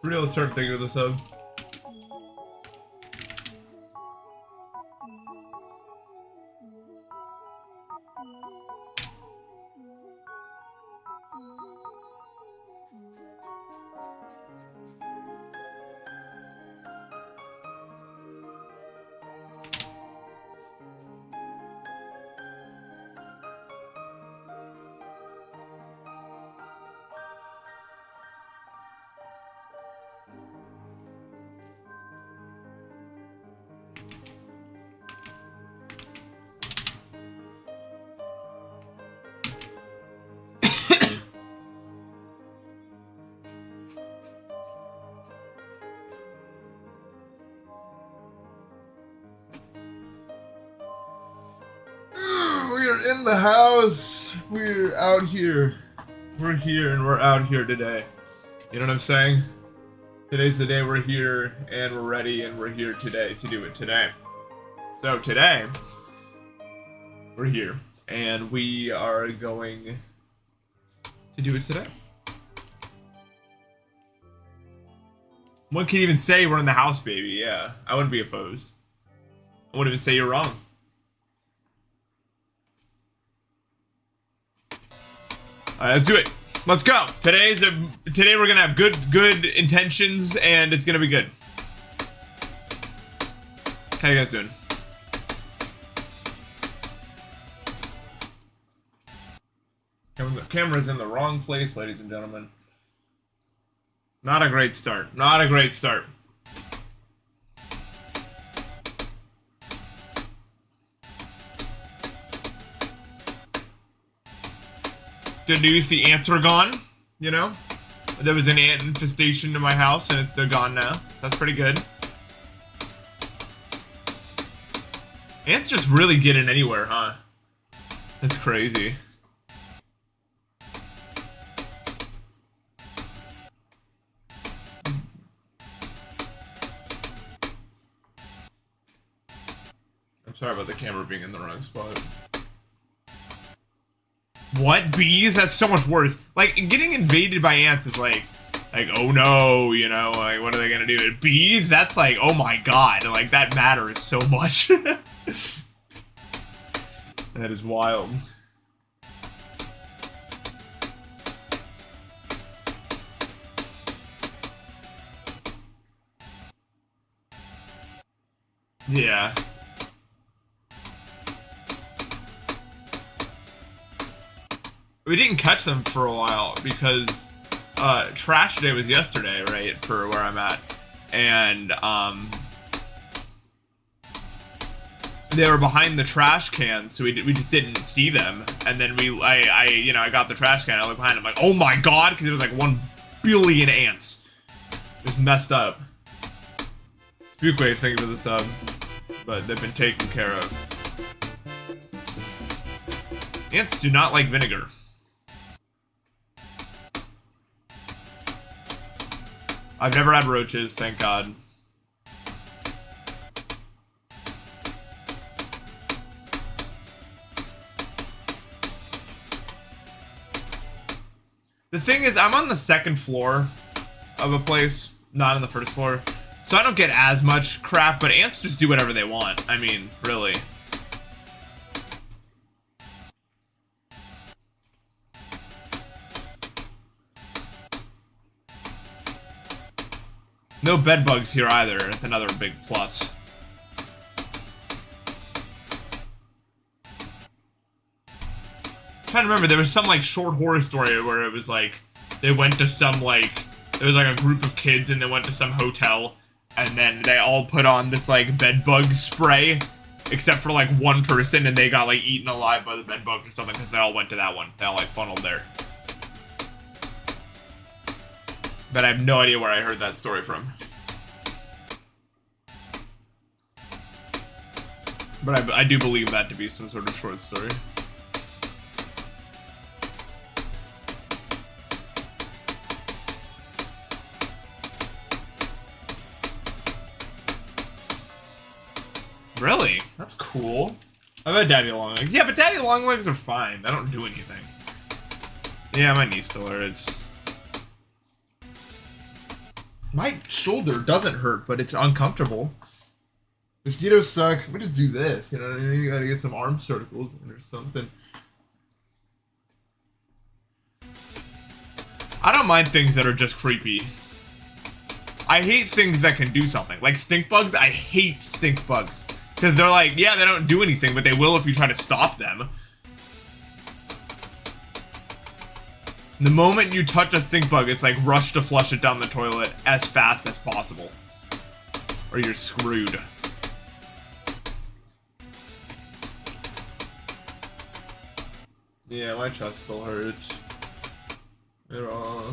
Real start thinking of the sub. We're in the house. We're out here. We're here and we're out here today. You know what I'm saying? Today's the day we're here and we're ready and we're here today to do it today. So today, we're here and we are going to do it today. One can even say we're in the house, baby. Yeah, I wouldn't be opposed. I wouldn't even say you're wrong. Alright, let's do it. Let's go. Today we're gonna have good intentions, and it's gonna be good. How you guys doing? The camera's in the wrong place, ladies and gentlemen. Not a great start. Not a great start. Good news, the ants are gone, you know? There was an ant infestation in my house, and they're gone now. That's pretty good. Ants just really get in anywhere, huh? That's crazy. I'm sorry about the camera being in the wrong spot. What? Bees? That's so much worse. Like, getting invaded by ants is like, oh no, you know, like, what are they gonna do? Bees? That's like, oh my god, like, that matters so much. That is wild. Yeah. We didn't catch them for a while because trash day was yesterday, right, for where I'm at, and they were behind the trash can, so we just didn't see them. And then I got the trash can, I looked behind, I'm like, oh my god, because it was like 1 billion ants. It was messed up. Spookwave, thank you for the sub, but they've been taken care of. Ants do not like vinegar. I've never had roaches, thank God. The thing is, I'm on the 2nd floor of a place, not on the 1st floor. So I don't get as much crap, but ants just do whatever they want. I mean, really. No bed bugs here either. It's another big plus. I'm trying to remember, there was some like short horror story where it was like they went to some like there was like a group of kids and they went to some hotel and then they all put on this like bed bug spray except for like one person and they got like eaten alive by the bed bugs or something because they all went to that one. They all like funneled there. But I have no idea where I heard that story from. But I do believe that to be some sort of short story. Really? That's cool. I've had daddy long legs. Yeah, but daddy long legs are fine. I don't do anything. Yeah, my knee still hurts. My shoulder doesn't hurt, but it's uncomfortable. Mosquitoes suck. We just do this, you know what I mean? You gotta get some arm circles in or something. I don't mind things that are just creepy. I hate things that can do something. Like stink bugs, I hate stink bugs. Because they're like, yeah, they don't do anything, but they will if you try to stop them. The moment you touch a stink bug, it's like rush to flush it down the toilet as fast as possible. Or you're screwed. Yeah, my chest still hurts. It all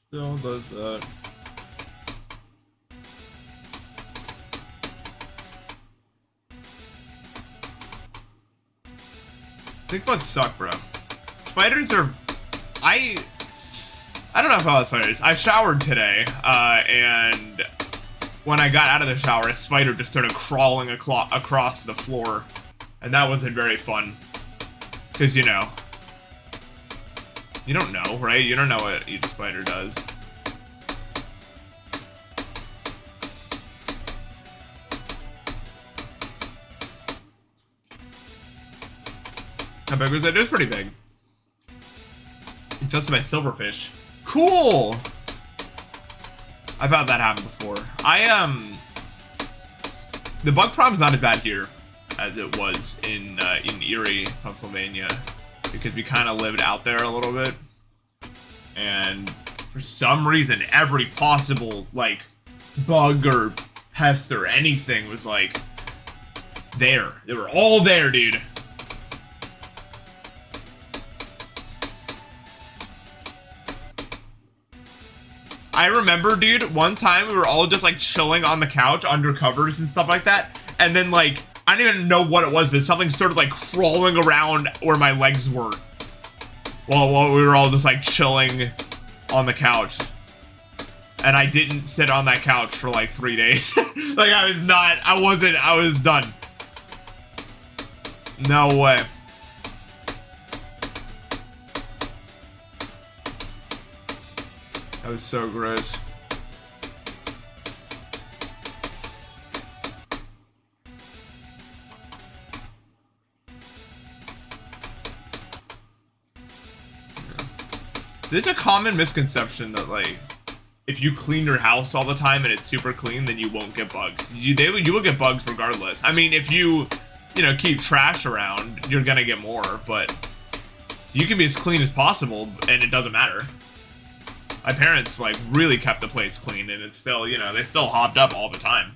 still does that. Stink bugs suck, bro. Spiders are... I don't know about spiders. I showered today, and when I got out of the shower, a spider just started crawling across the floor, and that wasn't very fun. Because, you know, you don't know, right? You don't know what each spider does. How big was it? It was pretty big. Infested by silverfish. Cool! I've had that happen before. The bug problem's not as bad here as it was in Erie, Pennsylvania, because we kind of lived out there a little bit, and for some reason, every possible like bug or pest or anything was like there. They were all there, dude. I remember, dude, one time we were all just like chilling on the couch under covers and stuff like that, and then like I didn't even know what it was, but something started like crawling around where my legs were while we were all just like chilling on the couch, and I didn't sit on that couch for like 3 days. Like I was done. No way. That was so gross. There's a common misconception that like if you clean your house all the time and it's super clean, then you won't get bugs. You will get bugs regardless. I mean, if you know, keep trash around, you're gonna get more, but you can be as clean as possible and it doesn't matter. My parents like really kept the place clean, and it's still, you know, they still hopped up all the time.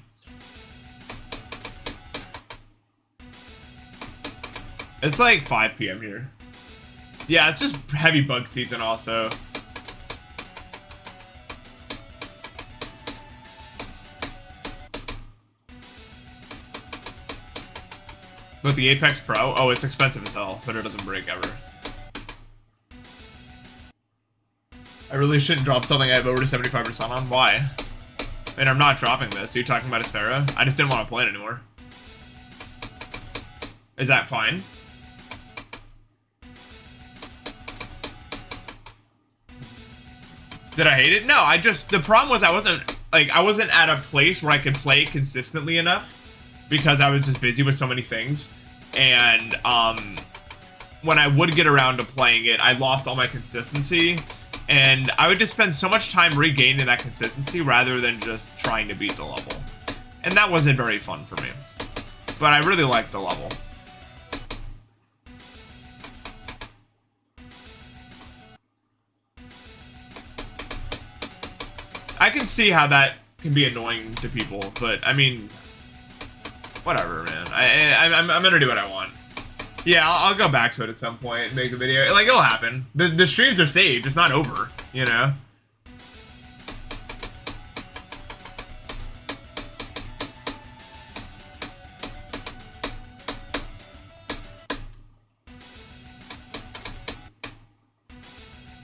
It's like 5 p.m. here. Yeah, it's just heavy bug season also. But the Apex Pro, oh, it's expensive as hell, but it doesn't break ever. I really shouldn't drop something I have over to 75% on. Why? And I'm not dropping this. Are you talking about Aspera? I just didn't want to play it anymore. Is that fine? Did I hate it? No, the problem was I wasn't at a place where I could play consistently enough because I was just busy with so many things. And, when I would get around to playing it, I lost all my consistency. And I would just spend so much time regaining that consistency rather than just trying to beat the level. And that wasn't very fun for me. But I really liked the level. I can see how that can be annoying to people, but I mean, whatever, man. I'm gonna do what I want. Yeah, I'll go back to it at some point and make a video. Like, it'll happen. The streams are saved. It's not over, you know?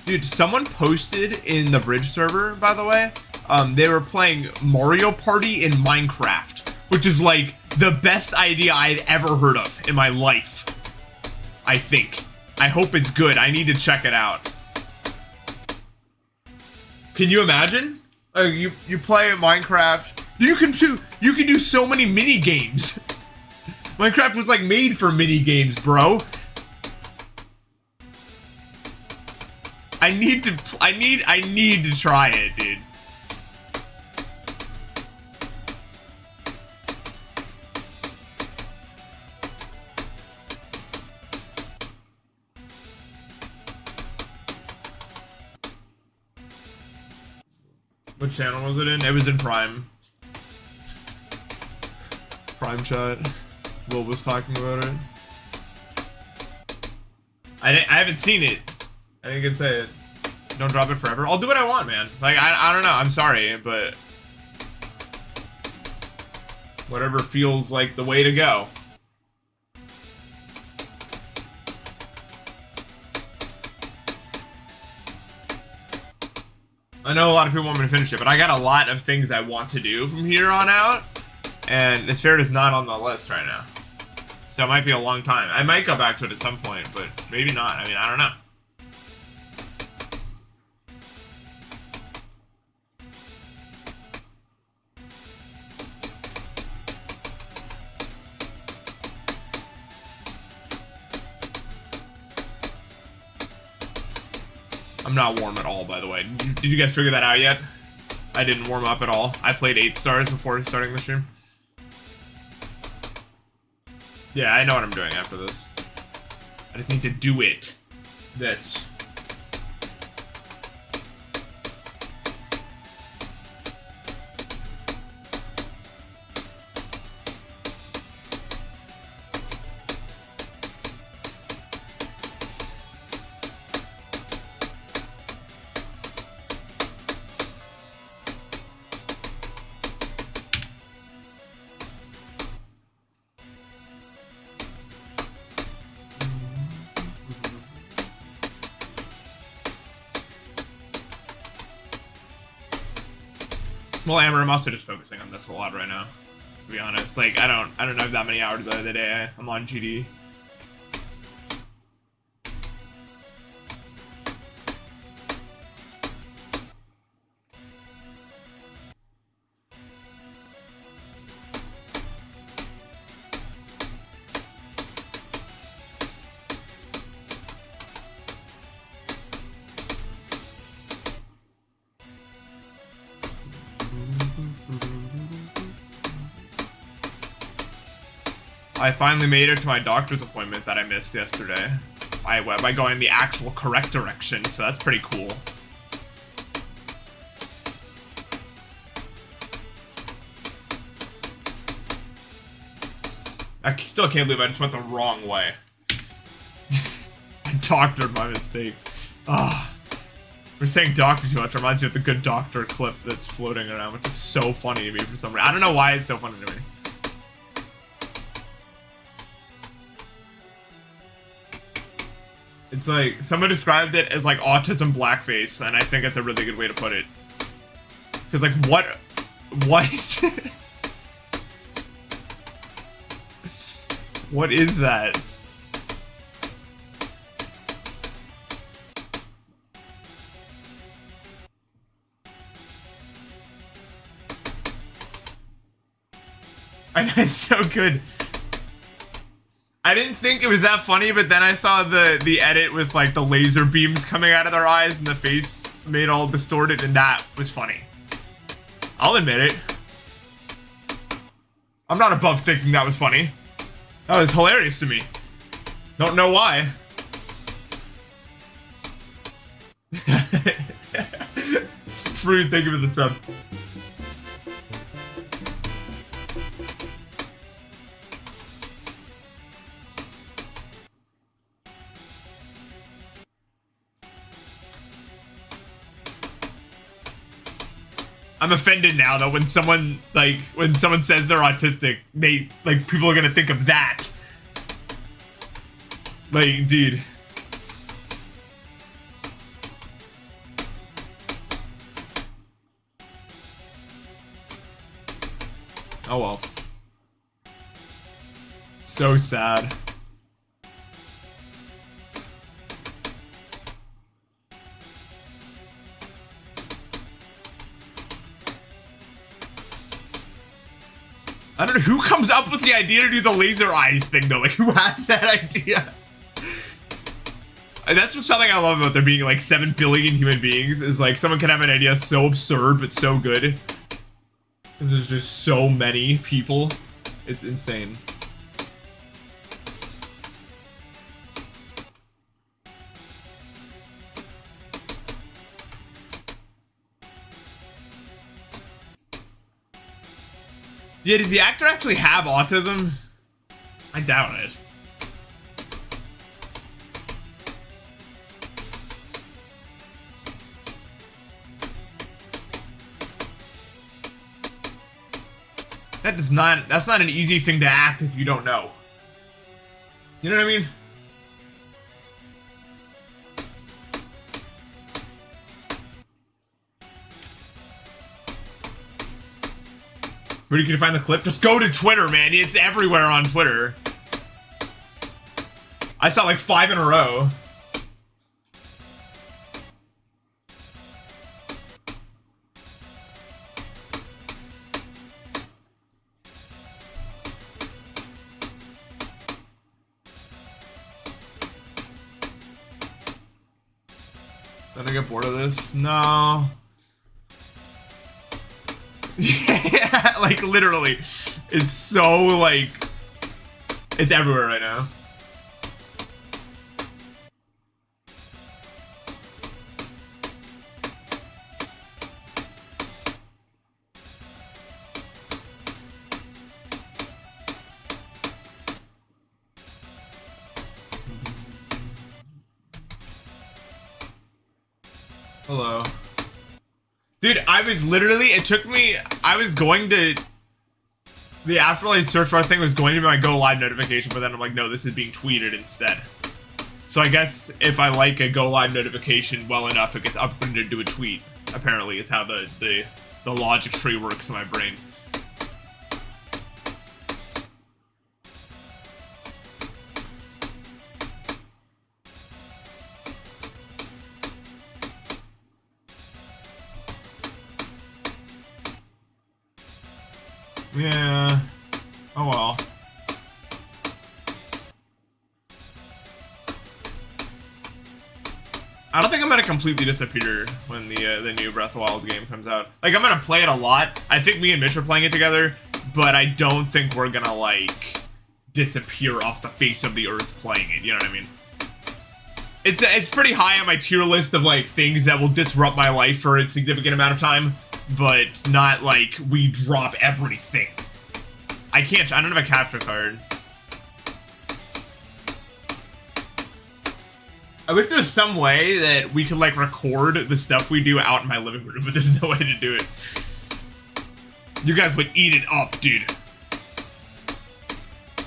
Dude, someone posted in the Bridge server, by the way, they were playing Mario Party in Minecraft, which is like the best idea I've ever heard of in my life. I think. I hope it's good. I need to check it out. Can you imagine? You play Minecraft. You can do so many mini games. Minecraft was like made for mini games, bro. I need to try it, dude. What channel was it in? It was in Prime. Prime chat. Will was talking about it. I haven't seen it. I didn't get to say it. Don't drop it forever. I'll do what I want, man. Like, I don't know. I'm sorry, but whatever feels like the way to go. I know a lot of people want me to finish it, but I got a lot of things I want to do from here on out, and this fair is not on the list right now. So it might be a long time. I might go back to it at some point, but maybe not. I mean, I don't know. I'm not warm at all, by the way. Did you guys figure that out yet? I didn't warm up at all. I played 8 stars before starting the stream. Yeah, I know what I'm doing after this. I just need to do it. This. Well, Amber, I'm also just focusing on this a lot right now, to be honest. Like, I don't have that many hours the other day. I'm on GD. I finally made it to my doctor's appointment that I missed yesterday by going the actual correct direction, so that's pretty cool. I still can't believe I just went the wrong way. I doctored my mistake. Ah, we're saying doctor too much. It reminds me of the Good Doctor clip that's floating around, which is so funny to me for some reason. I don't know why it's so funny to me. It's like, someone described it as like autism blackface, and I think that's a really good way to put it. Because like, what? What is that? It's so good. I didn't think it was that funny, but then I saw the edit with like the laser beams coming out of their eyes and the face made all distorted, and that was funny. I'll admit it. I'm not above thinking that was funny. That was hilarious to me. Don't know why. Fruit, thank you for the sub. I'm offended now though when someone says they're autistic, people are gonna think of that. Like, indeed. Oh well. So sad. I don't know who comes up with the idea to do the laser eyes thing though. Like, who has that idea? And that's just something I love about there being like 7 billion human beings, is like someone can have an idea so absurd but so good. Because there's just so many people. It's insane. Yeah, does the actor actually have autism? I doubt it. That's not an easy thing to act if you don't know. You know what I mean? Where can you find the clip? Just go to Twitter, man. It's everywhere on Twitter. I saw like 5 in a row. Don't I get bored of this? No. Yeah, like literally. It's so like, it's everywhere right now. Hello. Dude, I was literally, it took me, I was going to, the Afterlife search bar thing was going to be my go live notification, but then I'm like, no, this is being tweeted instead. So I guess if I like a go live notification well enough, it gets upgraded to a tweet, apparently, is how the logic tree works in my brain. Yeah. Oh well. I don't think I'm gonna completely disappear when the new Breath of the Wild game comes out. Like, I'm gonna play it a lot. I think me and Mitch are playing it together, but I don't think we're gonna like disappear off the face of the earth playing it. You know what I mean? It's pretty high on my tier list of like things that will disrupt my life for a significant amount of time, but not like we drop everything. I don't have a capture card. I wish there was some way that we could like record the stuff we do out in my living room, but there's no way to do it. You guys would eat it up, dude.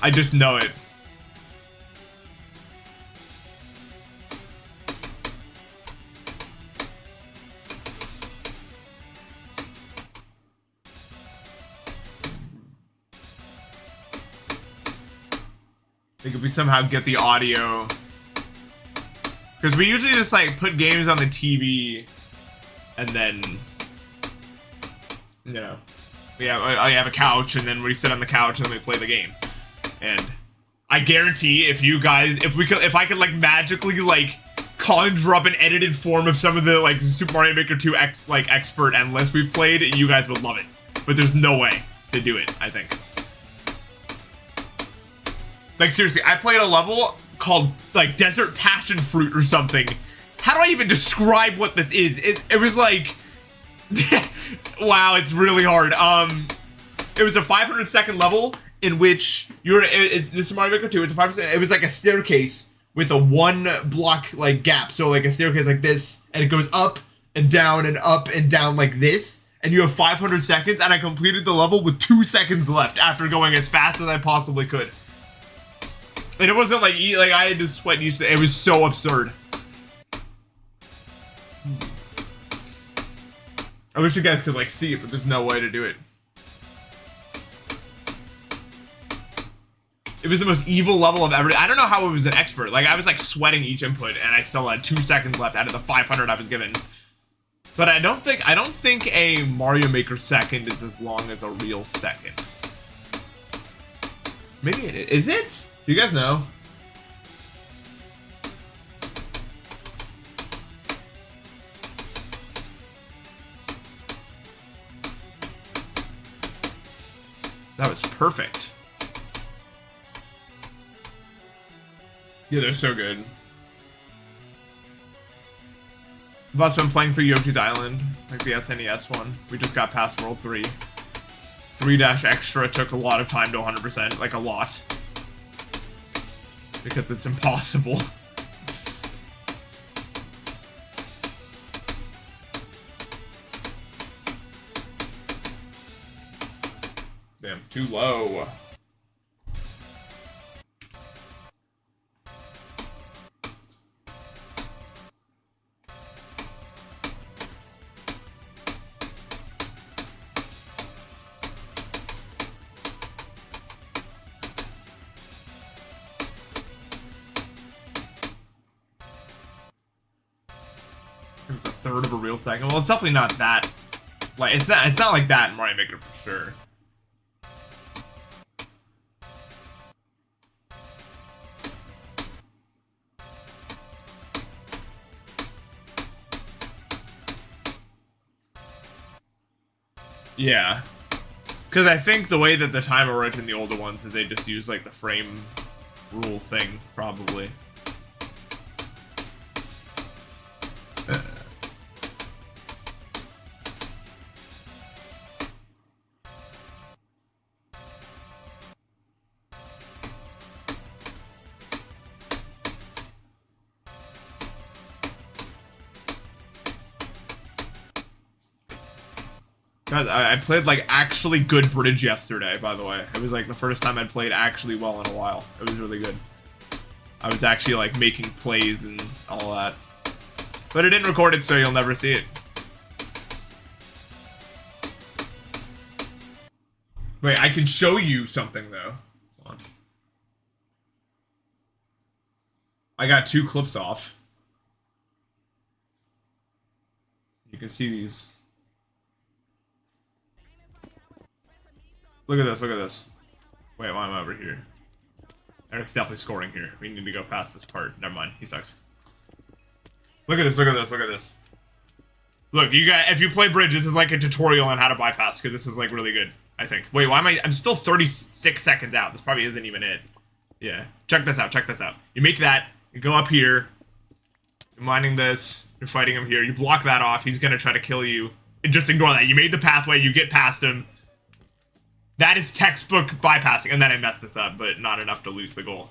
I just know it. Like if we somehow get the audio, because we usually just like put games on the TV, and then, you know, I have a couch, and then we sit on the couch and then we play the game. And I guarantee if I could like magically like conjure up an edited form of some of the like Super Mario Maker 2 expert endless we've played, you guys would love it. But there's no way to do it, I think. Like, seriously, I played a level called, like, Desert Passion Fruit or something. How do I even describe what this is? It was like... wow, it's really hard. It was a 500-second level in which this is Mario Maker 2, it's a 500, it was like a staircase with a 1-block, like, gap. So, like, a staircase like this, and it goes up and down like this. And you have 500 seconds, and I completed the level with 2 seconds left after going as fast as I possibly could. And it wasn't like I had to sweat each day. It was so absurd. I wish you guys could like see it, but there's no way to do it. It was the most evil level of ever. I don't know how it was an expert. Like I was like sweating each input, and I still had 2 seconds left out of the 500 I was given. But I don't think a Mario Maker second is as long as a real second. Maybe it is. Is it? Do you guys know? That was perfect. Yeah, they're so good. I've also been playing through Yoshi's Island, like the SNES one. We just got past World 3. 3-extra took a lot of time to 100%, like a lot. Because it's impossible. Damn, too low. It's a third of a real second. Well, it's definitely not that. Like, it's not like that in Mario Maker for sure. Yeah. Because I think the way that the timer worked in the older ones is they just use, like, the frame rule thing, probably. God, I played, like, actually good bridge yesterday, by the way. It was, like, the first time I'd played actually well in a while. It was really good. I was actually, like, making plays and all that. But I didn't record it, so you'll never see it. Wait, I can show you something, though. Hold on. I got 2 clips off. You can see these. Look at this, look at this. Wait, why am I over here? Eric's definitely scoring here. We need to go past this part. Never mind, he sucks. Look at this, look at this, look at this. Look, you guys, if you play bridge, this is like a tutorial on how to bypass, because this is like really good, I think. Wait, why am I'm still 36 seconds out. This probably isn't even it. Yeah, check this out, check this out. You make that, you go up here, you're mining this, you're fighting him here, you block that off, he's gonna try to kill you. And just ignore that. You made the pathway, you get past him. That is textbook bypassing, and then I messed this up, but not enough to lose the goal.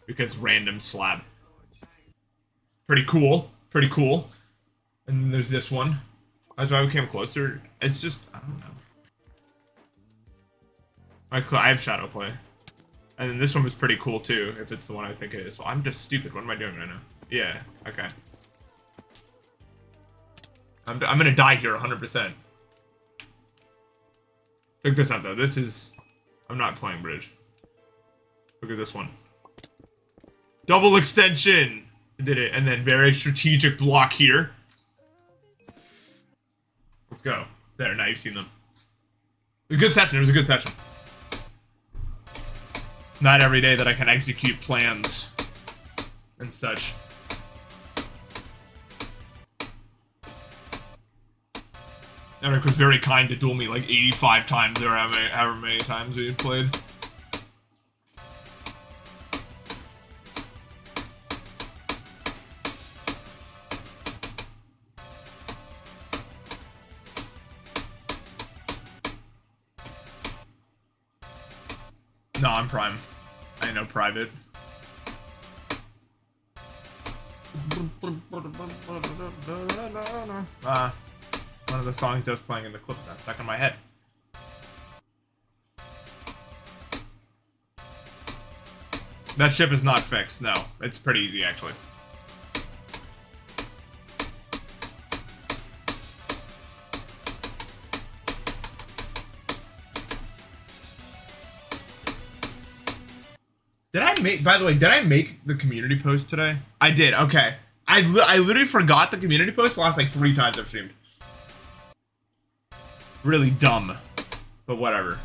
Because random slab. Pretty cool. Pretty cool. And then there's this one. As I came closer, it's just, I don't know. I have shadow play. And then this one was pretty cool too, if it's the one I think it is. Well, I'm just stupid. What am I doing right now? Yeah, okay. I'm gonna die here 100%. Check this out, though. This is... I'm not playing bridge. Look at this one. Double extension! I did it. And then very strategic block here. Let's go. There, now you've seen them. It was a good session. It was a good session. Not every day that I can execute plans and such. Eric was very kind to duel me like 85 times or however many times we had played. No, I'm Prime. I know private. One of the songs I was playing in the clip that's stuck in my head. That ship is not fixed, no. It's pretty easy, actually. Did I make, by the way, did I make the community post today? I did, okay. I literally forgot the community post the last like 3 times I've streamed. Really dumb, but whatever.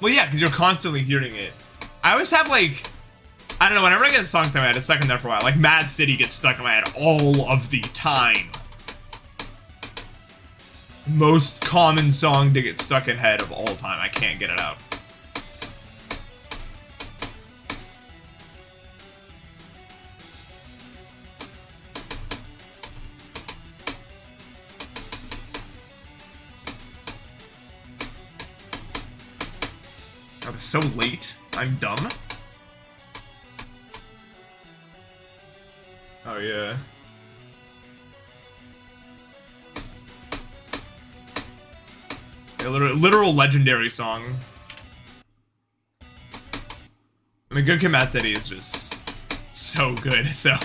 Well, yeah, because you're constantly hearing it. I always have, like, I don't know, whenever I get a song stuck in my head, it's stuck in there for a while. Like, Mad City gets stuck in my head all of the time. Most common song to get stuck in head of all time. I can't get it out. I was so late. I'm dumb. Oh, yeah. A literal legendary song. I mean, Good Kid, Mad City is just so good, so...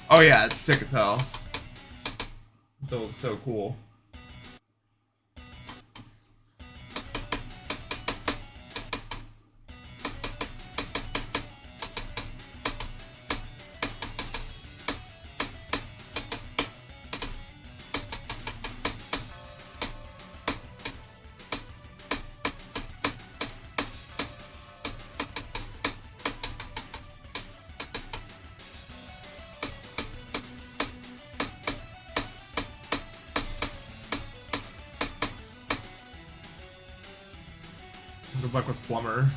Oh yeah, it's sick as hell. So cool. Go back with Plumber.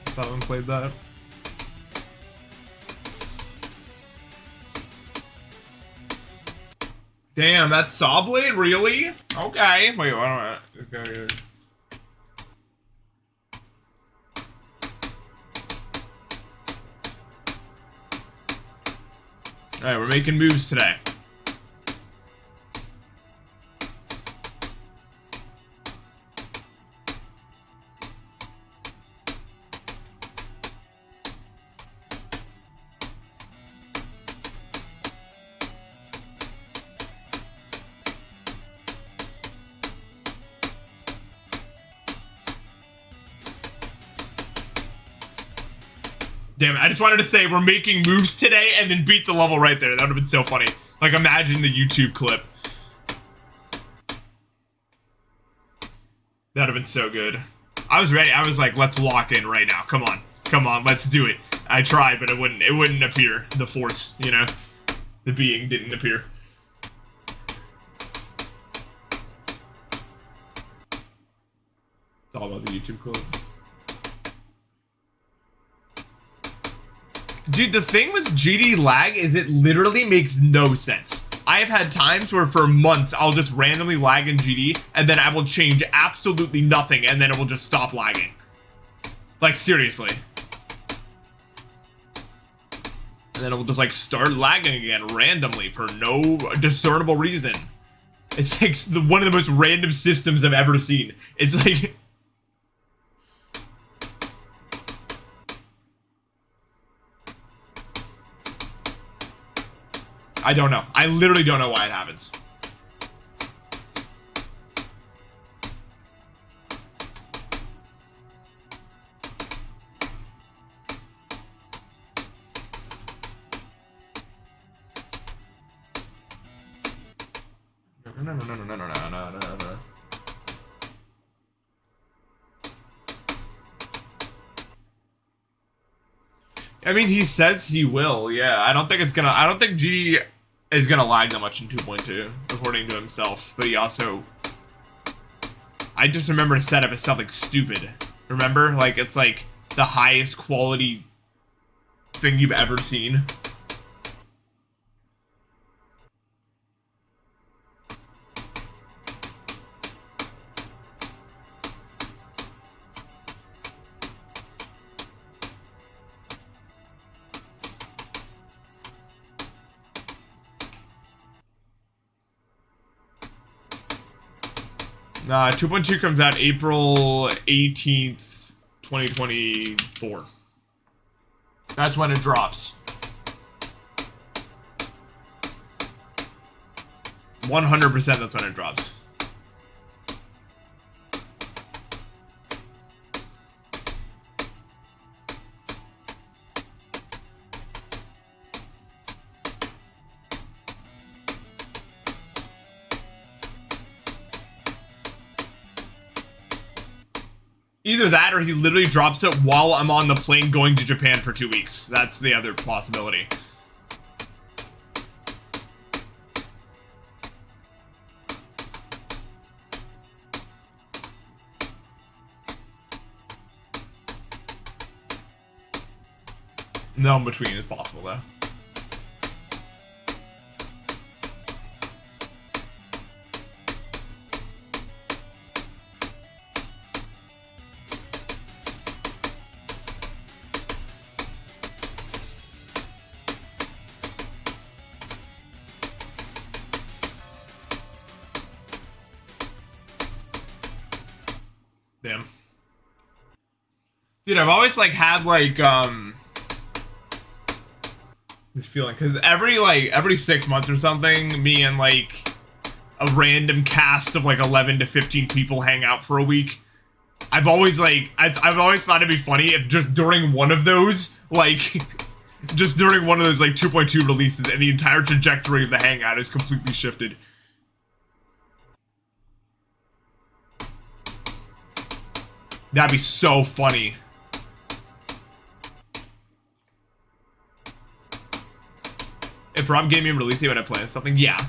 I haven't played that. Damn, that's Sawblade? Really? Okay. Wait, why don't I go here? Alright, we're making moves today. Damn it, I just wanted to say we're making moves today and then beat the level right there. That would have been so funny. Like, imagine the YouTube clip. That would have been so good. I was ready. I was like, let's lock in right now. Come on. Come on, let's do it. I tried, but it wouldn't appear. The force, you know? The being didn't appear. It's all about the YouTube clip. Dude, the thing with GD lag is it literally makes no sense. I have had times where for months I'll just randomly lag in GD and then I will change absolutely nothing and then it will just stop lagging. Like, seriously. And then it will just like start lagging again randomly for no discernible reason. It's like one of the most random systems I've ever seen. It's like... I don't know. I literally don't know why it happens. No. I mean, he says he will, yeah. I don't think GD is gonna lag that much in 2.2, according to himself. But he also... I just remember his setup as something stupid. Remember? Like, it's like the highest quality thing you've ever seen. Nah, 2.2 comes out April 18th, 2024. That's when it drops. 100% that's when it drops. Either that or he literally drops it while I'm on the plane going to Japan for 2 weeks. That's the other possibility. No in between is possible though. Damn. Dude, I've always like had like this feeling, because every 6 months or something, me and like a random cast of like 11 to 15 people hang out for a week. I've always like I've always thought it'd be funny if just during one of those, like just during one of those like 2.2 releases, and the entire trajectory of the hangout is completely shifted. That'd be so funny. If Rob gave me a release date when I plan something, yeah.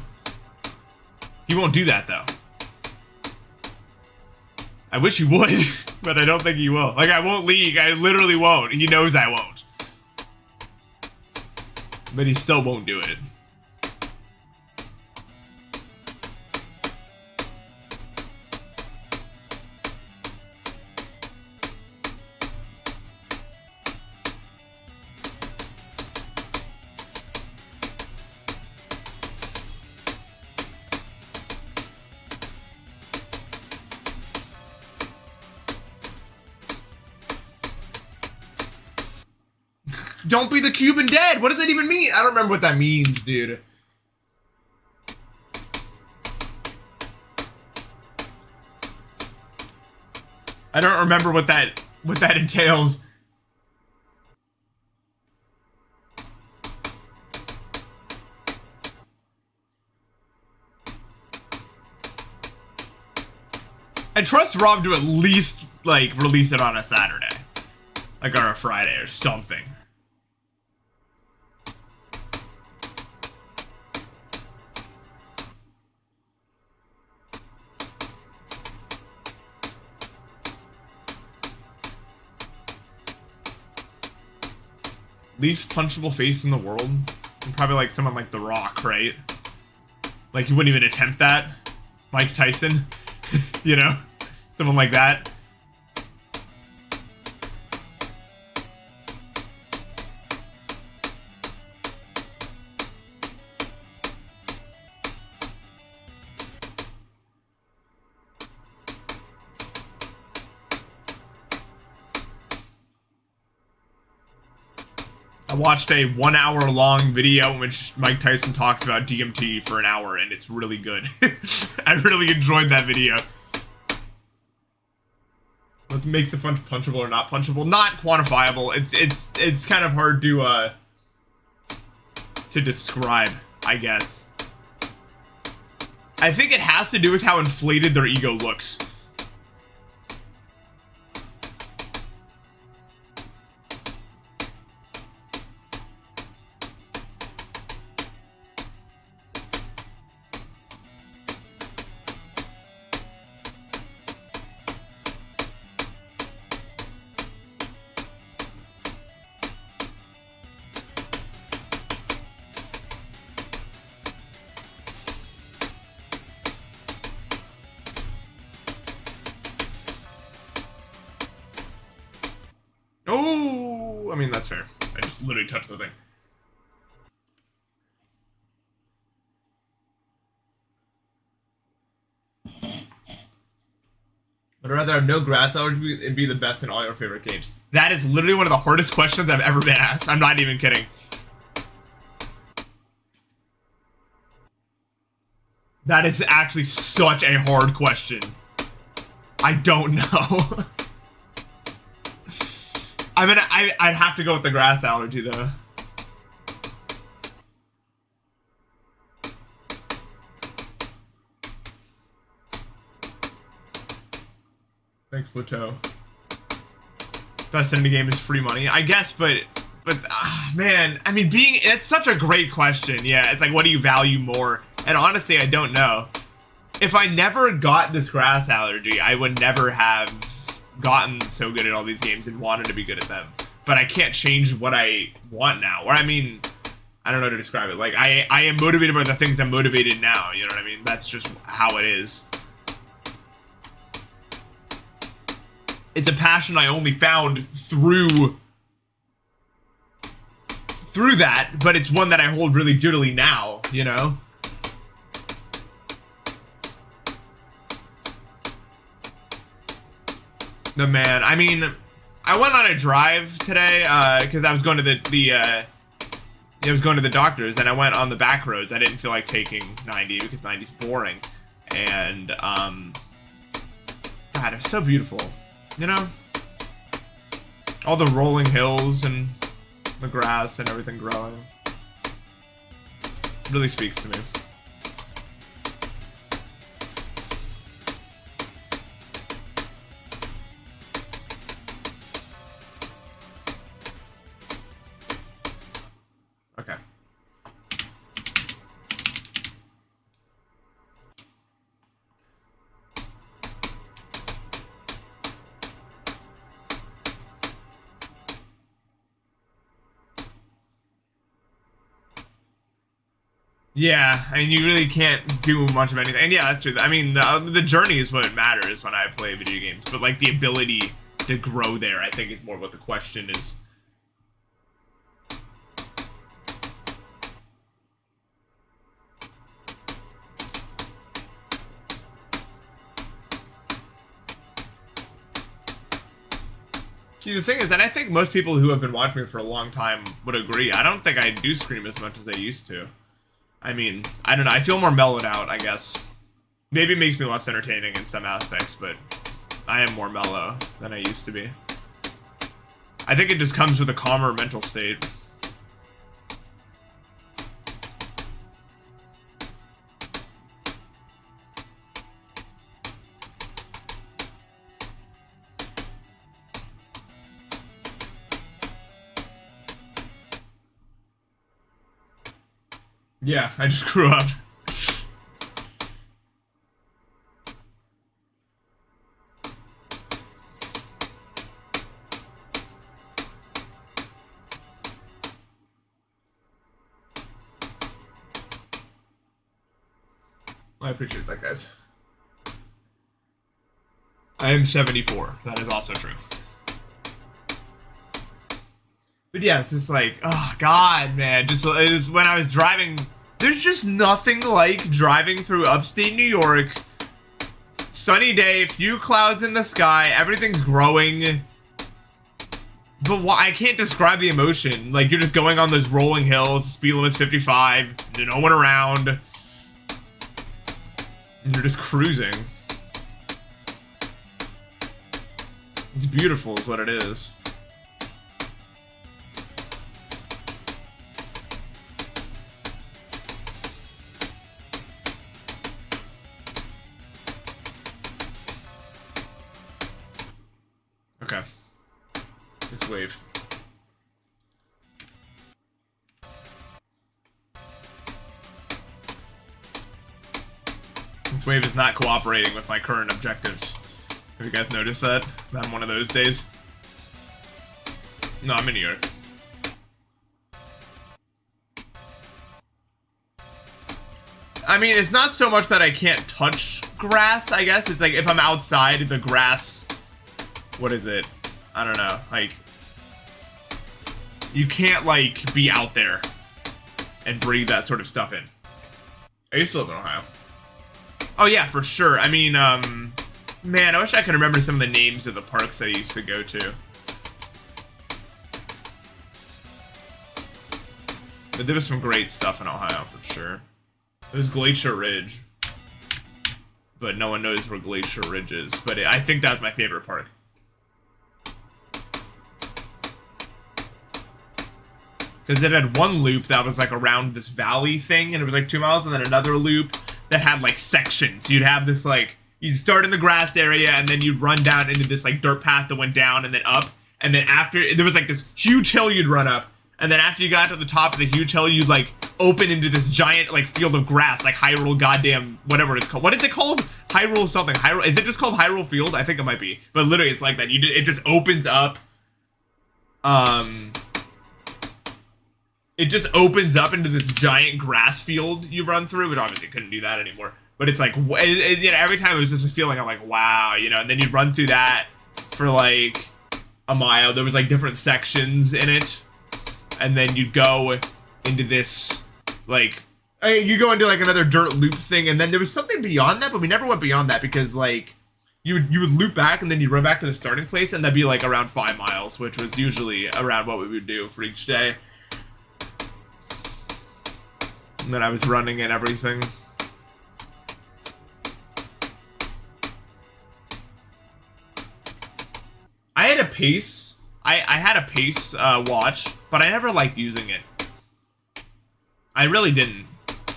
He won't do that though. I wish he would, but I don't think he will. Like, I won't leak. I literally won't. He knows I won't. But he still won't do it. Don't be the Cuban dead. What does that even mean? I don't remember what that means, dude. I don't remember what that entails. I trust Rob to at least like release it on a Saturday. Like on a Friday or something. Least punchable face in the world? Probably like someone like The Rock, right? Like, you wouldn't even attempt that? Mike Tyson? You know? Someone like that. I watched a 1 hour long video in which Mike Tyson talks about DMT for an hour, and it's really good. I really enjoyed that video. What makes a punch punchable or not punchable? Not quantifiable. It's kind of hard to describe, I guess. I think it has to do with how inflated their ego looks. Oh, I mean, that's fair. I just literally touched the thing. I'd rather have no grass allergy and be the best in all your favorite games. That is literally one of the hardest questions I've ever been asked. I'm not even kidding. That is actually such a hard question. I don't know. I'd have to go with the grass allergy though. Thanks, Plateau. Best in the game is free money, I guess, but man, I mean, it's such a great question. Yeah, it's like, what do you value more? And honestly, I don't know. If I never got this grass allergy, I would never have gotten so good at all these games and wanted to be good at them. But I can't change what I want now. Or I mean, I don't know how to describe it. Like, I am motivated by the things I'm motivated now. You know what I mean? That's just how it is. It's a passion I only found through that, but it's one that I hold really dearly now, you know? No, man, I mean, I went on a drive today, because I was going to I was going to the doctor's, and I went on the back roads. I didn't feel like taking 90, because 90's boring, and, God, it's so beautiful, you know? All the rolling hills, and the grass and everything growing. It really speaks to me. Okay. Yeah, I mean, you really can't do much of anything. And yeah, that's true. I mean, the journey is what matters when I play video games. But, like, the ability to grow there, I think, is more what the question is. See, the thing is, and I think most people who have been watching me for a long time would agree, I don't think I do scream as much as I used to. I mean, I don't know. I feel more mellowed out, I guess. Maybe it makes me less entertaining in some aspects, but I am more mellow than I used to be. I think it just comes with a calmer mental state. Yeah, I just grew up. I appreciate that, guys. I am 74. That is also true. But yeah, it's just like, oh god, man. Just it was when I was driving. There's just nothing like driving through upstate New York. Sunny day, few clouds in the sky, everything's growing. But I can't describe the emotion. Like, you're just going on those rolling hills, speed limit's 55, there's no one around. And you're just cruising. It's beautiful is what it is. Okay. This wave. This wave is not cooperating with my current objectives. Have you guys noticed that? I'm one of those days. No, I'm in New York. I mean, it's not so much that I can't touch grass, I guess. It's like if I'm outside, the grass... What is it? I don't know. Like, you can't, like, be out there and breathe that sort of stuff in. I used to live in Ohio. Oh, yeah, for sure. I mean, man, I wish I could remember some of the names of the parks I used to go to. But there was some great stuff in Ohio, for sure. There's Glacier Ridge. But no one knows where Glacier Ridge is. But I think that's my favorite park. Because it had one loop that was like around this valley thing, and it was like 2 miles, and then another loop that had like sections. You'd have this like, you'd start in the grass area, and then you'd run down into this like dirt path that went down and then up, and then after there was like this huge hill you'd run up, and then after you got to the top of the huge hill, you'd like open into this giant like field of grass, like Hyrule goddamn whatever it's called. What is it called? Hyrule something. Hyrule, is it just called Hyrule Field? I think it might be, but literally it's like that. It just opens up. It just opens up into this giant grass field you run through, but obviously couldn't do that anymore. But it's like, you know, every time it was just a feeling of like, wow, you know, and then you'd run through that for like a mile. There was like different sections in it, and then you'd go into this, like, you go into like another dirt loop thing, and then there was something beyond that, but we never went beyond that because like, you would loop back and then you'd run back to the starting place, and that'd be like around 5 miles, which was usually around what we would do for each day. And then I was running and everything. I had a pace. I had a pace watch, but I never liked using it. I really didn't.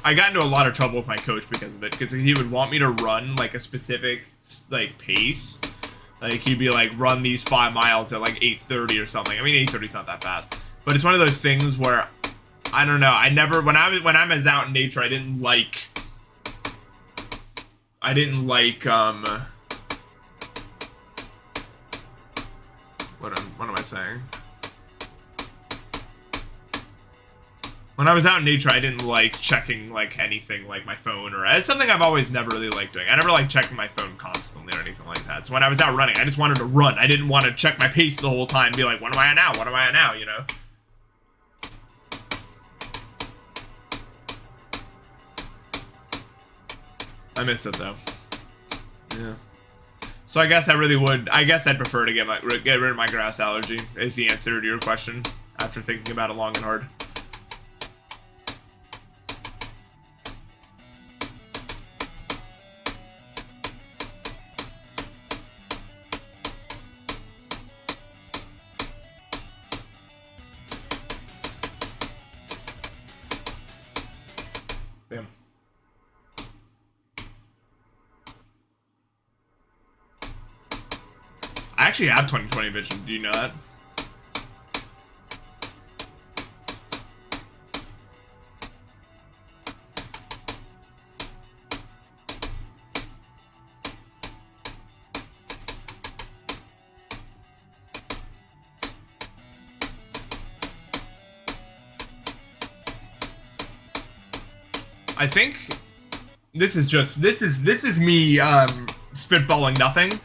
I got into a lot of trouble with my coach because of it, because he would want me to run like a specific like pace. Like he'd be like, run these 5 miles at like 8:30 or something. I mean, 8:30 is not that fast, but it's one of those things where I don't know. I never, when I was out in nature, I didn't like what am I saying? When I was out in nature, I didn't like checking like anything like my phone, or it's something I've always never really liked doing. I never liked checking my phone constantly or anything like that. So when I was out running, I just wanted to run. I didn't want to check my pace the whole time and be like, what am I at now? What am I at now? You know? I miss it though. Yeah. So I guess I really would. I guess I'd prefer to get rid of my grass allergy. Is the answer to your question after thinking about it long and hard. Damn. I actually have 20/20 vision. Do you know that? I think this is me spitballing nothing.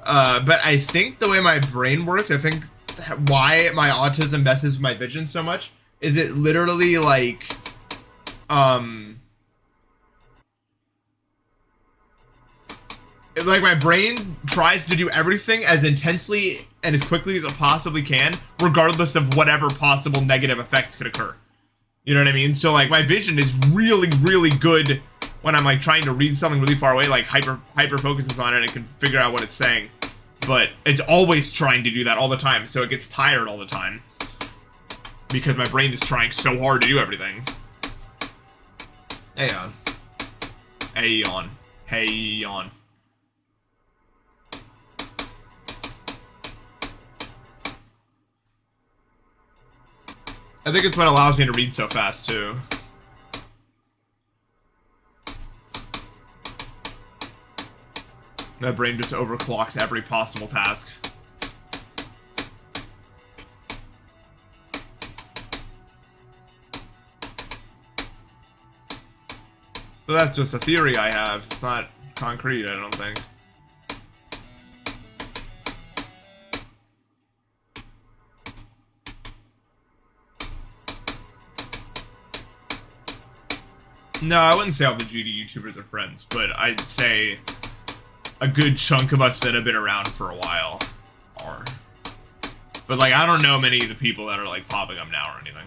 But I think the way my brain works, I think why my autism messes with my vision so much is it literally like like my brain tries to do everything as intensely and as quickly as it possibly can, regardless of whatever possible negative effects could occur. You know what I mean? So like my vision is really, really good when I'm like trying to read something really far away, like hyper focuses on it and can figure out what it's saying. But it's always trying to do that all the time, so it gets tired all the time. Because my brain is trying so hard to do everything. Hey on. Hey on. Hey on. I think it's what allows me to read so fast, too. My brain just overclocks every possible task. But that's just a theory I have. It's not concrete, I don't think. No, I wouldn't say all the GD YouTubers are friends, but I'd say a good chunk of us that have been around for a while are. But, like, I don't know many of the people that are, like, popping up now or anything.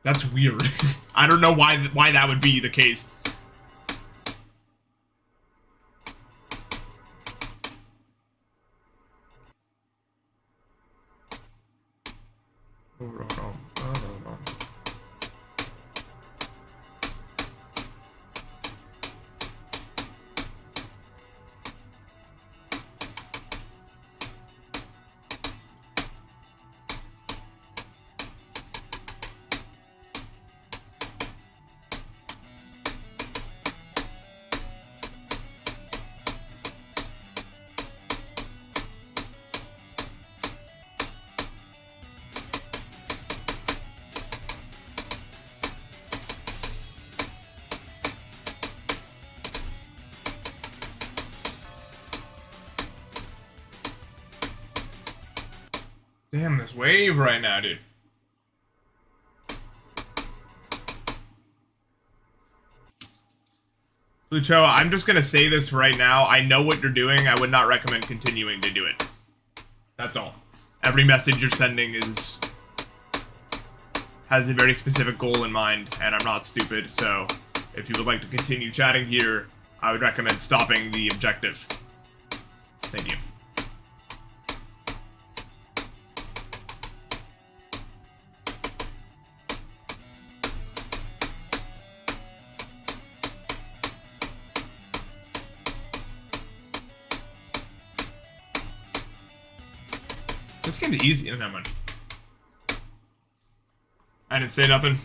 That's weird. I don't know why that would be the case. Damn, this wave right now, dude. Lucho, I'm just gonna say this right now. I know what you're doing. I would not recommend continuing to do it. That's all. Every message you're sending has a very specific goal in mind, and I'm not stupid, so if you would like to continue chatting here, I would recommend stopping the objective. Thank you. This game's easy. Never mind. I didn't say nothing.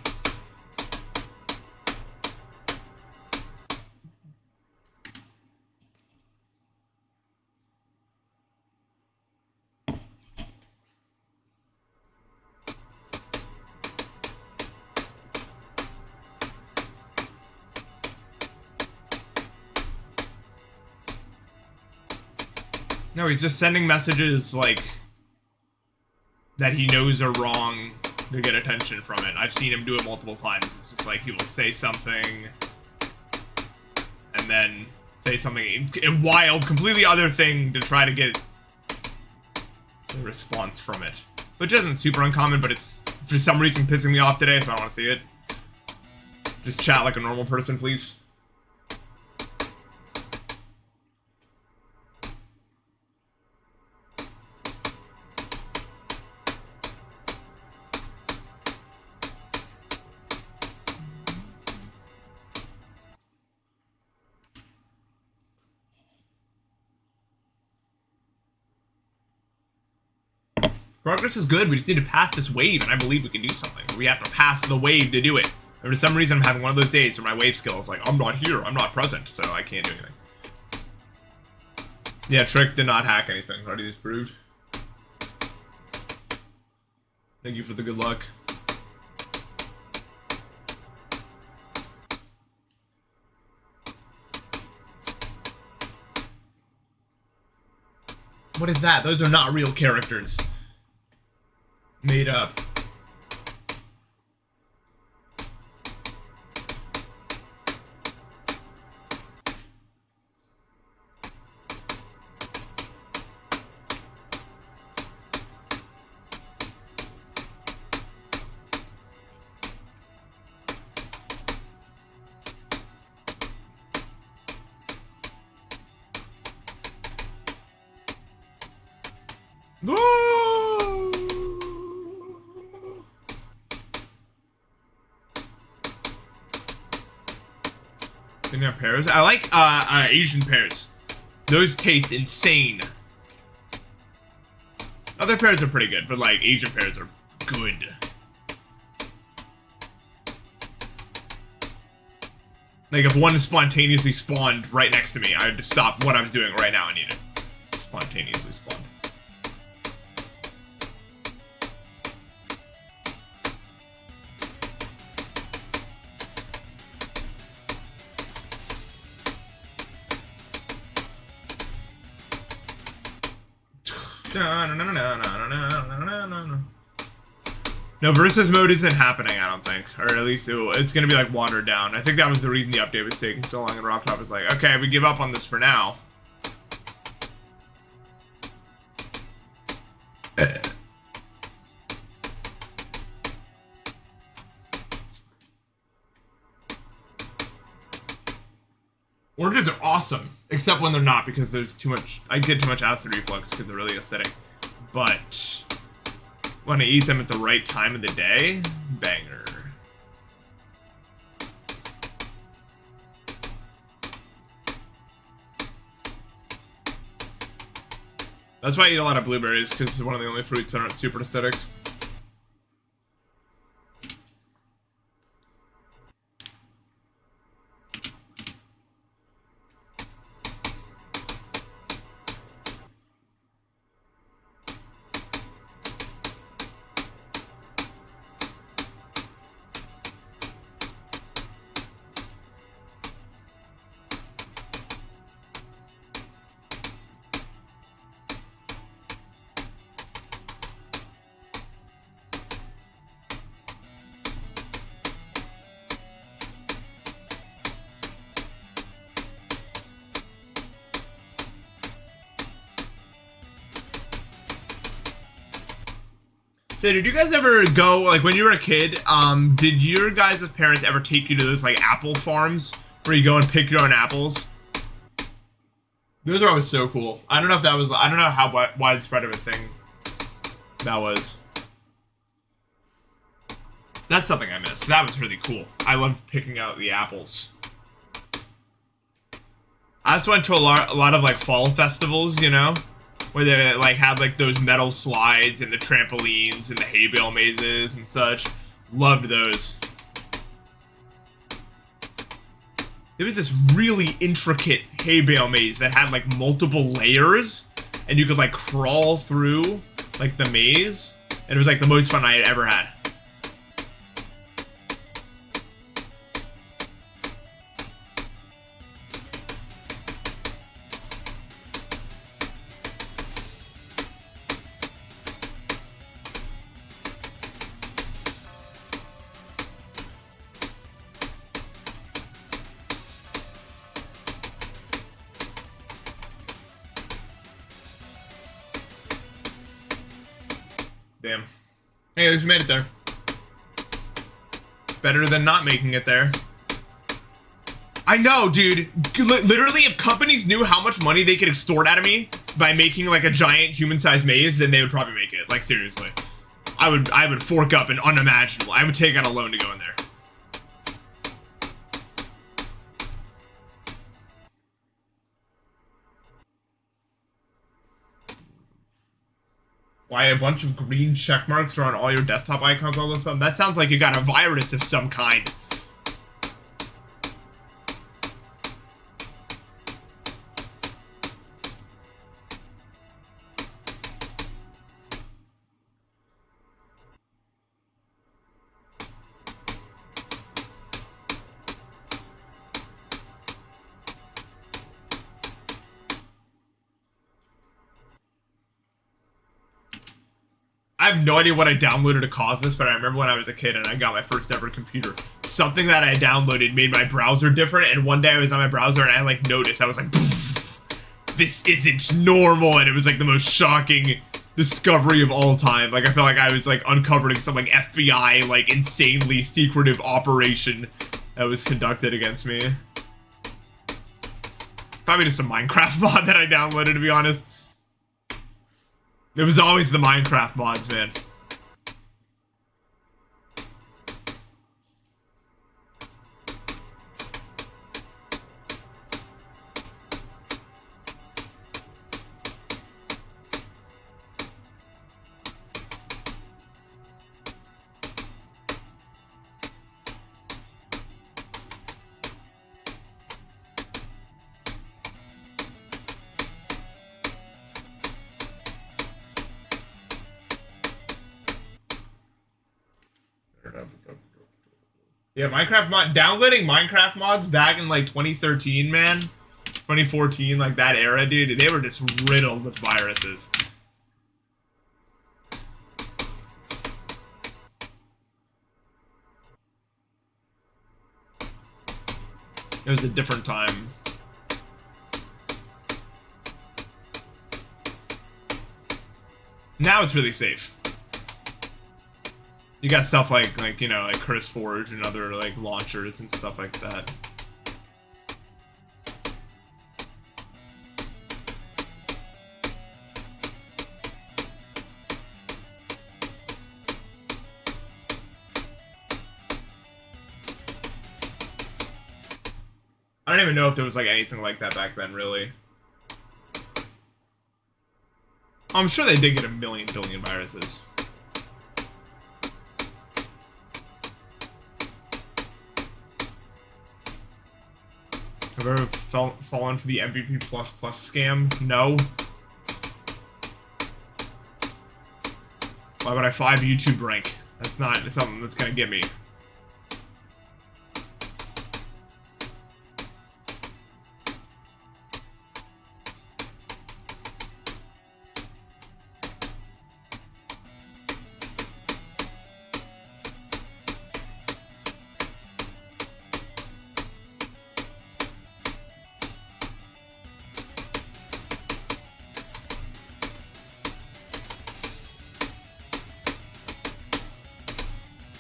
No, he's just sending messages like that he knows are wrong to get attention from it. I've seen him do it multiple times. It's just like he will say something and then say something a wild, completely other thing to try to get a response from it. Which isn't super uncommon, but it's for some reason pissing me off today, so I don't want to see it. Just chat like a normal person, please. Progress is good, we just need to pass this wave, and I believe we can do something. We have to pass the wave to do it. And for some reason, I'm having one of those days where my wave skill is like, I'm not here, I'm not present, so I can't do anything. Yeah, Trick did not hack anything, already disproved. Thank you for the good luck. What is that? Those are not real characters. Made up. Pears. I like Asian pears. Those taste insane. Other pears are pretty good, but like Asian pears are good. Like if one spontaneously spawned right next to me, I would just stop what I'm doing right now and eat it. Spontaneously spawned. No, versus mode isn't happening, I don't think. Or at least it's going to be like watered down. I think that was the reason the update was taking so long, and Rocktop was like, okay, we give up on this for now. Oranges are awesome, except when they're not, because there's too much. I get too much acid reflux because they're really acidic. But Want to eat them at the right time of the day? Banger. That's why I eat a lot of blueberries, because it's one of the only fruits that aren't super acidic. So did you guys ever go, like when you were a kid, did your guys' parents ever take you to those like apple farms where you go and pick your own apples? Those are always so cool. I don't know if that was, I don't know how widespread of a thing that was. That's something I missed. That was really cool. I loved picking out the apples. I just went to a lot of like fall festivals, you know? Where they like have like those metal slides and the trampolines and the hay bale mazes and such. Loved those. There was this really intricate hay bale maze that had like multiple layers, and you could like crawl through like the maze. And it was like the most fun I had ever had. Damn. Hey, at least we made it there. Better than not making it there. I know, dude. Literally, if companies knew how much money they could extort out of me by making like a giant human-sized maze, then they would probably make it. Like, seriously. I would fork up an unimaginable. I would take out a loan to go in there. Why a bunch of green check marks are on all your desktop icons all of a sudden? That sounds like you got a virus of some kind. I have no idea what I downloaded to cause this, but I remember when I was a kid and I got my first ever computer. Something that I downloaded made my browser different, and one day I was on my browser and I like noticed, I was like, this isn't normal, and it was like the most shocking discovery of all time. Like I felt like I was like uncovering some like FBI like insanely secretive operation that was conducted against me. Probably just a Minecraft mod that I downloaded, to be honest. It was always the Minecraft mods, man. Yeah, downloading Minecraft mods back in like 2013, man. 2014, like that era, dude. They were just riddled with viruses. It was a different time. Now it's really safe. You got stuff like you know, like Curse Forge and other like launchers and stuff like that. don't even know if there was like anything like that back then, really. I'm sure they did get a million billion viruses. Have I ever fallen for the MVP++ scam? No. Why would I 5 YouTube rank? That's not something that's gonna get me.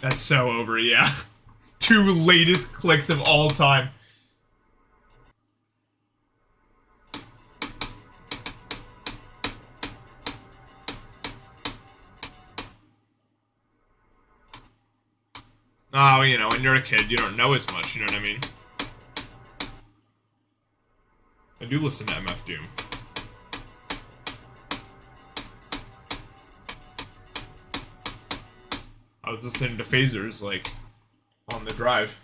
That's so over, yeah. 2 latest clicks of all time. Oh, you know, when you're a kid, you don't know as much, you know what I mean? I do listen to MF Doom. I was listening to Phasers, like, on the drive.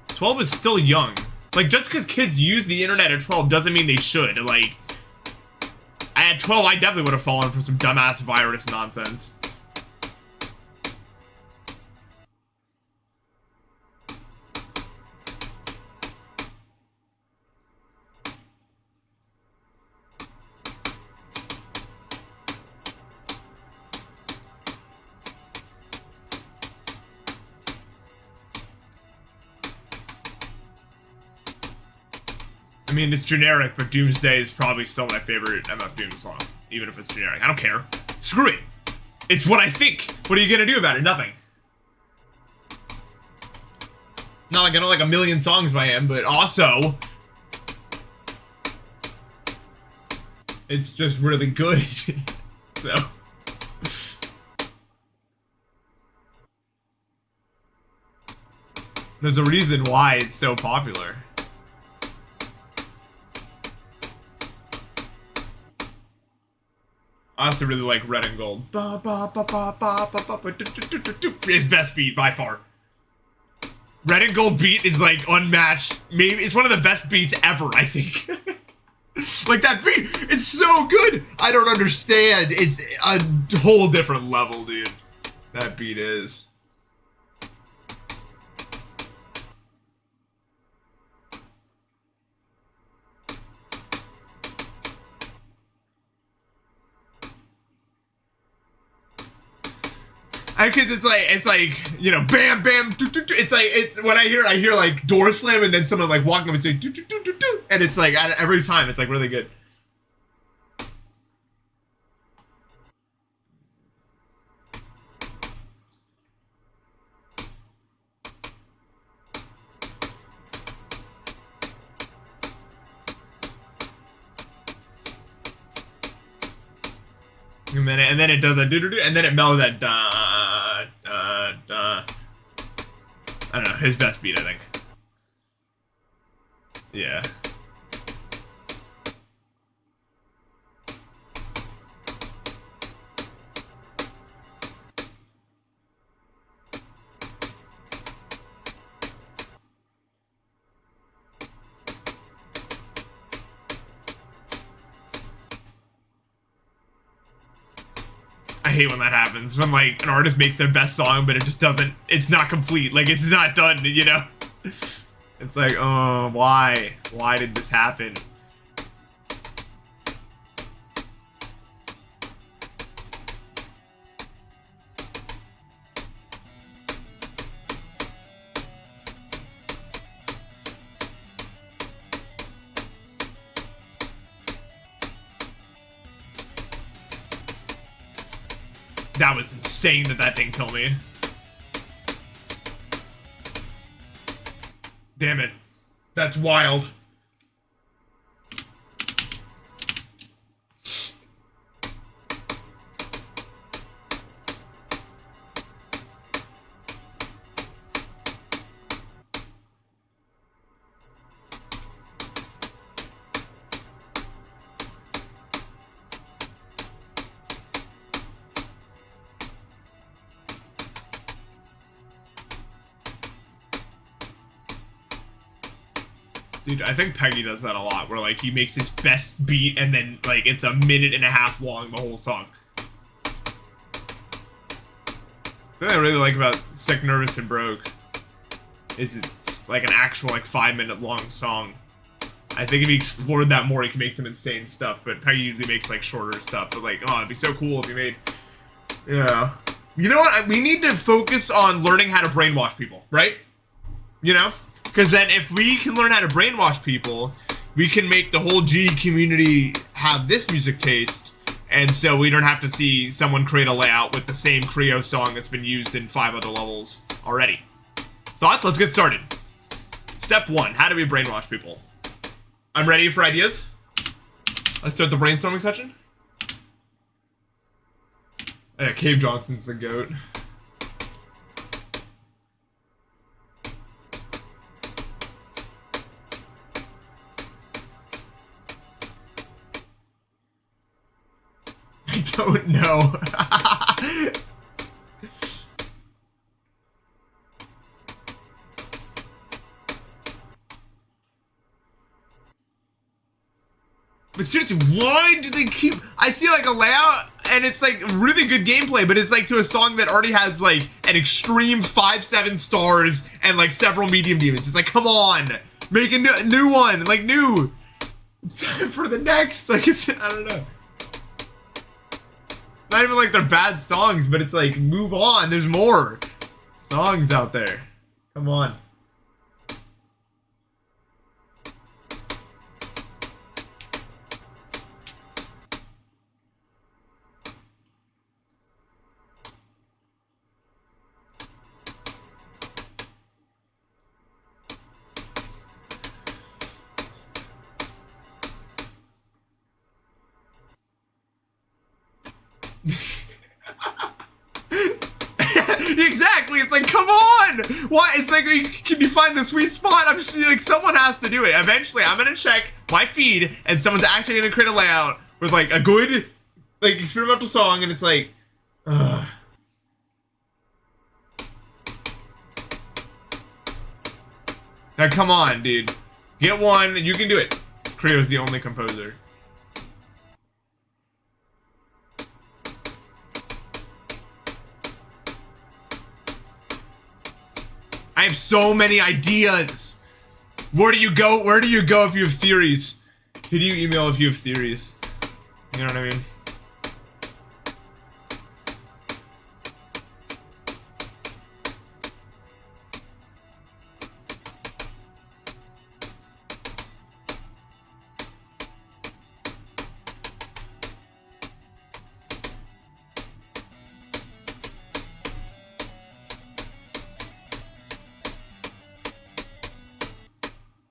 12 is still young. Like, just because kids use the internet at 12 doesn't mean they should. Like, at 12, I definitely would have fallen for some dumbass virus nonsense. I mean, it's generic, but Doomsday is probably still my favorite MF Doom song, even if it's generic. I don't care. Screw it. It's what I think. What are you gonna do about it? Nothing. Not like I know like a million songs by him, but also it's just really good. So there's a reason why it's so popular. I also really like Red and Gold. His best beat by far. Red and Gold beat is like unmatched. Maybe it's one of the best beats ever, I think. Like that beat, it's so good. I don't understand. It's a whole different level, dude. That beat is. Because it's like, you know, bam, bam, doo, doo, doo. It's when I hear like door slam and then someone like walking up and saying, doo, doo, doo, doo, doo. And it's like, every time, it's like really good. And then it does a doo doo doo, and then it mellows that da da da. I don't know, his best beat, I think. Yeah. I hate when that happens, when like an artist makes their best song but it just doesn't, it's not complete, like it's not done, you know? It's like, oh, why did this happen? That was insane that thing killed me. Damn it. That's wild. Dude, I think Peggy does that a lot, where like he makes his best beat and then like it's a minute and a half long, the whole song. The thing I really like about Sick, Nervous, and Broke is it's like an actual like 5-minute long song. I think if he explored that more, he can make some insane stuff, but Peggy usually makes like shorter stuff. But like, oh, it'd be so cool if he made, yeah. You know what? We need to focus on learning how to brainwash people, right? You know? Because then if we can learn how to brainwash people, we can make the whole G community have this music taste, and so we don't have to see someone create a layout with the same Creo song that's been used in 5 other levels already. Thoughts? Let's get started. Step 1, how do we brainwash people? I'm ready for ideas. Let's start the brainstorming session. Yeah, Cave Johnson's the GOAT. I don't know. But seriously, why do they keep... I see like a layout and it's like really good gameplay, but it's like to a song that already has like an extreme 5-7 stars and like several medium demons. It's like, come on, make a new one, like new. It's time for the next, like it's, I don't know. Not even like they're bad songs, but it's like, move on, there's more songs out there. Come on. Exactly, it's like, come on! Why? It's like, can you find the sweet spot? I'm just like, someone has to do it. Eventually, I'm gonna check my feed, and someone's actually gonna create a layout with like a good, like, experimental song, and it's like, ugh. Now, come on, dude. Get one, you can do it. Creo's the only composer. I have so many ideas. Where do you go? Where do you go if you have theories? Who do you email if you have theories? You know what I mean?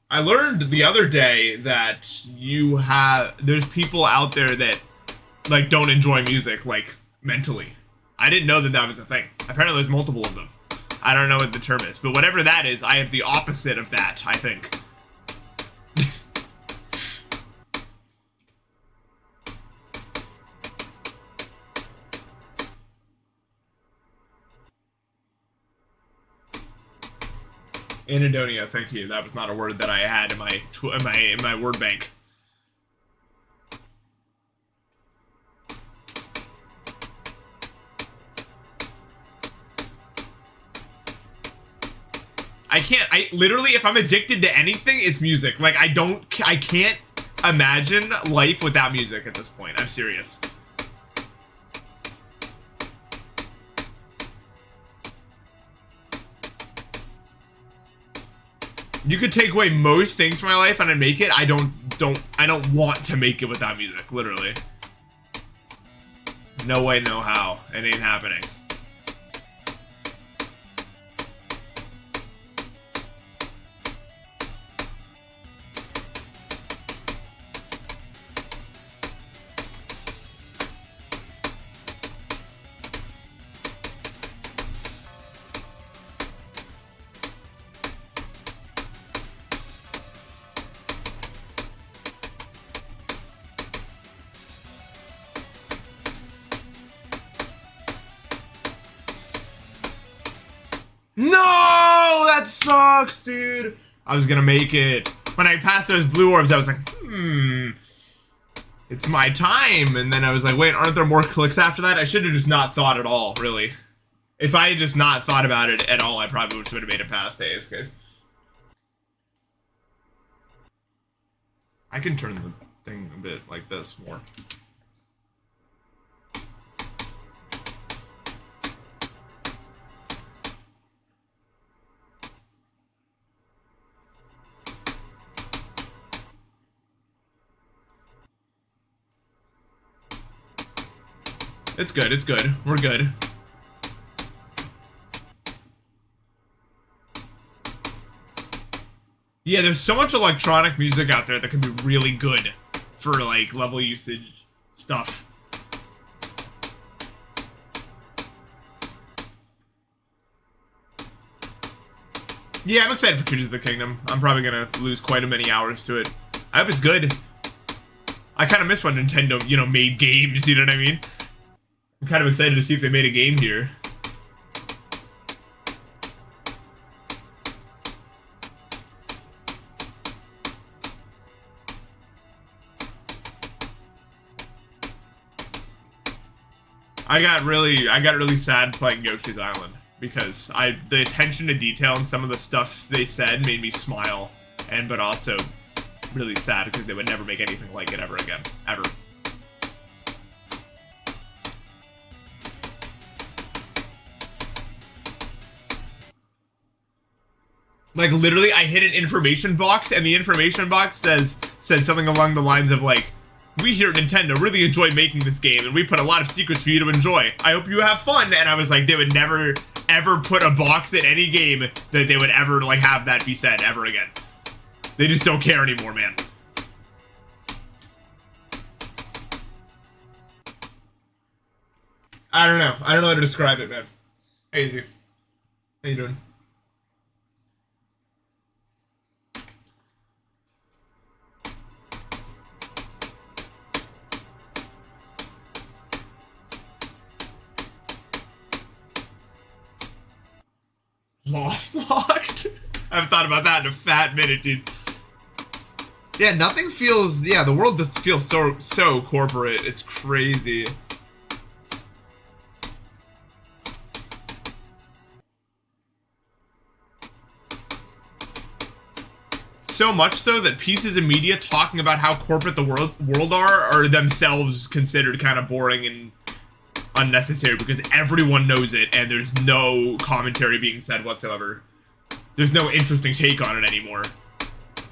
I learned the other day that there's people out there that like don't enjoy music like mentally. I didn't know that that was a thing. Apparently there's multiple of them. I don't know what the term is, but whatever that is, I have the opposite of that, I think. Anadonia, thank you. That was not a word that I had in my word bank. I literally, if I'm addicted to anything, it's music. Like, I can't imagine life without music at this point. I'm serious. You could take away most things from my life and I'd make it. I don't want to make it without music, literally. No way, no how. It ain't happening. No! That sucks, dude! I was gonna make it. when I passed those blue orbs, I was like, it's my time. And then I was like, wait, aren't there more clicks after that? I should have just not thought at all, really. If I had just not thought about it at all, I probably would have made it past days, guys. I can turn the thing a bit like this more. It's good, it's good. We're good. Yeah, there's so much electronic music out there that can be really good for, like, level usage stuff. Yeah, I'm excited for Tears of the Kingdom. I'm probably gonna lose quite a many hours to it. I hope it's good. I kind of miss when Nintendo, you know, made games, you know what I mean? I'm kind of excited to see if they made a game here. I got really sad playing Yoshi's Island because the attention to detail and some of the stuff they said made me smile, but also really sad because they would never make anything like it ever again, ever. Like, literally, I hit an information box, and the information box said something along the lines of, like, we here at Nintendo really enjoy making this game, and we put a lot of secrets for you to enjoy. I hope you have fun. And I was like, they would never, ever put a box in any game that they would ever, like, have that be said ever again. They just don't care anymore, man. I don't know. I don't know how to describe it, man. Hey, Izzy. How you doing? Locked? I haven't thought about that in a fat minute, dude. Yeah, nothing feels... Yeah, the world just feels so corporate. It's crazy. So much so that pieces of media talking about how corporate the world are themselves considered kind of boring and unnecessary because everyone knows it and there's no commentary being said whatsoever. There's no interesting take on it anymore.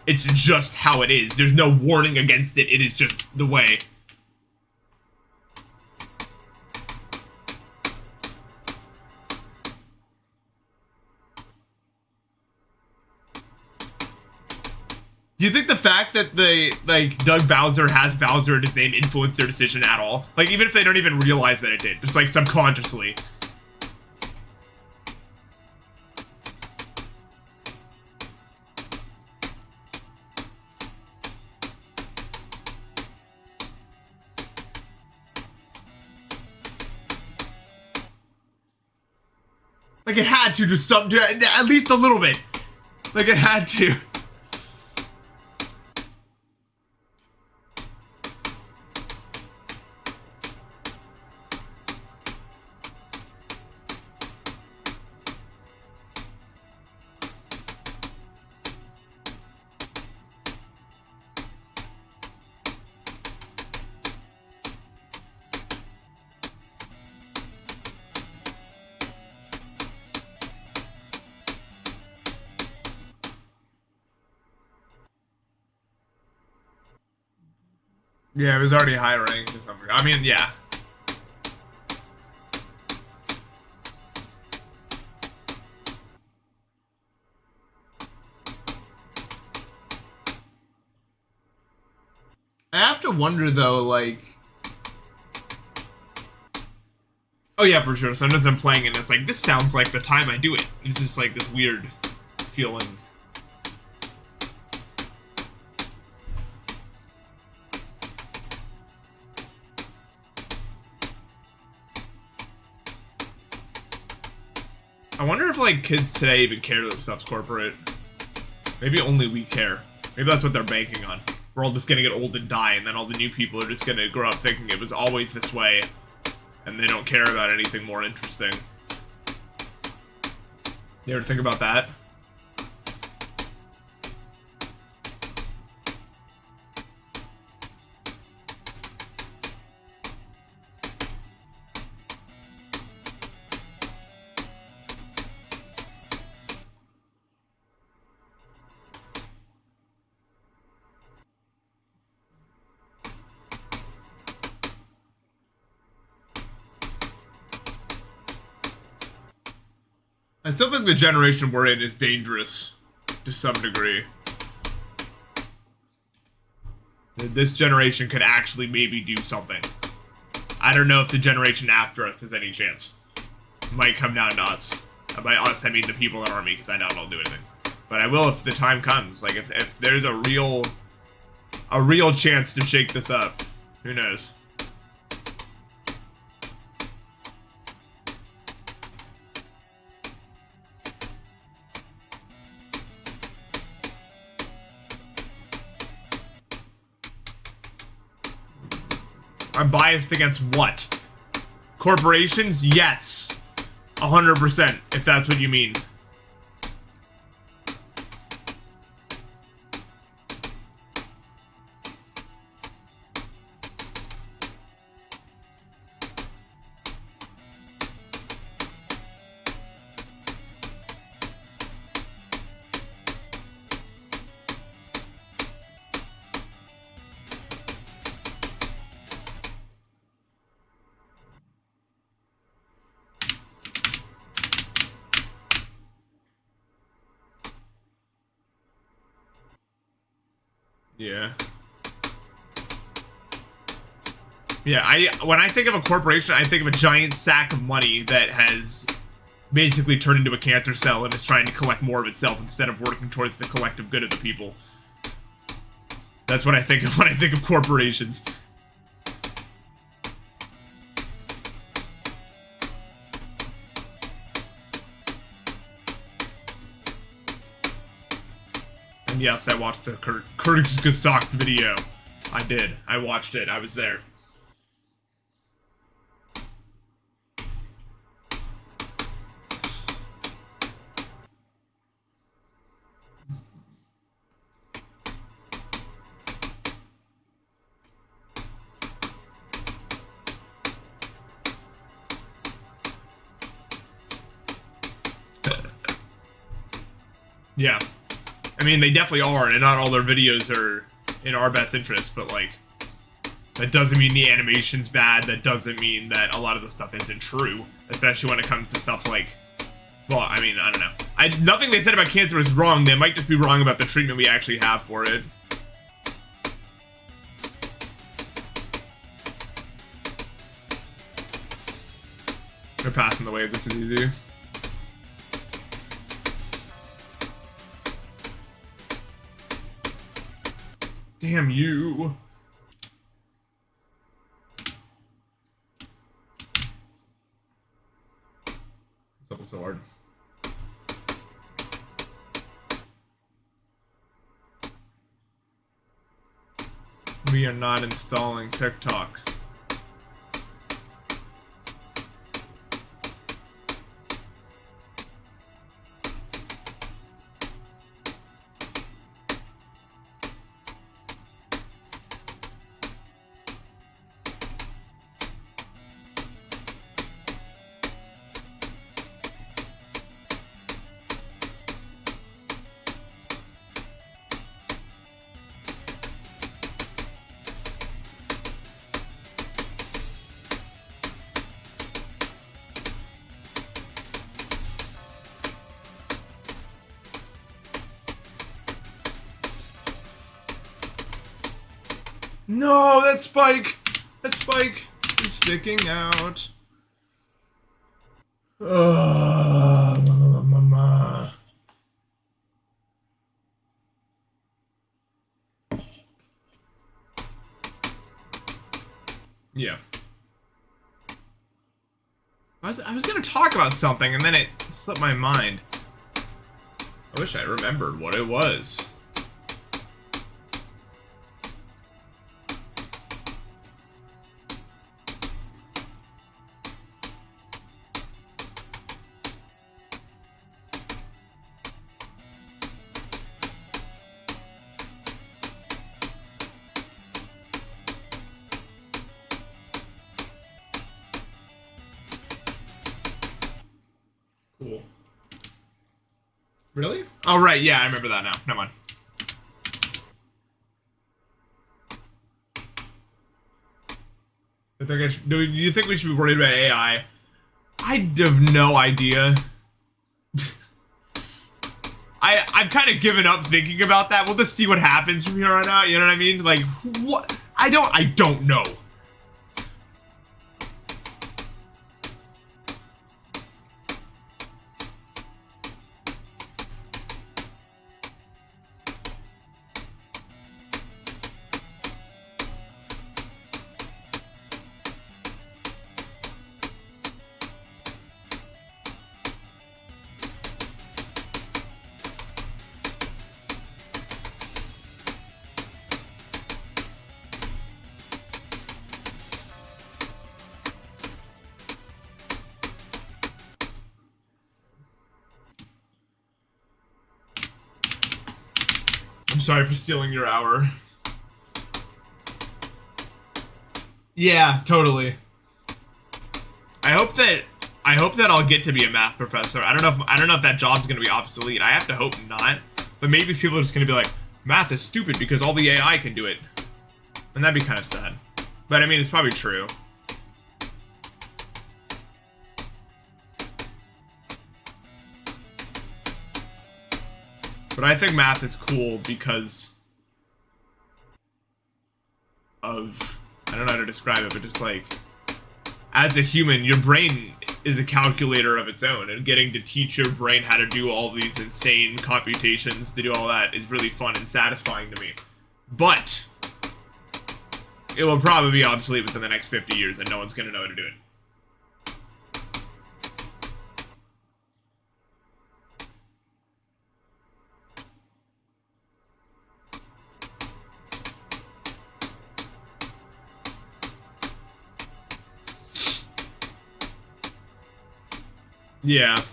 It's just how it is. There's no warning against it. It is just the way. Do you think the fact that Doug Bowser has Bowser in his name influenced their decision at all? Like, even if they don't even realize that it did, just like subconsciously. Like, it had to just at least a little bit. Like, it had to. Yeah, it was already high ranked or something. I mean, yeah. I have to wonder though, like... Oh yeah, for sure. Sometimes I'm playing and it's like, this sounds like the time I do it. It's just like this weird feeling. I wonder if, like, kids today even care that stuff's corporate. Maybe only we care. Maybe that's what they're banking on. We're all just gonna get old and die, and then all the new people are just gonna grow up thinking it was always this way, and they don't care about anything more interesting. You ever think about that? I still think the generation we're in is dangerous to some degree. This generation could actually maybe do something. I don't know if the generation after us has any chance. It might come down to us. By us, I mean the people in the army, because I doubt I'll do anything. But I will if the time comes. Like, if there's a real chance to shake this up. Who knows? I'm biased against what? Corporations? Yes. 100%, if that's what you mean. Yeah. Yeah, when I think of a corporation, I think of a giant sack of money that has basically turned into a cancer cell and is trying to collect more of itself instead of working towards the collective good of the people. That's what I think of when I think of corporations. And yes, I watched the Kurtzgesagt video. I did. I watched it. I was there. Yeah. I mean, they definitely are, and not all their videos are in our best interest, but, like, that doesn't mean the animation's bad, that doesn't mean that a lot of the stuff isn't true, especially when it comes to stuff like, well, I mean, I don't know. Nothing they said about cancer is wrong, they might just be wrong about the treatment we actually have for it. They're passing the wave, this is easy. Damn you. This level's so hard. We are not installing TikTok. No, that spike! That spike is sticking out. Mama. Yeah. I was gonna talk about something and then it slipped my mind. I wish I remembered what it was. Really? Oh, right, yeah, I remember that now. Never mind. Do you think we should be worried about AI? I have no idea. I've kind of given up thinking about that. We'll just see what happens from here on out. You know what I mean? Like, what? I don't know. I'm sorry for stealing your hour. Yeah, totally. I hope that I'll get to be a math professor. I don't know if that job's gonna be obsolete. I have to hope not. But maybe people are just gonna be like, math is stupid because all the AI can do it. And that'd be kind of sad. But I mean, it's probably true. But I think math is cool because of, I don't know how to describe it, but just like, as a human, your brain is a calculator of its own, and getting to teach your brain how to do all these insane computations, to do all that, is really fun and satisfying to me. But it will probably be obsolete within the next 50 years, and no one's going to know how to do it. Yeah.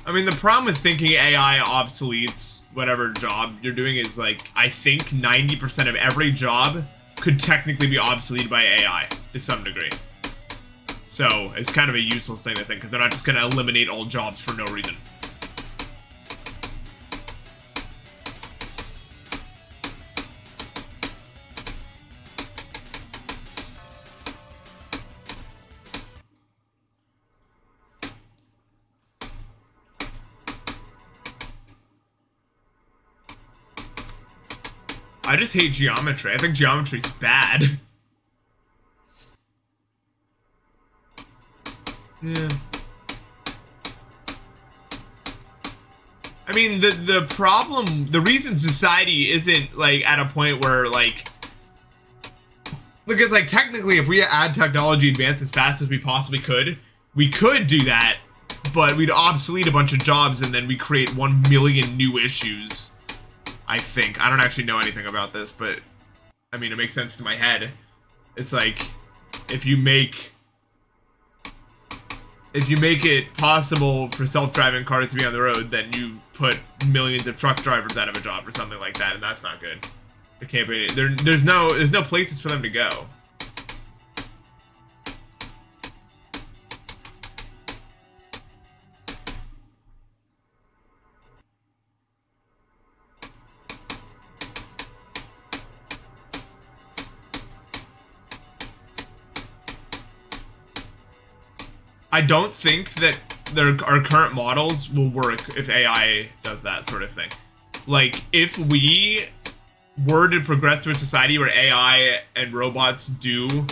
I mean, the problem with thinking AI obsoletes whatever job you're doing is, like, I think 90% of every job could technically be obsoleted by AI to some degree. So, it's kind of a useless thing to think, because they're not just going to eliminate all jobs for no reason. I just hate geometry. I think geometry's bad. Yeah. I mean, the problem, the reason society isn't, like, at a point where, like, because, like, technically, if we add technology advance as fast as we possibly could, we could do that, but we'd obsolete a bunch of jobs and then we create 1 million new issues. I think. I don't actually know anything about this, but I mean, it makes sense to my head. It's like, if you make it possible for self-driving cars to be on the road, then you put millions of truck drivers out of a job or something like that, and that's not good. It can't be. There's no places for them to go. I don't think that our current models will work if AI does that sort of thing. Like, if we were to progress to a society where AI and robots do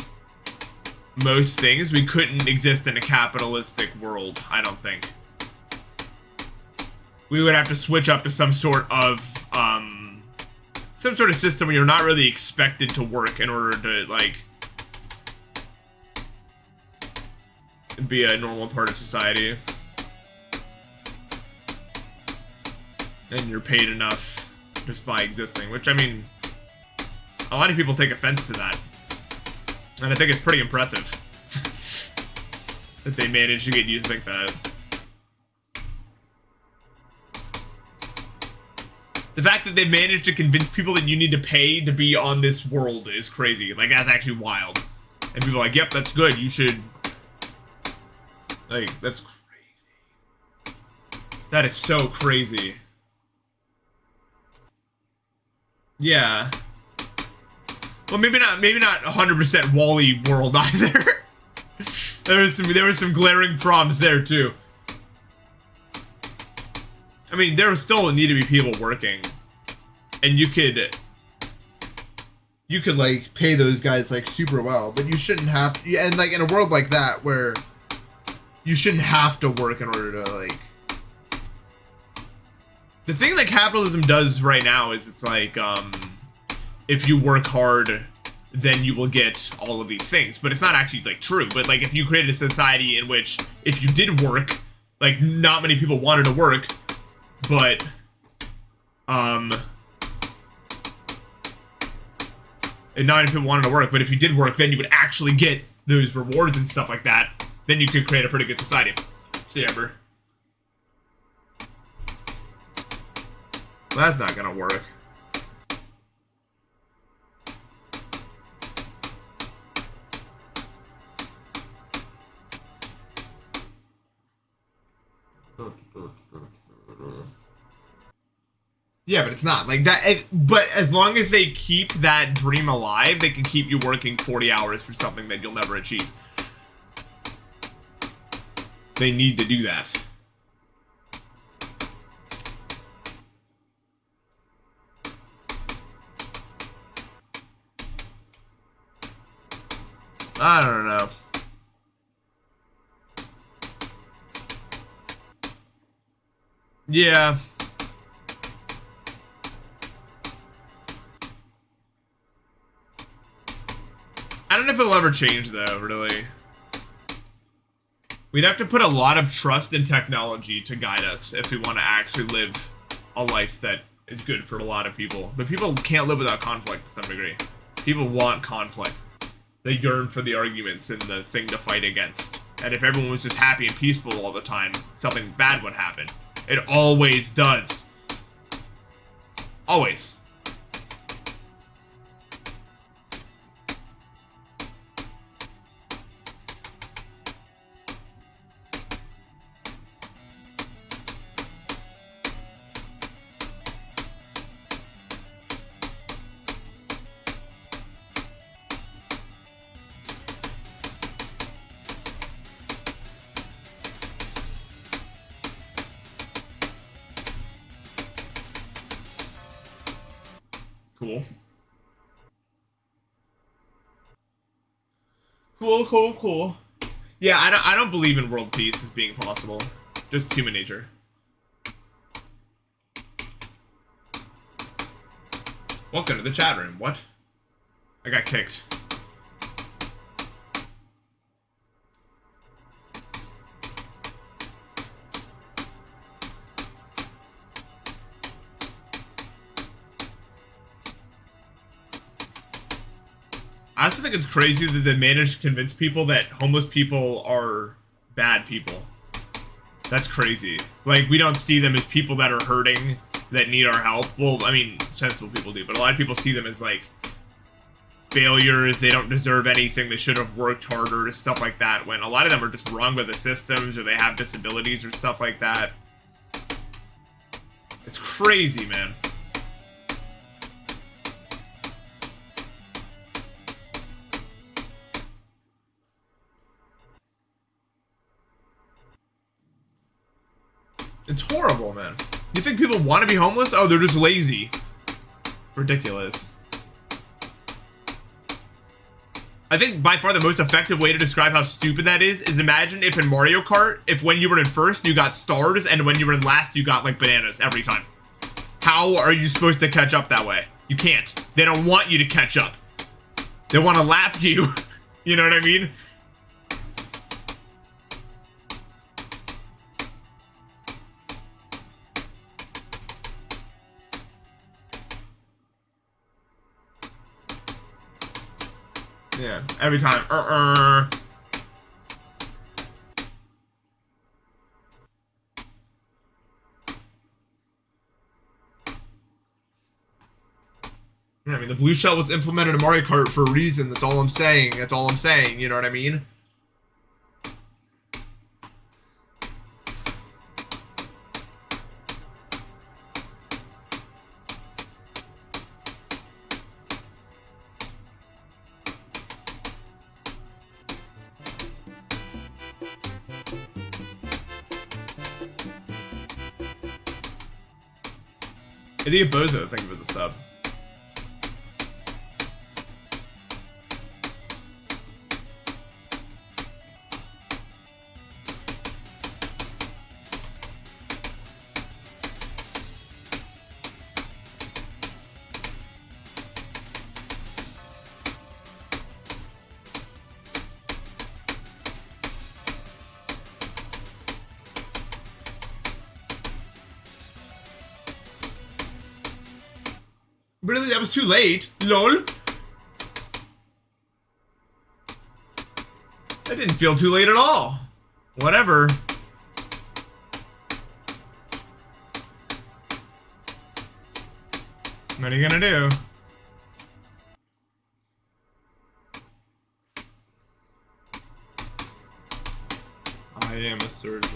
most things, we couldn't exist in a capitalistic world, I don't think. We would have to switch up to some sort of system where you're not really expected to work in order to, like, be a normal part of society. And you're paid enough just by existing, which, I mean, a lot of people take offense to that. And I think it's pretty impressive that they managed to get used like that. The fact that they managed to convince people that you need to pay to be on this world is crazy. Like, that's actually wild. And people are like, yep, that's good, you should... Like, that's crazy. That is so crazy. Yeah. Well, maybe not 100% Wall-E world either. there was some glaring problems there too. I mean, there still need to be people working, and you could like pay those guys like super well, but you shouldn't have to, and like in a world like that where you shouldn't have to work in order to like. The thing that capitalism does right now is it's like if you work hard, then you will get all of these things, but it's not actually like true. But like if you created a society in which if you did work, like not many people wanted to work, but and not many people wanted to work, but if you did work, then you would actually get those rewards and stuff like that. Then you could create a pretty good society. See, Amber. Well, that's not gonna work. Yeah, but it's not like that. But as long as they keep that dream alive, they can keep you working 40 hours for something that you'll never achieve. They need to do that. I don't know. Yeah. I don't know if it'll ever change, though, really. We'd have to put a lot of trust in technology to guide us if we want to actually live a life that is good for a lot of people. But people can't live without conflict to some degree. People want conflict. They yearn for the arguments and the thing to fight against. And if everyone was just happy and peaceful all the time, something bad would happen. It always does. Always. Cool. Cool. Yeah, I don't believe in world peace as being possible. Just human nature. Welcome to the chat room. What? I got kicked. I also think it's crazy that they managed to convince people that homeless people are bad people. That's crazy. Like, we don't see them as people that are hurting, that need our help. Well, I mean, sensible people do, but a lot of people see them as, like, failures. They don't deserve anything. They should have worked harder, stuff like that, when a lot of them are just wrong with the systems, or they have disabilities or stuff like that. It's crazy, man. It's horrible, man. You think people want to be homeless? Oh, they're just lazy. Ridiculous. I think by far the most effective way to describe how stupid that is imagine if in Mario Kart, if when you were in first, you got stars, and when you were in last, you got, like, bananas every time. How are you supposed to catch up that way? You can't. They don't want you to catch up. They want to lap you. You know what I mean? Yeah, every time. Yeah, I mean, the blue shell was implemented in Mario Kart for a reason. That's all I'm saying. You know what I mean? Idiot Bozo, thank you for the sub. Really, that was too late. LOL. That didn't feel too late at all. Whatever. What are you gonna do? I am a surgeon.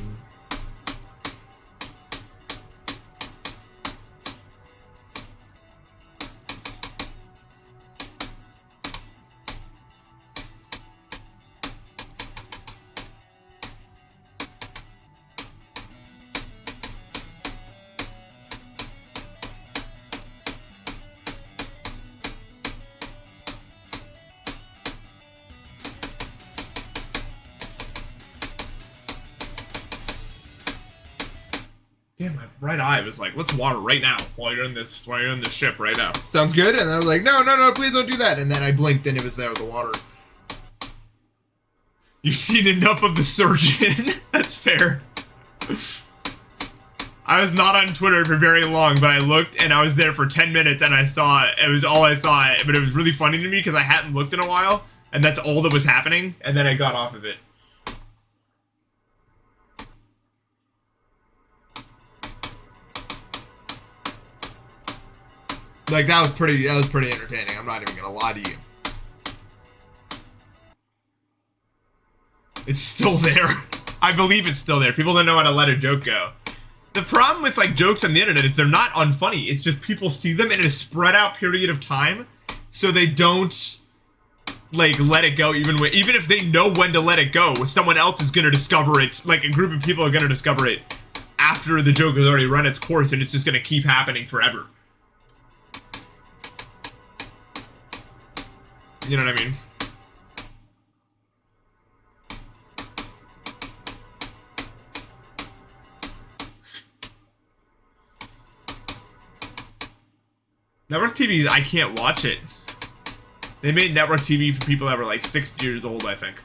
Damn, my right eye was like, let's water right now while you're in this ship right now. Sounds good. And I was like, no, please don't do that. And then I blinked and it was there with the water. You've seen enough of the surgeon. That's fair. I was not on Twitter for very long, but I looked and I was there for 10 minutes and I saw it. It was all I saw, but it was really funny to me because I hadn't looked in a while and that's all that was happening. And then I got off of it. Like, that was pretty entertaining. I'm not even gonna lie to you. It's still there. I believe it's still there. People don't know how to let a joke go. The problem with, like, jokes on the internet is they're not unfunny. It's just people see them in a spread out period of time, so they don't, like, let it go even if they know when to let it go. Someone else is gonna discover it. Like, a group of people are gonna discover it after the joke has already run its course, and it's just gonna keep happening forever. You know what I mean? Network TV, I can't watch it. They made network TV for people that were like 6 years old, I think.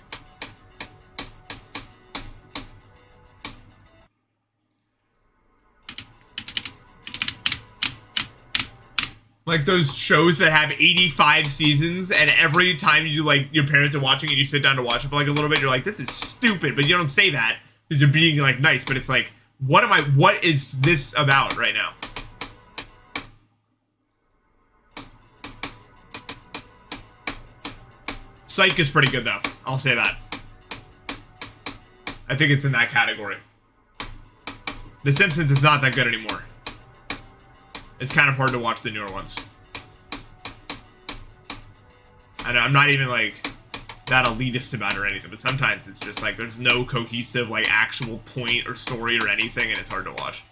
Like those shows that have 85 seasons, and every time you, like, your parents are watching it, you sit down to watch it for like a little bit, you're like, this is stupid, but you don't say that because you're being, like, nice, but it's like, what is this about right now? Psych is pretty good though, I'll say that. I think it's in that category. The Simpsons is not that good anymore. It's kind of hard to watch the newer ones. I know, I'm not even, like, that elitist about it or anything, but sometimes it's just, like, there's no cohesive, like, actual point or story or anything, and it's hard to watch.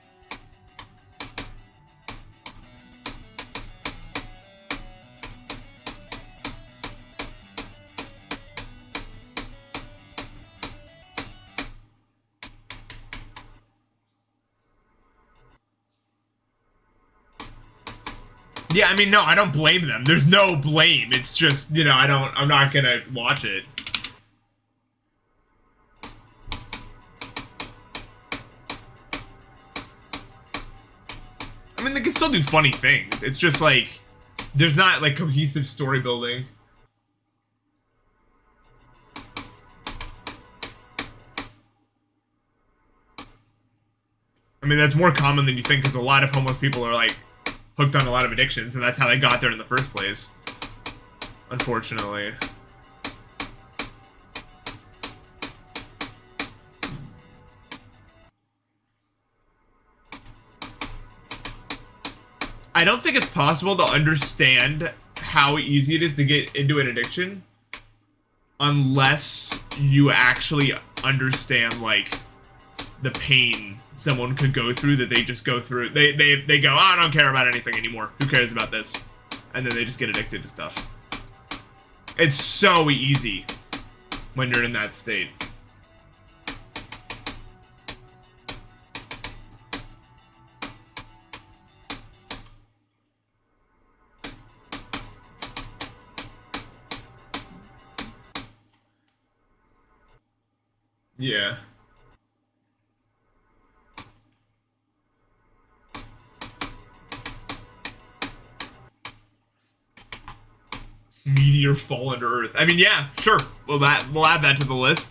Yeah, I mean, no, I don't blame them. There's no blame. It's just, you know, I'm not gonna watch it. I mean, they can still do funny things. It's just, like, there's not, like, cohesive story building. I mean, that's more common than you think, because a lot of homeless people are, like, hooked on a lot of addictions, and that's how they got there in the first place. Unfortunately. I don't think it's possible to understand how easy it is to get into an addiction unless you actually understand, like, the pain someone could go through that they just go through. They go, oh, I don't care about anything anymore. Who cares about this? And then they just get addicted to stuff. It's so easy when you're in that state. Yeah. Meteor fall into Earth. I mean, yeah, sure. We'll add that to the list.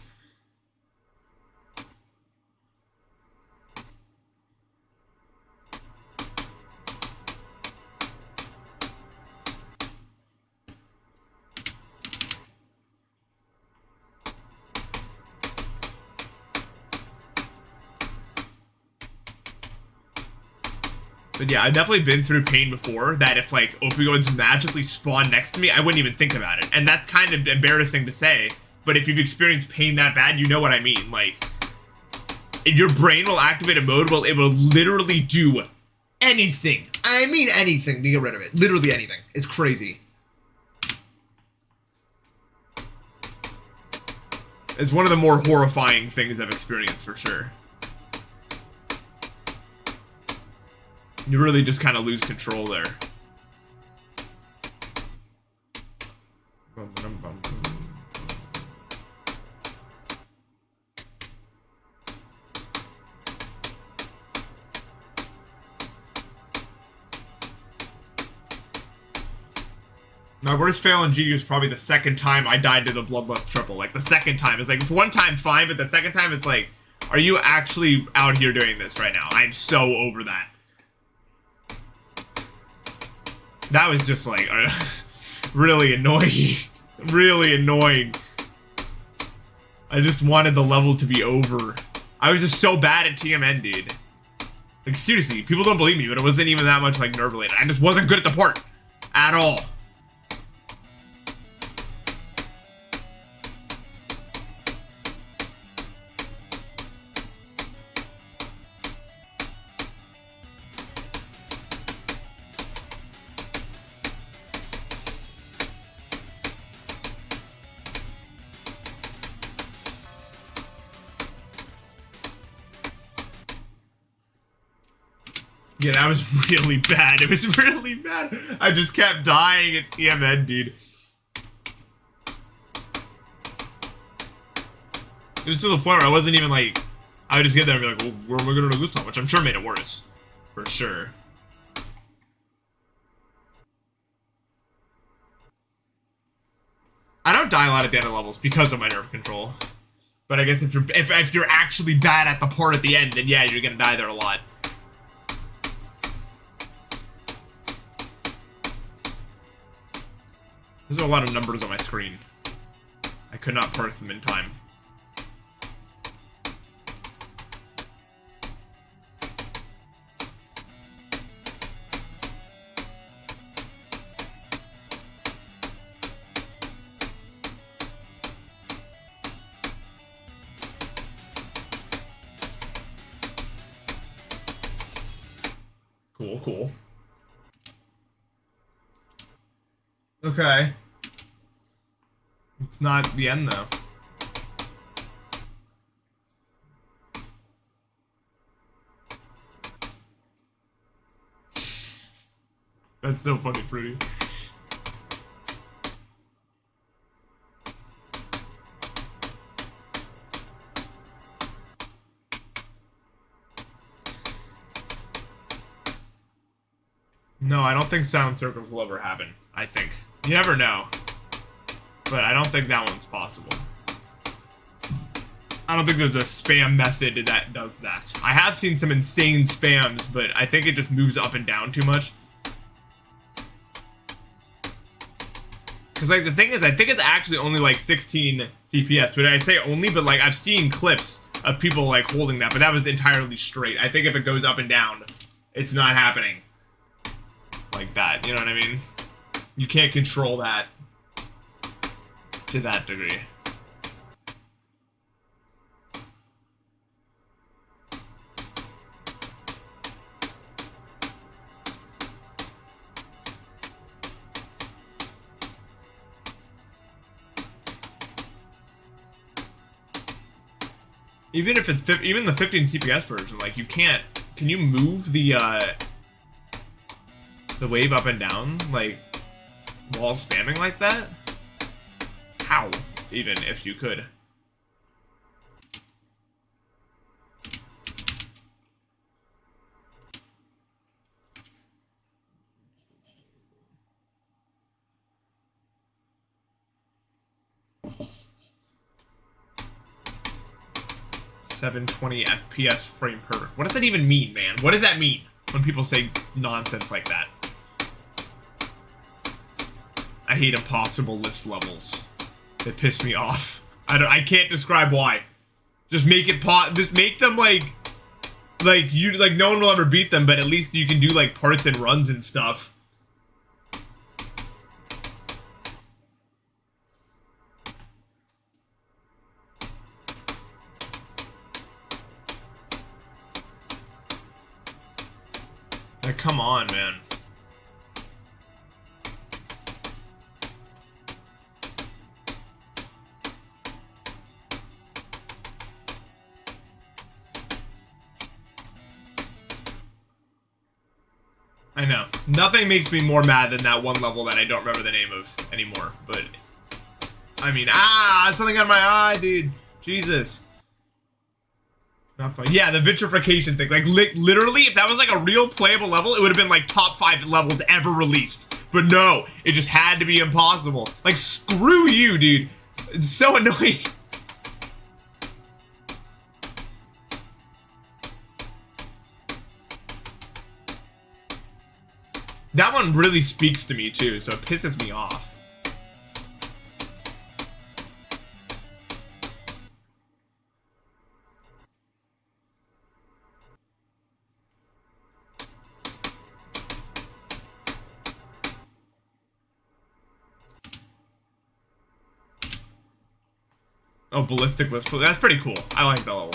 But yeah, I've definitely been through pain before, that if, like, opioids magically spawn next to me, I wouldn't even think about it. And that's kind of embarrassing to say, but if you've experienced pain that bad, you know what I mean. Like, your brain will activate a mode where it will literally do anything. I mean anything to get rid of it. Literally anything. It's crazy. It's one of the more horrifying things I've experienced, for sure. You really just kind of lose control there. My worst fail in GU is probably the second time I died to the Bloodlust triple. Like, the second time. It's like, one time fine, but the second time it's like, are you actually out here doing this right now? I'm so over that. That was just like really annoying. Really annoying. I just wanted the level to be over. I was just so bad at TMN, dude. Like, seriously, people don't believe me, but it wasn't even that much like nerve related. I just wasn't good at the part at all. Yeah, that was really bad. It was really bad. I just kept dying at TMN, dude. It was to the point where I wasn't even like... I would just get there and be like, well, where am I gonna do this time? Which I'm sure made it worse. For sure. I don't die a lot at the end of levels because of my nerve control. But I guess if you're actually bad at the part at the end, then yeah, you're gonna die there a lot. There's a lot of numbers on my screen. I could not parse them in time. Cool, cool. Okay. It's not the end, though. That's so funny, Fruity. No, I don't think sound circles will ever happen. I think. You never know. But I don't think that one's possible. I don't think there's a spam method that does that. I have seen some insane spams, but I think it just moves up and down too much. Because, like, the thing is, I think it's actually only, like, 16 CPS. But I'd say only, but, like, I've seen clips of people, like, holding that. But that was entirely straight. I think if it goes up and down, it's not happening. Like that, you know what I mean? You can't control that to that degree. Even if it's even the 15 CPS version, like you can't. Can you move the wave up and down like while spamming like that? How? Even if you could. $720 FPS frame per. What does that even mean, man? What does that mean when people say nonsense like that? I hate impossible list levels. They piss me off. I can't describe why. Just make it just make them like no one will ever beat them, but at least you can do like parts and runs and stuff. Like, come on, man. I know. Nothing makes me more mad than that one level that I don't remember the name of anymore. But, I mean, something got in my eye, dude. Jesus. Not fun. Yeah, the vitrification thing. Like, literally, if that was like a real playable level, it would have been like top 5 levels ever released. But no, it just had to be impossible. Like, screw you, dude. It's so annoying. That one really speaks to me, too, so it pisses me off. Oh, ballistic was... That's pretty cool. I like that level.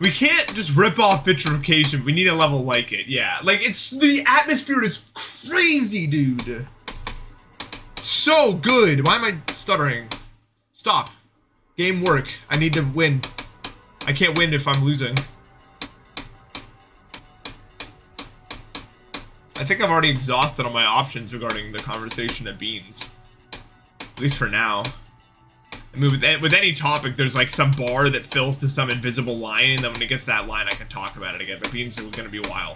We can't just rip off vitrification. We need a level like it. Yeah. Like, it's... The atmosphere is crazy, dude. So good. Why am I stuttering? Stop. Game work. I need to win. I can't win if I'm losing. I think I've already exhausted all my options regarding the conversation at Beans. At least for now. I mean, with any topic, there's like some bar that fills to some invisible line, and then when it gets to that line, I can talk about it again. But Beans is going to be a while.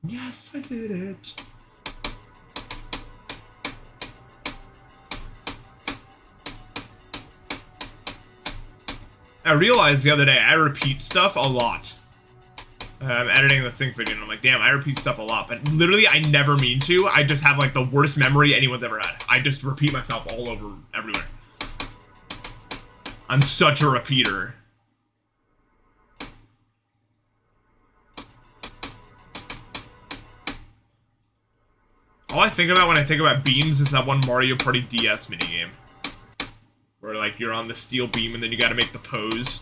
Yes, I did it. I realized the other day I repeat stuff a lot. I'm editing the sync video and I'm like, damn, I repeat stuff a lot. But literally, I never mean to. I just have like the worst memory anyone's ever had. I just repeat myself all over everywhere. I'm such a repeater. All I think about when I think about beams is that one Mario Party DS minigame. Where, like, you're on the steel beam and then you gotta make the pose.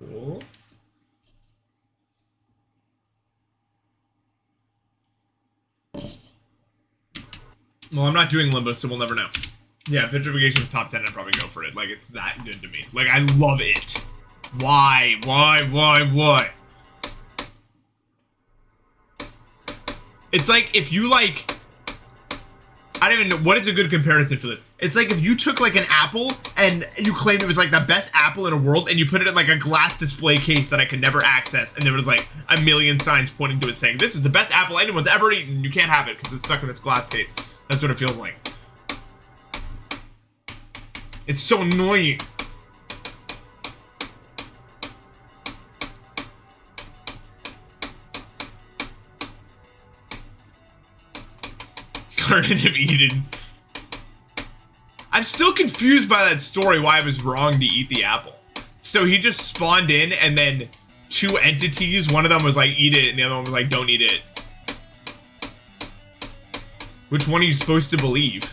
Cool. Well, I'm not doing Limbo, so we'll never know. Yeah, Vitrification is top 10, I'd probably go for it. Like, it's that good to me. Like, I love it. Why? It's like, if you, like... I don't even know what is a good comparison for this. It's like if you took like an apple and you claimed it was like the best apple in the world and you put it in like a glass display case that I could never access, and there was like a million signs pointing to it saying this is the best apple anyone's ever eaten. You can't have it because it's stuck in this glass case. That's what it feels like. It's so annoying. Garden of Eden. I'm still confused by that story, why I was wrong to eat the apple. So he just spawned in, and then two entities, one of them was like, eat it, and the other one was like, don't eat it. Which one are you supposed to believe?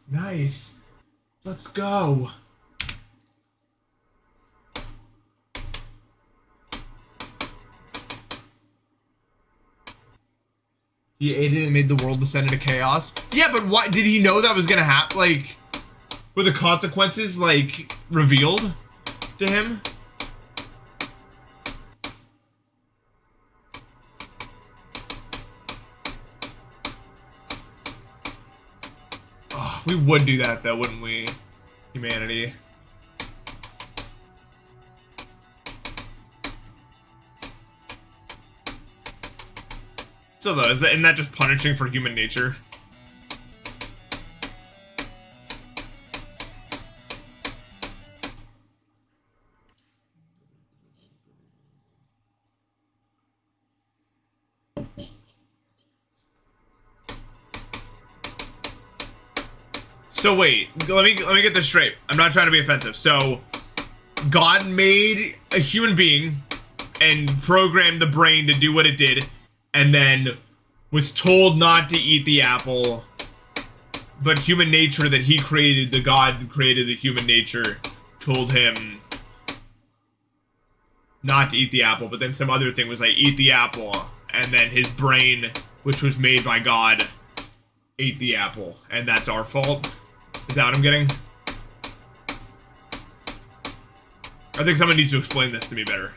Nice. Let's go. He ate it and made the world descend into chaos. Yeah, but what did he know that was gonna happen? Like, were the consequences like revealed to him? We would do that though, wouldn't we? Humanity. So though, isn't that just punishing for human nature? So wait, let me get this straight. I'm not trying to be offensive. So God made a human being and programmed the brain to do what it did, and then was told not to eat the apple. But human nature that he created, the God created the human nature, told him not to eat the apple. But then some other thing was like, eat the apple. And then his brain, which was made by God, ate the apple. And that's our fault. Is that what I'm getting? I think someone needs to explain this to me better.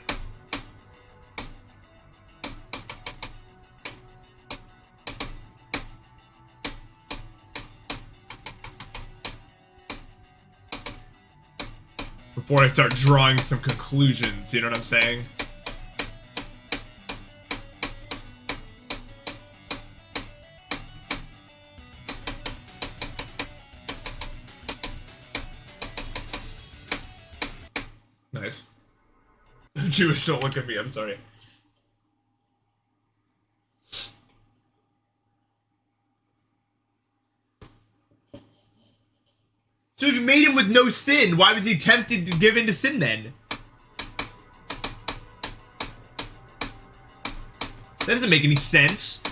Before I start drawing some conclusions, you know what I'm saying? Nice. Jewish, don't look at me, I'm sorry. So if you made him with no sin, why was he tempted to give in to sin then? That doesn't make any sense.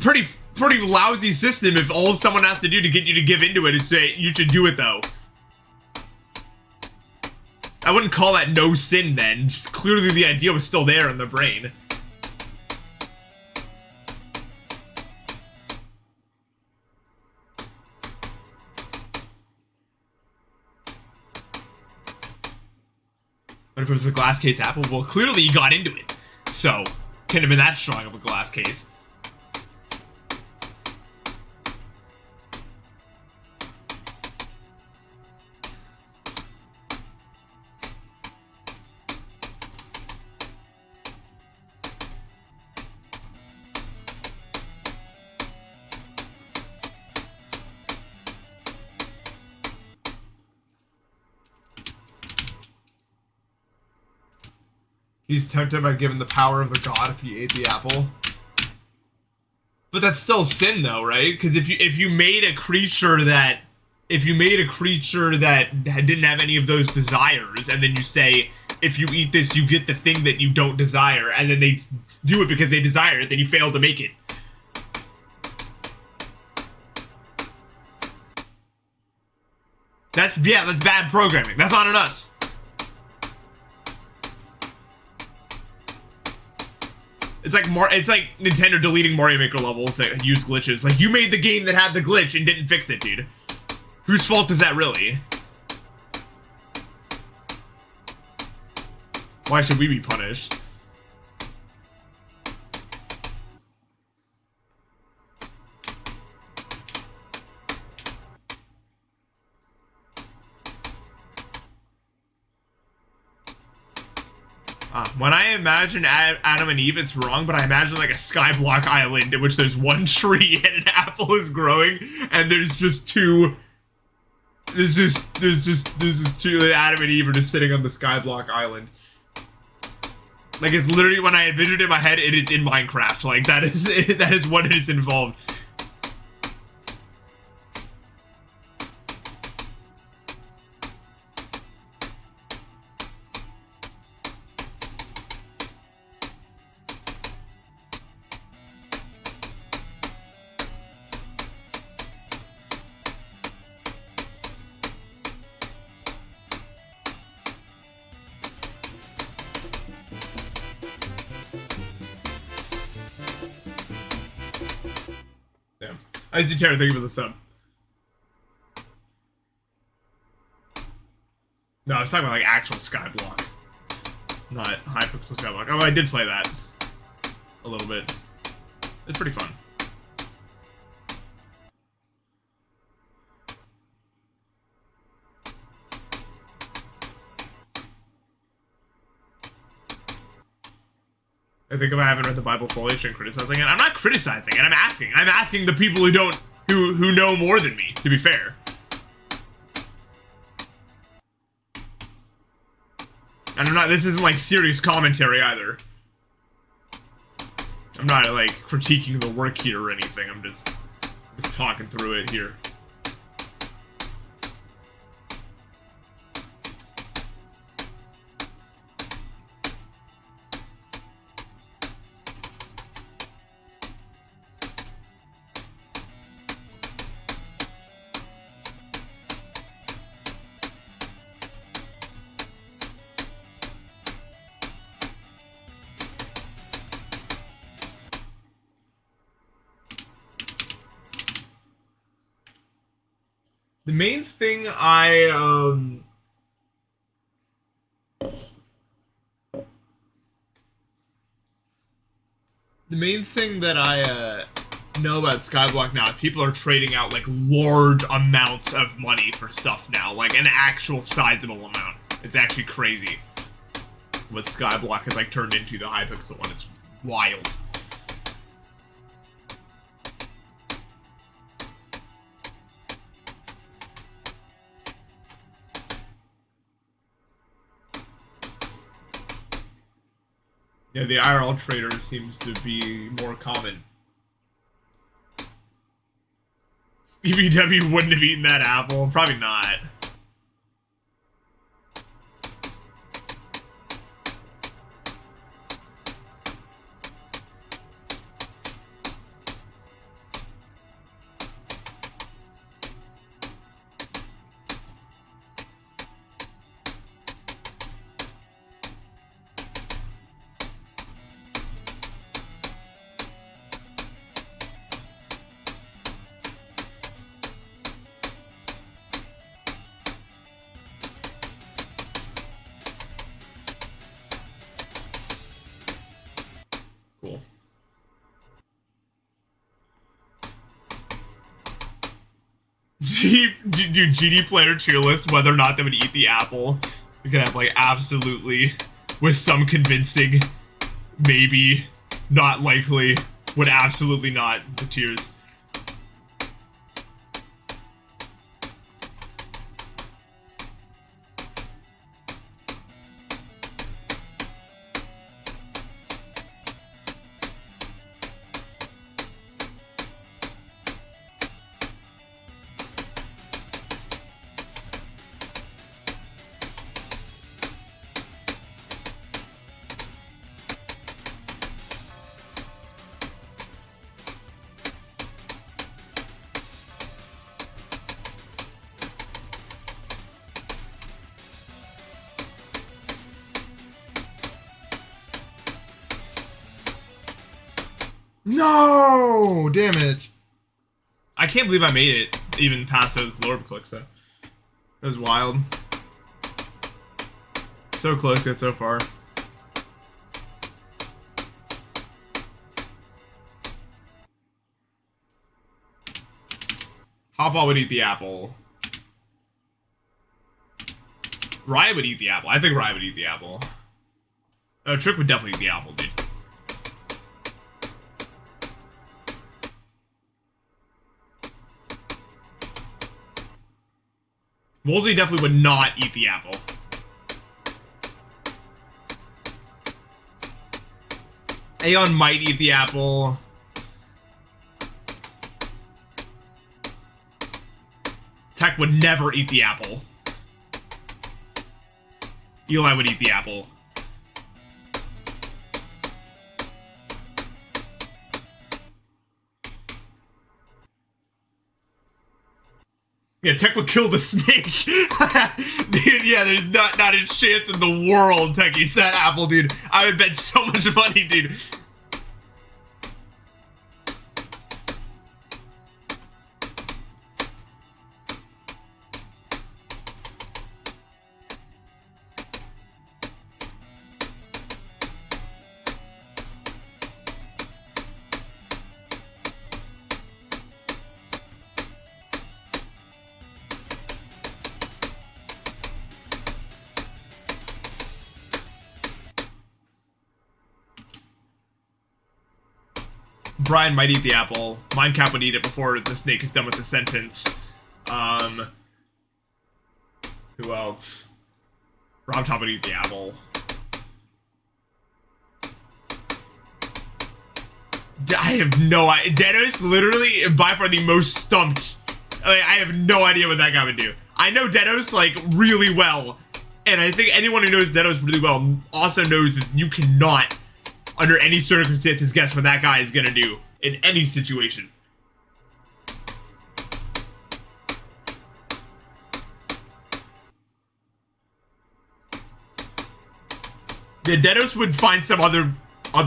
Pretty lousy system if all someone has to do to get you to give into it is say, you should do it though. I wouldn't call that no sin then. Just clearly the idea was still there in the brain. But if it was a glass case apple, well, clearly he got into it. So, couldn't have been that strong of a glass case. He's tempted by giving the power of the god if he ate the apple. But that's still sin though, right? Because if you made a creature that didn't have any of those desires, and then you say, if you eat this, you get the thing that you don't desire, and then they do it because they desire it, then you fail to make it. That's bad programming. That's on us. It's like Nintendo deleting Mario Maker levels that use glitches. Like, you made the game that had the glitch and didn't fix it, dude. Whose fault is that really? Why should we be punished? When I imagine Adam and Eve, it's wrong, but I imagine like a skyblock island in which there's one tree and an apple is growing, and there's just two. There's just two. Adam and Eve are just sitting on the skyblock island. Like, it's literally, when I envisioned it in my head, it is in Minecraft. Like, that is what it is involved. I see Tara, thank you for the sub. No, I was talking about like actual Skyblock, not Hypixel Skyblock. Although I did play that a little bit. It's pretty fun. I think if I haven't read the Bible fully, I shouldn't criticizing it. I'm not criticizing it. I'm asking. I'm asking the people who know more than me. To be fair. And I'm not. This isn't like serious commentary either. I'm not like critiquing the work here or anything. I'm just talking through it here. The main thing that I know about Skyblock now is people are trading out like large amounts of money for stuff now, like an actual sizable amount. It's actually crazy what Skyblock has like turned into, the Hypixel one. It's wild. Yeah, the IRL trader seems to be more common. EBW wouldn't have eaten that apple. Probably not. Cool. Do GD player tier list whether or not they would eat the apple. We could have like absolutely, with some convincing, maybe, not likely, would absolutely not, the tiers. No! Damn it. I can't believe I made it even past those blorb clicks, though. That was wild. So close yet so far. Hopball would eat the apple. Rye would eat the apple. I think Rye would eat the apple. Trick would definitely eat the apple, dude. Woolsey definitely would not eat the apple. Aeon might eat the apple. Tech would never eat the apple. Eli would eat the apple. Yeah, Tech would kill the snake. Dude, yeah, there's not a chance in the world Tech eats that apple, dude. I would bet so much money, dude. Brian might eat the apple. Mindcap would eat it before the snake is done with the sentence. Who else? Rob Top would eat the apple. I have no idea. Denos literally by far the most stumped. Like, I have no idea what that guy would do. I know Denos like really well, and I think anyone who knows Denos really well also knows that you cannot, under any circumstances, guess what that guy is gonna do in any situation. Yeah, Denos would find some other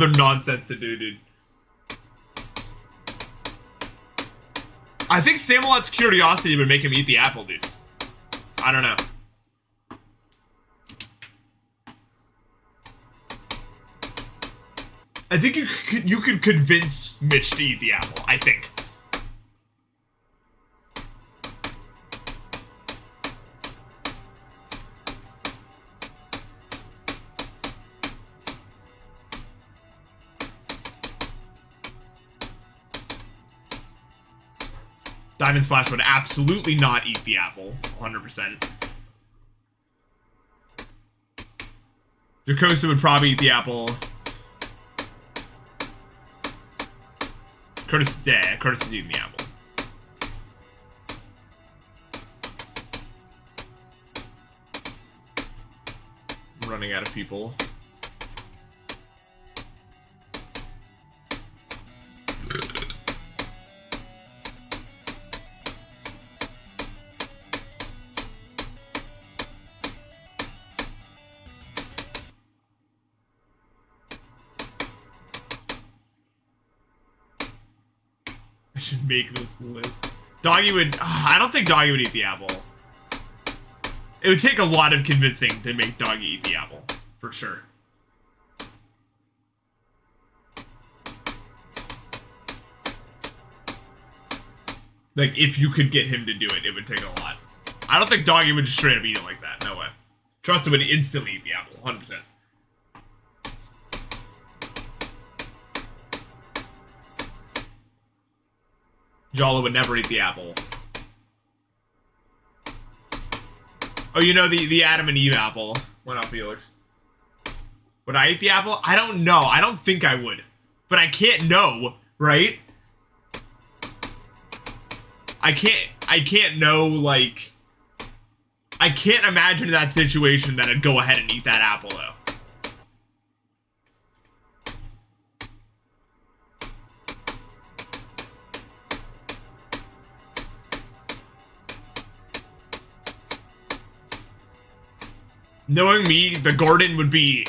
nonsense to do, dude. I think Samuelot's curiosity would make him eat the apple, dude. I don't know. I think you could convince Mitch to eat the apple, I think. Diamond Splash would absolutely not eat the apple, 100%. Jacosa would probably eat the apple. Curtis is dead. Curtis is eating the apple. I'm running out of people. Should make this list. Doggy would... I don't think Doggy would eat the apple. It would take a lot of convincing to make Doggy eat the apple. For sure. Like, if you could get him to do it, it would take a lot. I don't think Doggy would just straight up eat it like that. No way. Trusted would instantly eat the apple. 100%. Jala would never eat the apple. Oh, you know, the Adam and Eve apple. Why not, Felix? Would I eat the apple? I don't know. I don't think I would. But I can't know, right? I can't know, like... I can't imagine that situation that I'd go ahead and eat that apple, though. Knowing me, the garden would be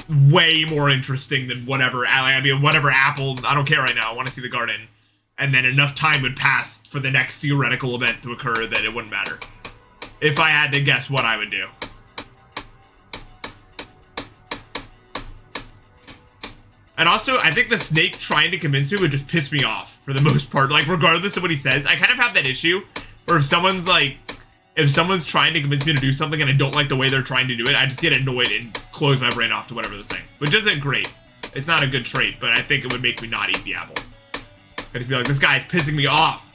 way more interesting than whatever. I mean, whatever apple. I don't care right now. I want to see the garden. And then enough time would pass for the next theoretical event to occur that it wouldn't matter. If I had to guess what I would do. And also, I think the snake trying to convince me would just piss me off for the most part. Like, regardless of what he says, I kind of have that issue where if someone's trying to convince me to do something and I don't like the way they're trying to do it, I just get annoyed and close my brain off to whatever they're saying. Which isn't great. It's not a good trait, but I think it would make me not eat the apple. I'd just be like, this guy's pissing me off.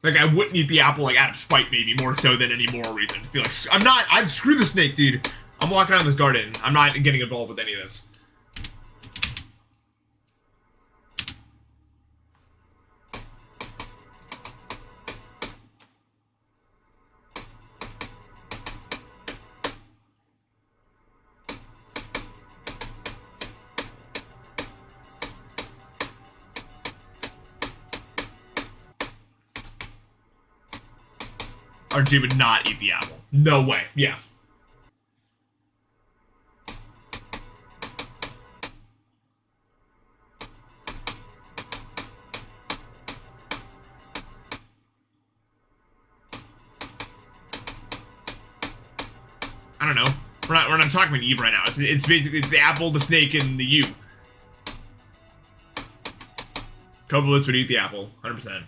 Like, I wouldn't eat the apple, like, out of spite, maybe, more so than any moral reason. Just be like, screw the snake, dude. I'm walking around this garden. I'm not getting involved with any of this. RG would not eat the apple. No way. Yeah. I don't know. We're not talking about Eve right now. It's basically the apple, the snake, and the you. Kobolitz would eat the apple, 100%.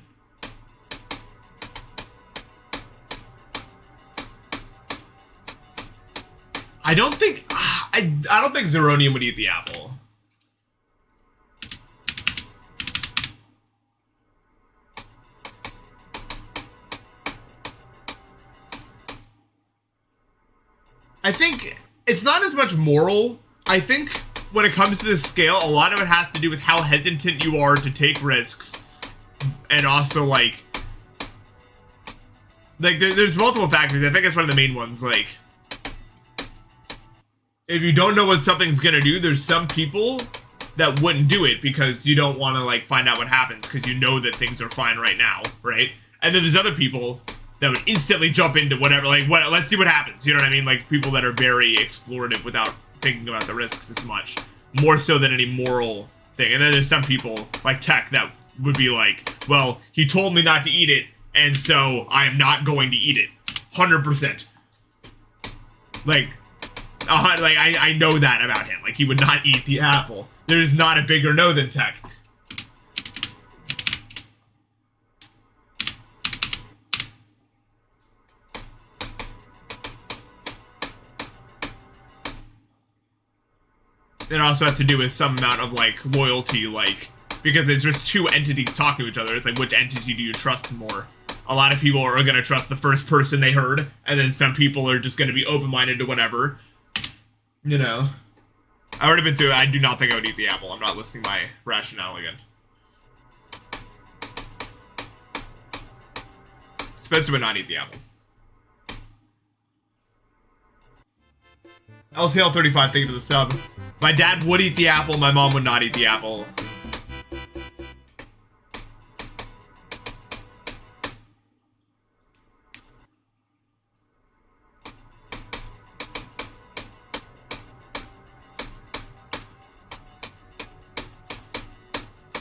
I don't think Zeronium would eat the apple. I think it's not as much moral. I think when it comes to this scale, a lot of it has to do with how hesitant you are to take risks. And also, like there's multiple factors. I think that's one of the main ones, like, if you don't know what something's gonna do, there's some people that wouldn't do it because you don't want to, like, find out what happens because you know that things are fine right now, right? And then there's other people that would instantly jump into whatever, like, let's see what happens, you know what I mean? Like, people that are very explorative without thinking about the risks as much, more so than any moral thing. And then there's some people, like Tech, that would be like, well, he told me not to eat it, and so I am not going to eat it. 100%. I know that about him. Like, he would not eat the apple. There is not a bigger no than Tech. It also has to do with some amount of, like, loyalty, like, because it's just two entities talking to each other. It's like, which entity do you trust more? A lot of people are going to trust the first person they heard, and then some people are just going to be open-minded to whatever. You know. I've already been through it. I do not think I would eat the apple. I'm not listing my rationale again. Spencer would not eat the apple. LTL35, thank you for the sub. My dad would eat the apple, my mom would not eat the apple.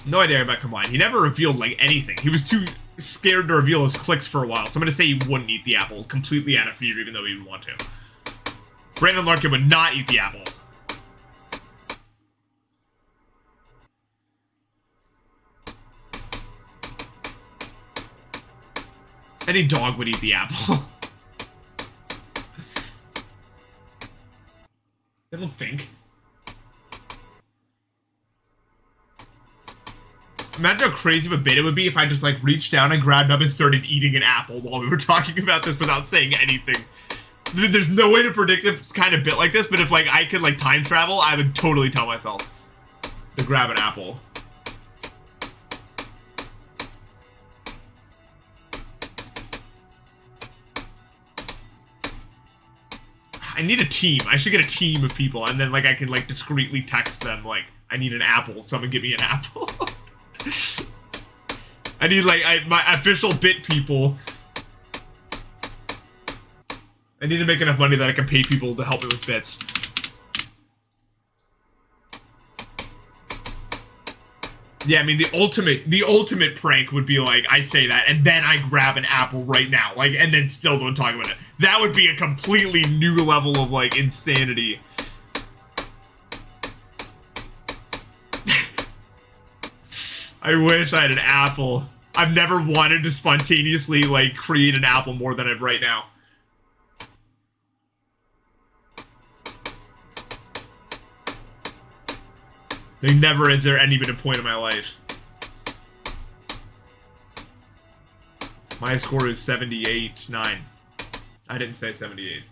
No idea about Combine. He never revealed, like, anything. He was too scared to reveal his clicks for a while, so I'm gonna say he wouldn't eat the apple, completely out of fear, even though he would want to. Brandon Larkin would not eat the apple. Any dog would eat the apple. I don't think. Imagine how crazy of a bit it would be if I just, like, reached down and grabbed up and started eating an apple while we were talking about this without saying anything. There's no way to predict if it's kind of bit like this, but if, like, I could, like, time travel, I would totally tell myself to grab an apple. I need a team. I should get a team of people, and then, like, I can, like, discreetly text them, like, I need an apple, someone give me an apple. I need, like, my official bit people I need to make enough money that I can pay people to help me with bits. Yeah, I mean, the ultimate prank would be like, I say that, and then I grab an apple right now, like, and then still don't talk about it. That would be a completely new level of, like, insanity. I wish I had an apple. I've never wanted to spontaneously, like, create an apple more than I've right now. Like, never is there any been a point in my life. My score is 78-9. I didn't say 78.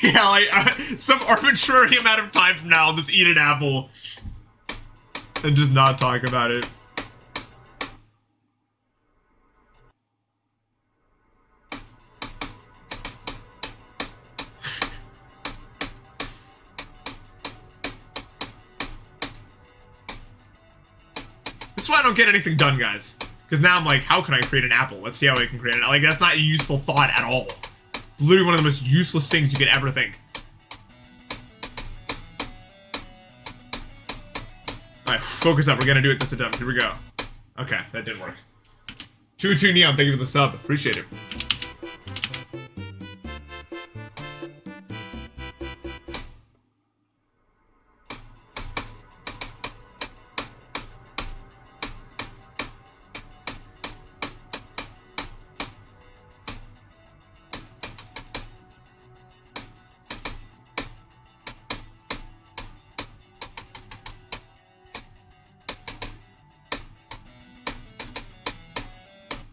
Yeah, like, some arbitrary amount of time from now, I'll just eat an apple and just not talk about it. That's why I don't get anything done, guys. Because now I'm like, how can I create an apple? Let's see how I can create it. Like, that's not a useful thought at all. It's literally one of the most useless things you could ever think. Alright, focus up. We're gonna do it this attempt. Here we go. Okay, that didn't work. 2-2 Neon, thank you for the sub. Appreciate it.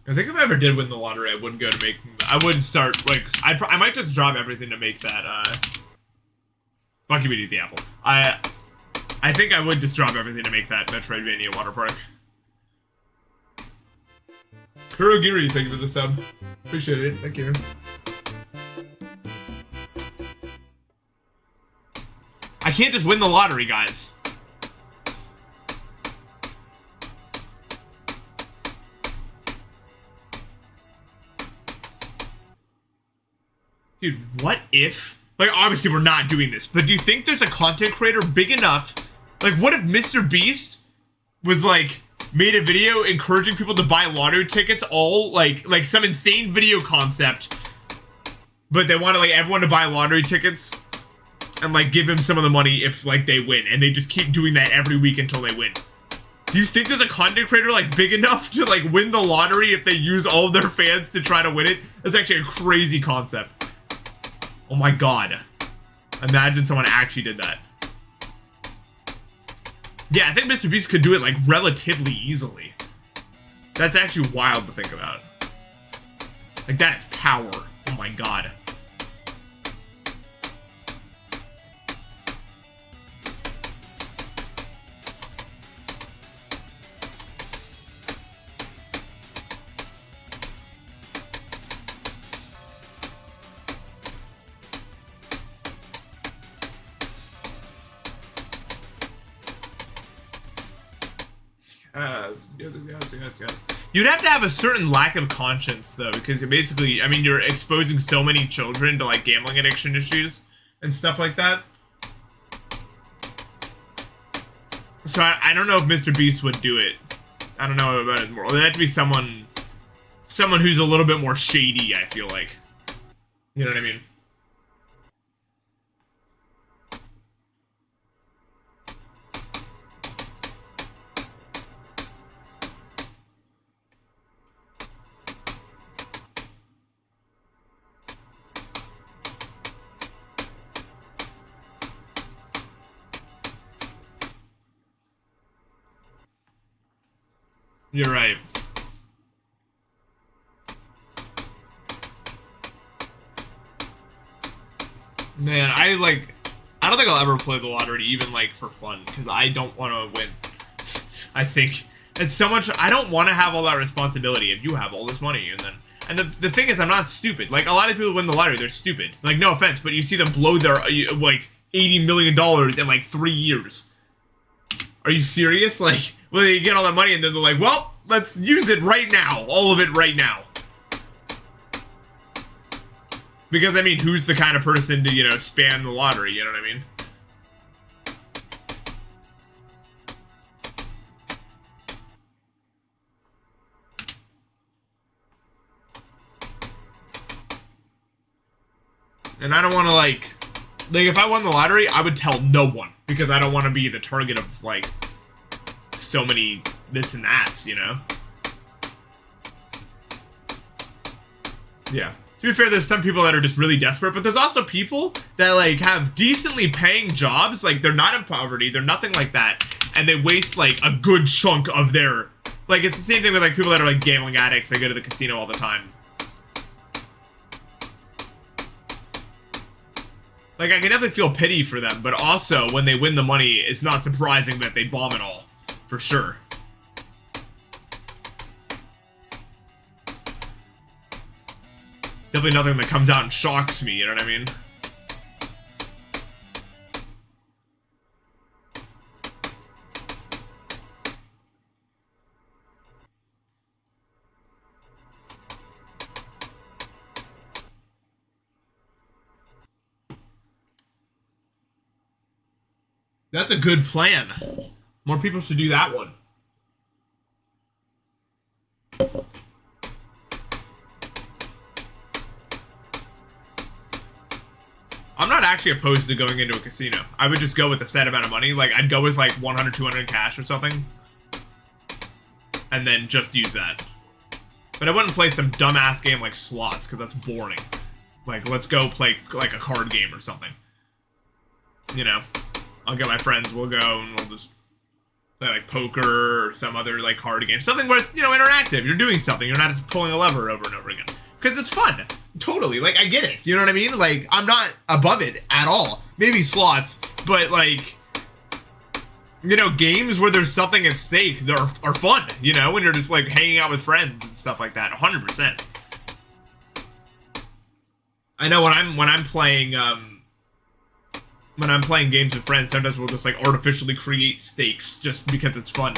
I think if I ever did win the lottery, I wouldn't go to make. I wouldn't start like. I might just drop everything to make that. Bucky would eat the apple. I think I would just drop everything to make that Metroidvania water park. Kurogiri, thank you for the sub. Appreciate it. Thank you. I can't just win the lottery, guys. Dude, what if... Like, obviously we're not doing this, but do you think there's a content creator big enough... Like, what if Mr. Beast was, like, made a video encouraging people to buy lottery tickets, all, like some insane video concept, but they wanted, like, everyone to buy lottery tickets and, like, give him some of the money if, like, they win, and they just keep doing that every week until they win. Do you think there's a content creator, like, big enough to, like, win the lottery if they use all of their fans to try to win it? That's actually a crazy concept. Oh my god. Imagine someone actually did that. Yeah, I think Mr. Beast could do it, like, relatively easily. That's actually wild to think about. Like, that is power. Oh my god. Yes. You'd have to have a certain lack of conscience, though, because you're basically, I mean, you're exposing so many children to, like, gambling addiction issues and stuff like that. So I don't know if Mr. Beast would do it. I don't know about his moral. It'd have to be someone who's a little bit more shady, I feel like. You know what I mean? You're right. Man, I don't think I'll ever play the lottery, even, like, for fun, because I don't want to win. I think it's so much, I don't want to have all that responsibility if you have all this money, and the thing is, I'm not stupid. Like, a lot of people win the lottery, they're stupid. Like, no offense, but you see them blow their, like, $80 million in, like, 3 years. Are you serious? Like, well, you get all that money and then they're like, well, let's use it right now. All of it right now. Because, I mean, who's the kind of person to, you know, spam the lottery, you know what I mean? And I don't want to, like, if I won the lottery, I would tell no one. Because I don't want to be the target of, like, so many this and that's, you know? Yeah. To be fair, there's some people that are just really desperate, but there's also people that, like, have decently paying jobs. Like, they're not in poverty, they're nothing like that, and they waste, like, a good chunk of their... Like, it's the same thing with, like, people that are, like, gambling addicts. They go to the casino all the time. Like, I can definitely feel pity for them, but also, when they win the money, it's not surprising that they bomb it all. For sure. Definitely nothing that comes out and shocks me, you know what I mean? That's a good plan. More people should do that one. I'm not actually opposed to going into a casino. I would just go with a set amount of money. Like, I'd go with like 100, 200 cash or something. And then just use that. But I wouldn't play some dumbass game like slots, because that's boring. Like, let's go play like a card game or something. You know, I'll get my friends, we'll go and we'll just play like poker or some other like card game. Something where it's, you know, interactive. You're doing something. You're not just pulling a lever over and over again. Because it's fun. Totally. Like, I get it. You know what I mean? Like, I'm not above it at all. Maybe slots, but like, you know, games where there's something at stake are fun, you know, when you're just like hanging out with friends and stuff like that. 100%. I know when I'm playing games with friends, sometimes we'll just like artificially create stakes just because it's fun.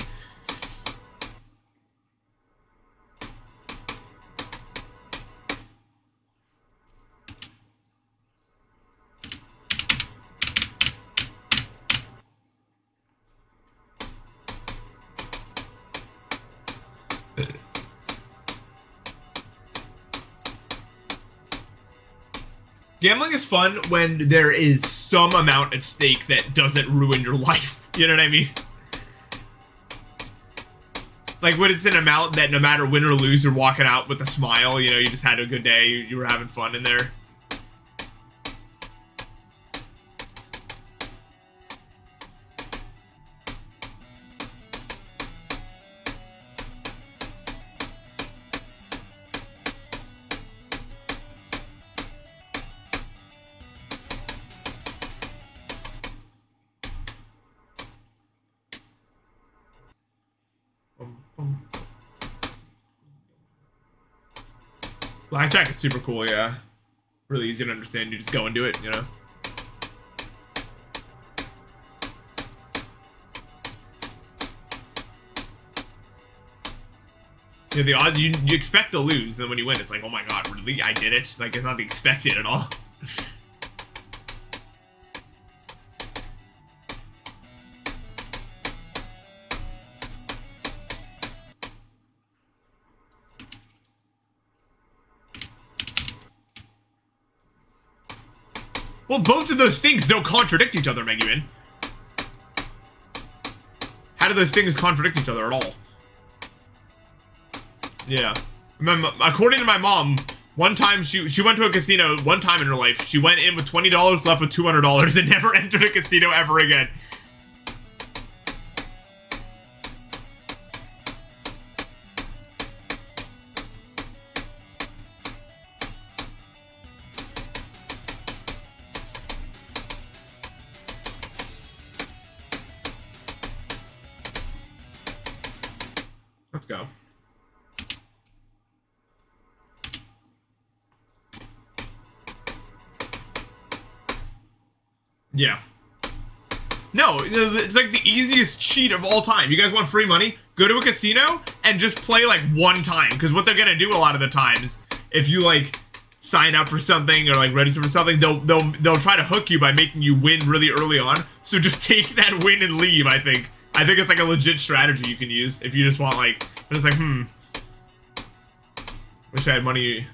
Gambling is fun when there is some amount at stake that doesn't ruin your life. You know what I mean? Like when it's an amount that no matter win or lose, you're walking out with a smile. You know, you just had a good day. You were having fun in there. Blackjack is super cool, yeah. Really easy to understand. You just go and do it, you know? You know, the odds, you expect to lose, and then when you win, it's like, oh my god, really? I did it? Like, it's not the expected at all. Well, both of those things don't contradict each other, Megumin. How do those things contradict each other at all? Yeah. According to my mom, one time she went to a casino one time in her life. She went in with $20, left with $200, and never entered a casino ever again. Let's go. Yeah. No, it's like the easiest cheat of all time. You guys want free money? Go to a casino and just play like one time. Because what they're gonna do a lot of the times, if you like sign up for something or like register for something, they'll try to hook you by making you win really early on. So just take that win and leave. I think it's like a legit strategy you can use if you just want like. It's like wish I had money.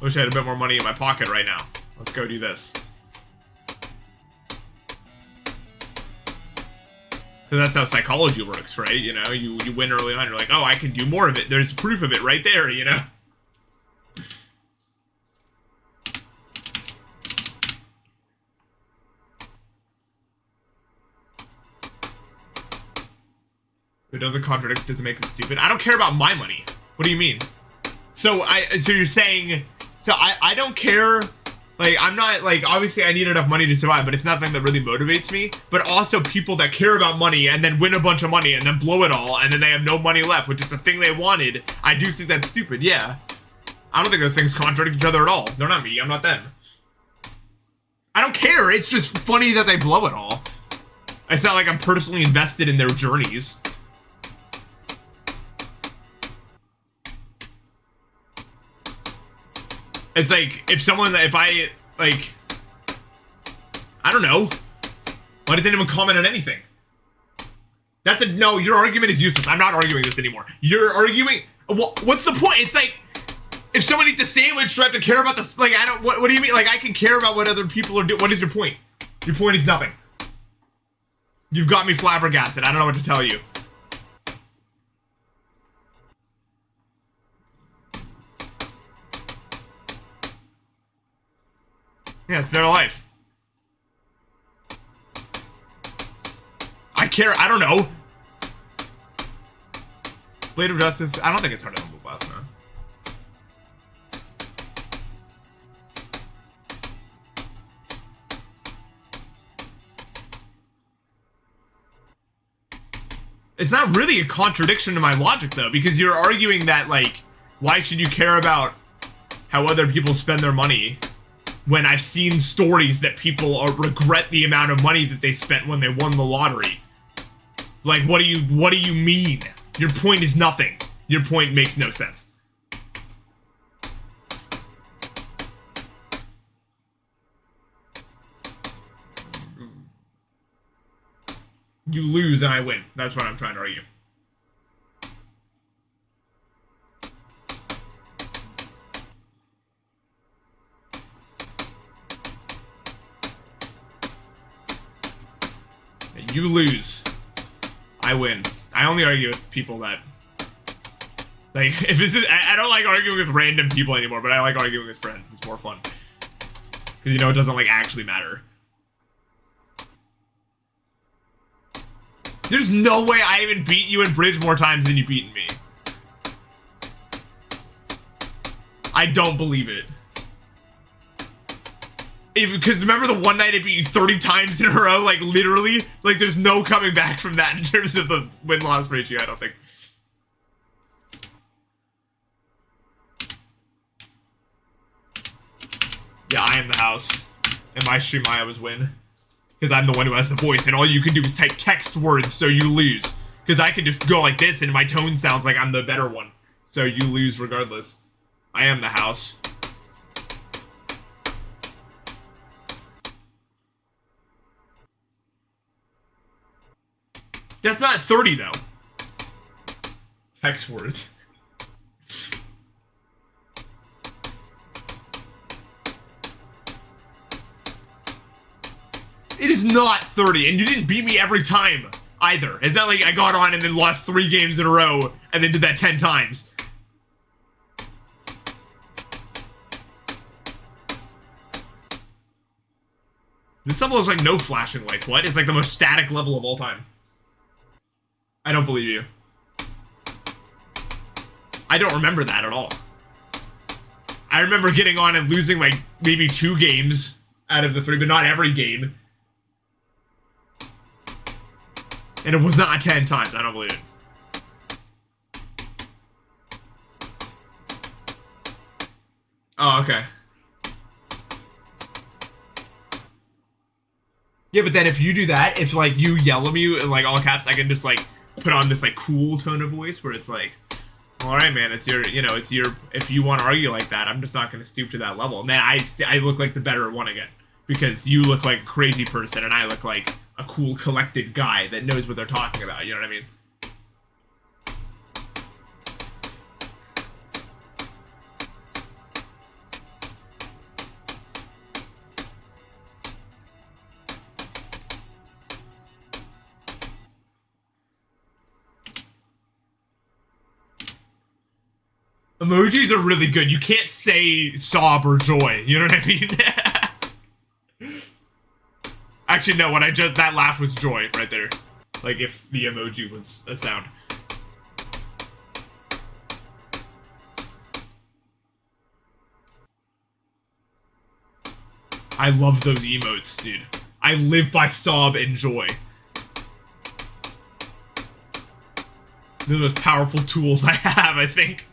Wish I had a bit more money in my pocket right now. Let's go do this. So that's how psychology works, right? You know, you win early on, you're like, oh, I can do more of it. There's proof of it right there, you know? It doesn't contradict, doesn't make it stupid. I don't care about my money. What do you mean? So you're saying, so I don't care. Like, I'm not, like, obviously I need enough money to survive, but it's nothing that really motivates me. But also people that care about money and then win a bunch of money and then blow it all and then they have no money left, which is the thing they wanted. I do think that's stupid, yeah. I don't think those things contradict each other at all. They're not me, I'm not them. I don't care, it's just funny that they blow it all. It's not like I'm personally invested in their journeys. It's like, if I, like, I don't know. Why does anyone comment on anything? No, your argument is useless. I'm not arguing this anymore. You're arguing, what's the point? It's like, if someone eats a sandwich, do I have to care about this? Like, I don't, what do you mean? Like, I can care about what other people are doing. What is your point? Your point is nothing. You've got me flabbergasted. I don't know what to tell you. Yeah, it's their life. I care, I don't know. Blade of Justice, I don't think it's harder than Blue Blast, man. It's not really a contradiction to my logic, though, because you're arguing that, like, why should you care about how other people spend their money when I've seen stories that people regret the amount of money that they spent when they won the lottery? Like, what do you mean? Your point is nothing. Your point makes no sense. You lose and I win. That's what I'm trying to argue. You lose. I win. I only argue with people that, like, if this is, I don't like arguing with random people anymore, but I like arguing with friends. It's more fun. Because, you know, it doesn't, like, actually matter. There's no way I even beat you in Bridge more times than you've beaten me. I don't believe it. Because remember the one night I beat you 30 times in a row? Like, literally? Like, there's no coming back from that in terms of the win-loss ratio, I don't think. Yeah, I am the house. In my stream, I always win. Because I'm the one who has the voice, and all you can do is type text words, so you lose. Because I can just go like this, and my tone sounds like I'm the better one. So you lose regardless. I am the house. That's not 30, though. Text words. It is not 30, and you didn't beat me every time, either. It's not like I got on and then lost 3 games in a row, and then did that 10 times. This level is like no flashing lights. What? It's like the most static level of all time. I don't believe you. I don't remember that at all. I remember getting on and losing like maybe 2 games out of the 3, but not every game. And it was not 10 times. I don't believe it. Oh, okay. Yeah, but then if you do that, if like you yell at me in like all caps, I can just like put on this like cool tone of voice where it's like, all right, man, it's your, you know, it's your, if you want to argue like that, I'm just not going to stoop to that level. And then I look like the better one again, because you look like a crazy person and I look like a cool, collected guy that knows what they're talking about. You know what I mean? Emojis are really good. You can't say sob or joy. You know what I mean? Actually, no. What I just, that laugh was joy right there. Like if the emoji was a sound. I love those emotes, dude. I live by sob and joy. They're the most powerful tools I have, I think.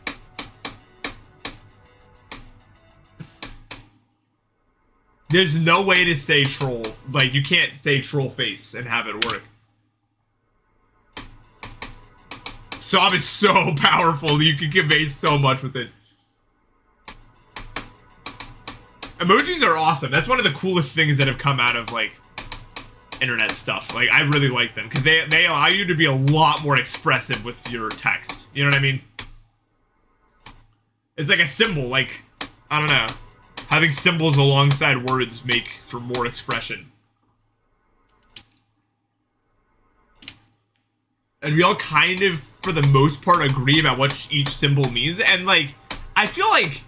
There's no way to say troll. Like, you can't say troll face and have it work. Sob is so powerful. You can convey so much with it. Emojis are awesome. That's one of the coolest things that have come out of, like, internet stuff. Like, I really like them. Because they allow you to be a lot more expressive with your text. You know what I mean? It's like a symbol. Like, I don't know. Having symbols alongside words make for more expression. And we all kind of, for the most part, agree about what each symbol means. And, like, I feel like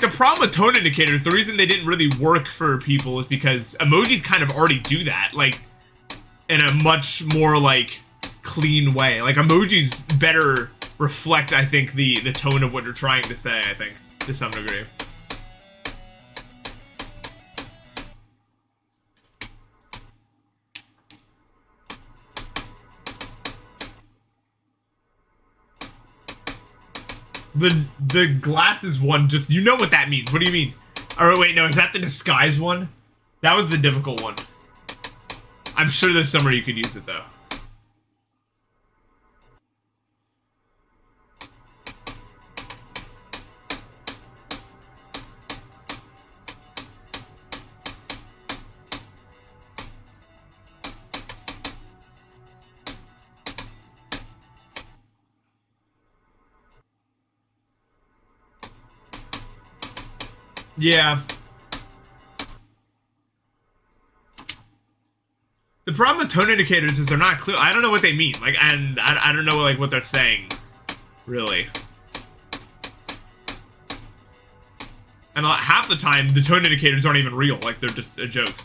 the problem with tone indicators, the reason they didn't really work for people is because emojis kind of already do that, like, in a much more, like, clean way. Like, emojis better reflect, I think, the tone of what you're trying to say, I think, to some degree. The glasses one, just, you know what that means. What do you mean? Or wait, no, is that the disguise one? That one's the difficult one. I'm sure there's somewhere you could use it, though. Yeah. The problem with tone indicators is they're not clear. I don't know what they mean. Like, and I don't know, like, what they're saying, really. And half the time, the tone indicators aren't even real. Like, they're just a joke.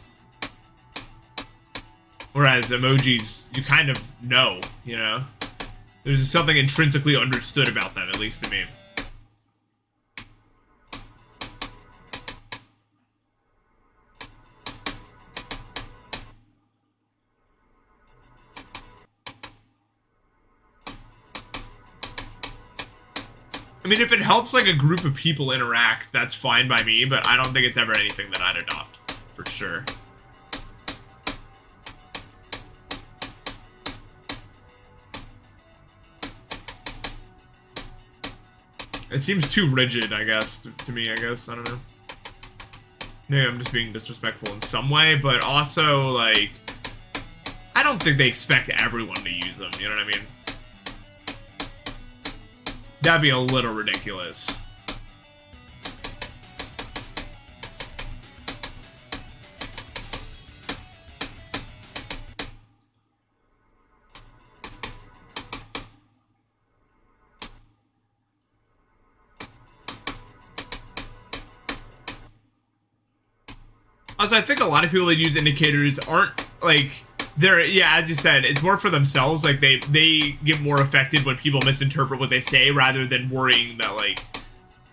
Whereas emojis, you kind of know, you know? There's something intrinsically understood about them, at least to me. I mean, if it helps, like, a group of people interact, that's fine by me, but I don't think it's ever anything that I'd adopt, for sure. It seems too rigid, I guess, to me, I guess. I don't know. Maybe I'm just being disrespectful in some way, but also, like, I don't think they expect everyone to use them, you know what I mean? That'd be a little ridiculous. Also, I think a lot of people that use indicators aren't, like, they're, yeah, as you said, it's more for themselves. Like, they get more affected when people misinterpret what they say rather than worrying that, like,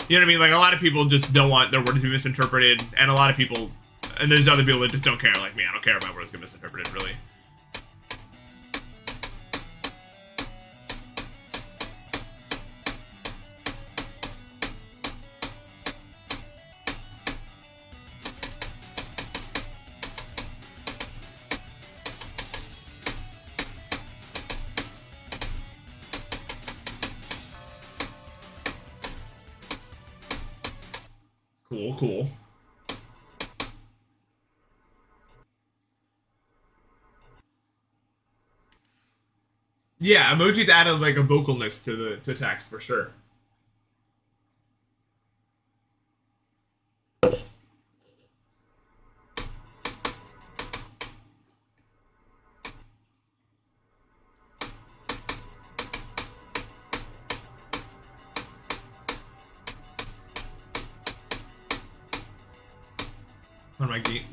you know what I mean? Like, a lot of people just don't want their words to be misinterpreted, and a lot of people, and there's other people that just don't care, like me. I don't care about words get misinterpreted, really. Cool, cool. Yeah, emojis added like a vocalness to the text for sure.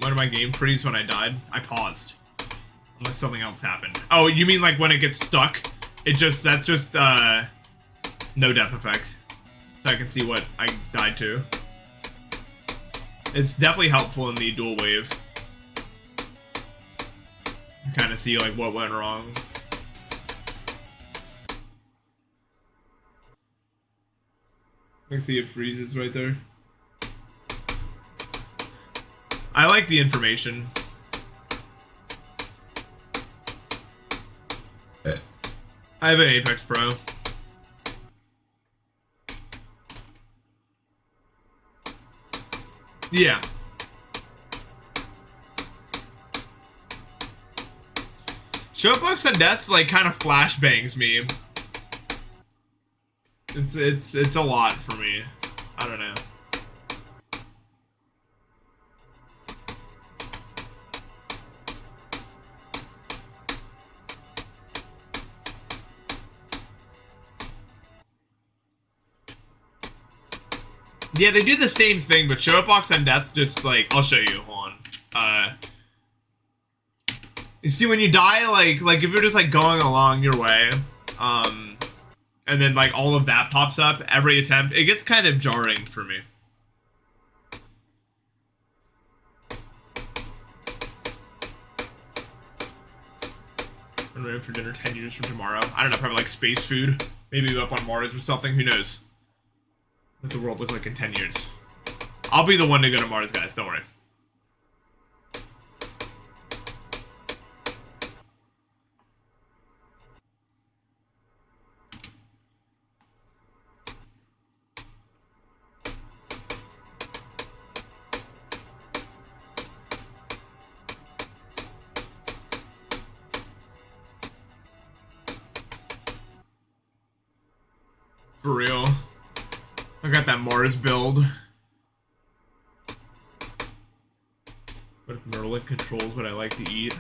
One of my game trees when I died, I paused. Unless something else happened. Oh, you mean like when it gets stuck? That's just no death effect. So I can see what I died to. It's definitely helpful in the dual wave. Kind of see like what went wrong. I can see it freezes right there. I like the information. I have an Apex Pro. Yeah. Showbox and Death like kind of flashbangs me. It's a lot for me. I don't know. Yeah, they do the same thing, but Showbox and Death just like I'll show you. Hold on. You see when you die, like if you're just like going along your way, and then like all of that pops up every attempt, it gets kind of jarring for me. I'm ready for dinner 10 years from tomorrow. I don't know, probably like space food. Maybe up on Mars or something, who knows? What does the world look like in 10 years? I'll be the one to go to Mars, guys, don't worry. For real. I got that Mars build. What if Neuralink controls what I like to eat?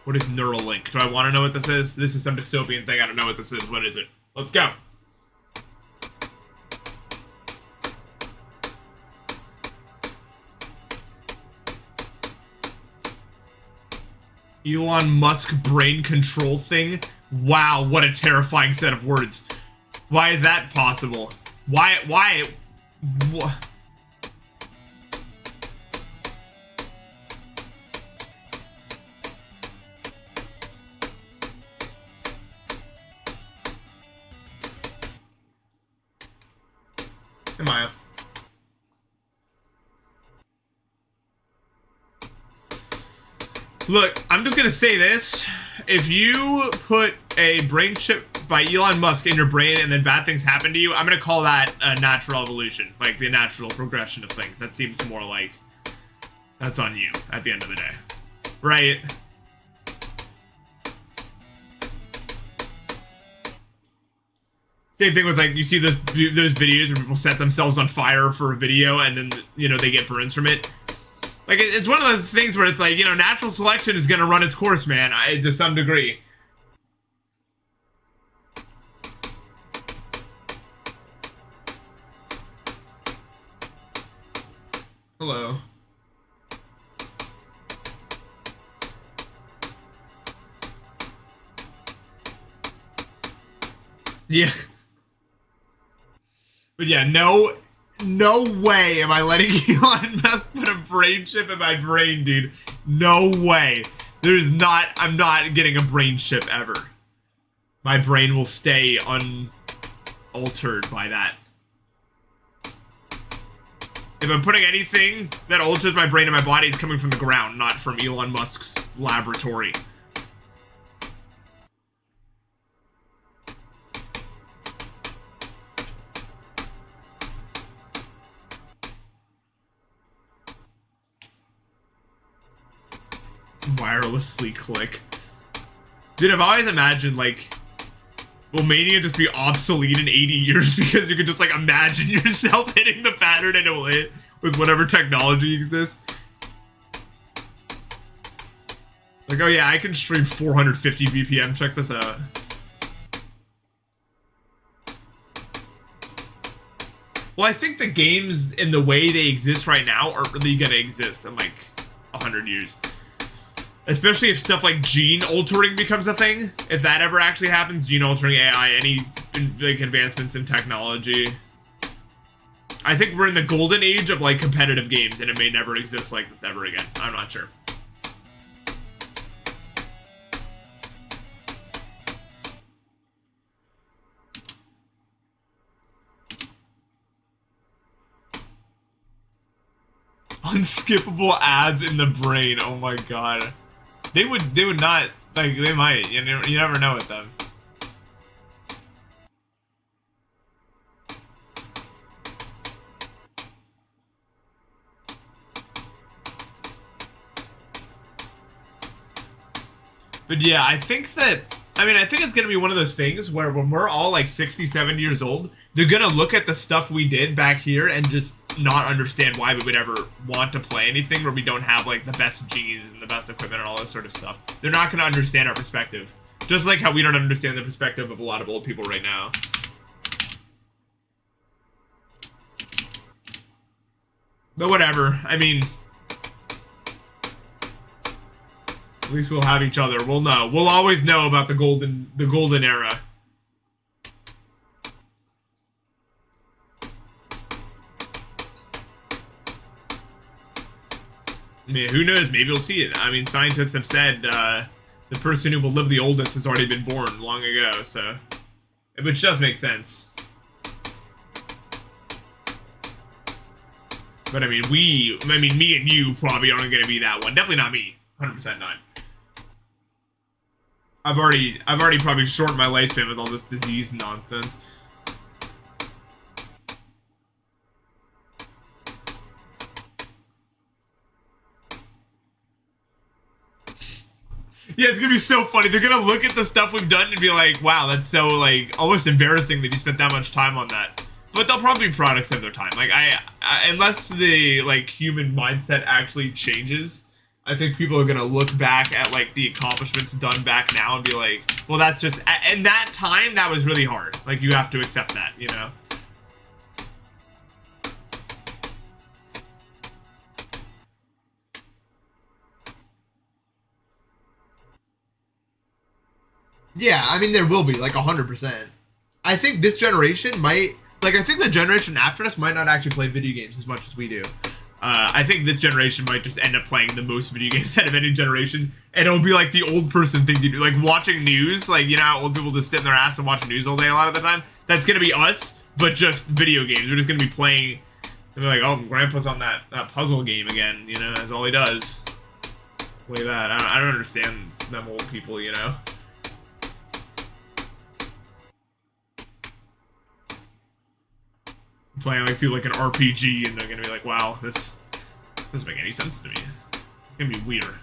What is Neuralink? Do I want to know what this is? This is some dystopian thing. I don't know what this is. What is it? Let's go. Elon Musk brain control thing? Wow, what a terrifying set of words. Why is that possible? Why? What? Am I? Look, I'm just gonna say this. If you put a brain chip by Elon Musk in your brain and then bad things happen to you, I'm gonna call that a natural evolution. Like the natural progression of things. That seems more like that's on you at the end of the day. Right? Same thing with like, you see those videos where people set themselves on fire for a video and then, you know, they get burns from it. Like, it's one of those things where it's like, you know, natural selection is going to run its course, man, to some degree. Hello. Yeah. But yeah, no way am I letting Elon Musk put a brain chip in my brain, dude. No way. I'm not getting a brain chip ever. My brain will stay unaltered by that. If I'm putting anything that alters my brain and my body, it's coming from the ground, not from Elon Musk's laboratory. wirelessly click. Dude, I've always imagined, like, will Mania just be obsolete in 80 years because you can just, like, imagine yourself hitting the pattern and it will hit with whatever technology exists? Like, oh yeah, I can stream 450 BPM. Check this out. Well, I think the games in the way they exist right now aren't really gonna exist in, like, 100 years. Especially if stuff like gene altering becomes a thing. If that ever actually happens, gene altering AI, any, like, advancements in technology. I think we're in the golden age of, like, competitive games, and it may never exist like this ever again. I'm not sure. Unskippable ads in the brain. Oh my god. They would not, like, they might. You never know with them. But yeah, I think it's gonna be one of those things where when we're all like 60, 70 years old, they're gonna look at the stuff we did back here and just not understand why we would ever want to play anything where we don't have, like, the best genes and the best equipment and all this sort of stuff. They're not gonna understand our perspective. Just like how we don't understand the perspective of a lot of old people right now. But whatever, I mean, at least we'll have each other. We'll know. We'll always know about the golden era. I mean, who knows? Maybe we'll see it. I mean, scientists have said the person who will live the oldest has already been born long ago, so, which does make sense. But I mean, me and you probably aren't going to be that one. Definitely not me. 100% not. I've already probably shortened my lifespan with all this disease nonsense. Yeah, it's gonna be so funny. They're gonna look at the stuff we've done and be like, wow, that's so, like, almost embarrassing that you spent that much time on that. But they'll probably be products of their time. Like, I unless the, like, human mindset actually changes, I think people are gonna look back at, like, the accomplishments done back now and be like, well, that's just, in that time, that was really hard. Like, you have to accept that, you know? Yeah, I mean, there will be, like, 100%. I think this generation might, like, I think the generation after us might not actually play video games as much as we do. I think this generation might just end up playing the most video games out of any generation, and it'll be like the old person thing to do, like watching news. Like, you know how old people just sit in their ass and watch news all day a lot of the time? That's gonna be us, but just video games. We're just gonna be playing, and be like, oh, Grandpa's on that puzzle game again, you know, that's all he does. Look at that. I don't understand them old people, you know? Playing like through like an RPG, and they're gonna be like, wow, this doesn't make any sense to me. It's gonna be weird.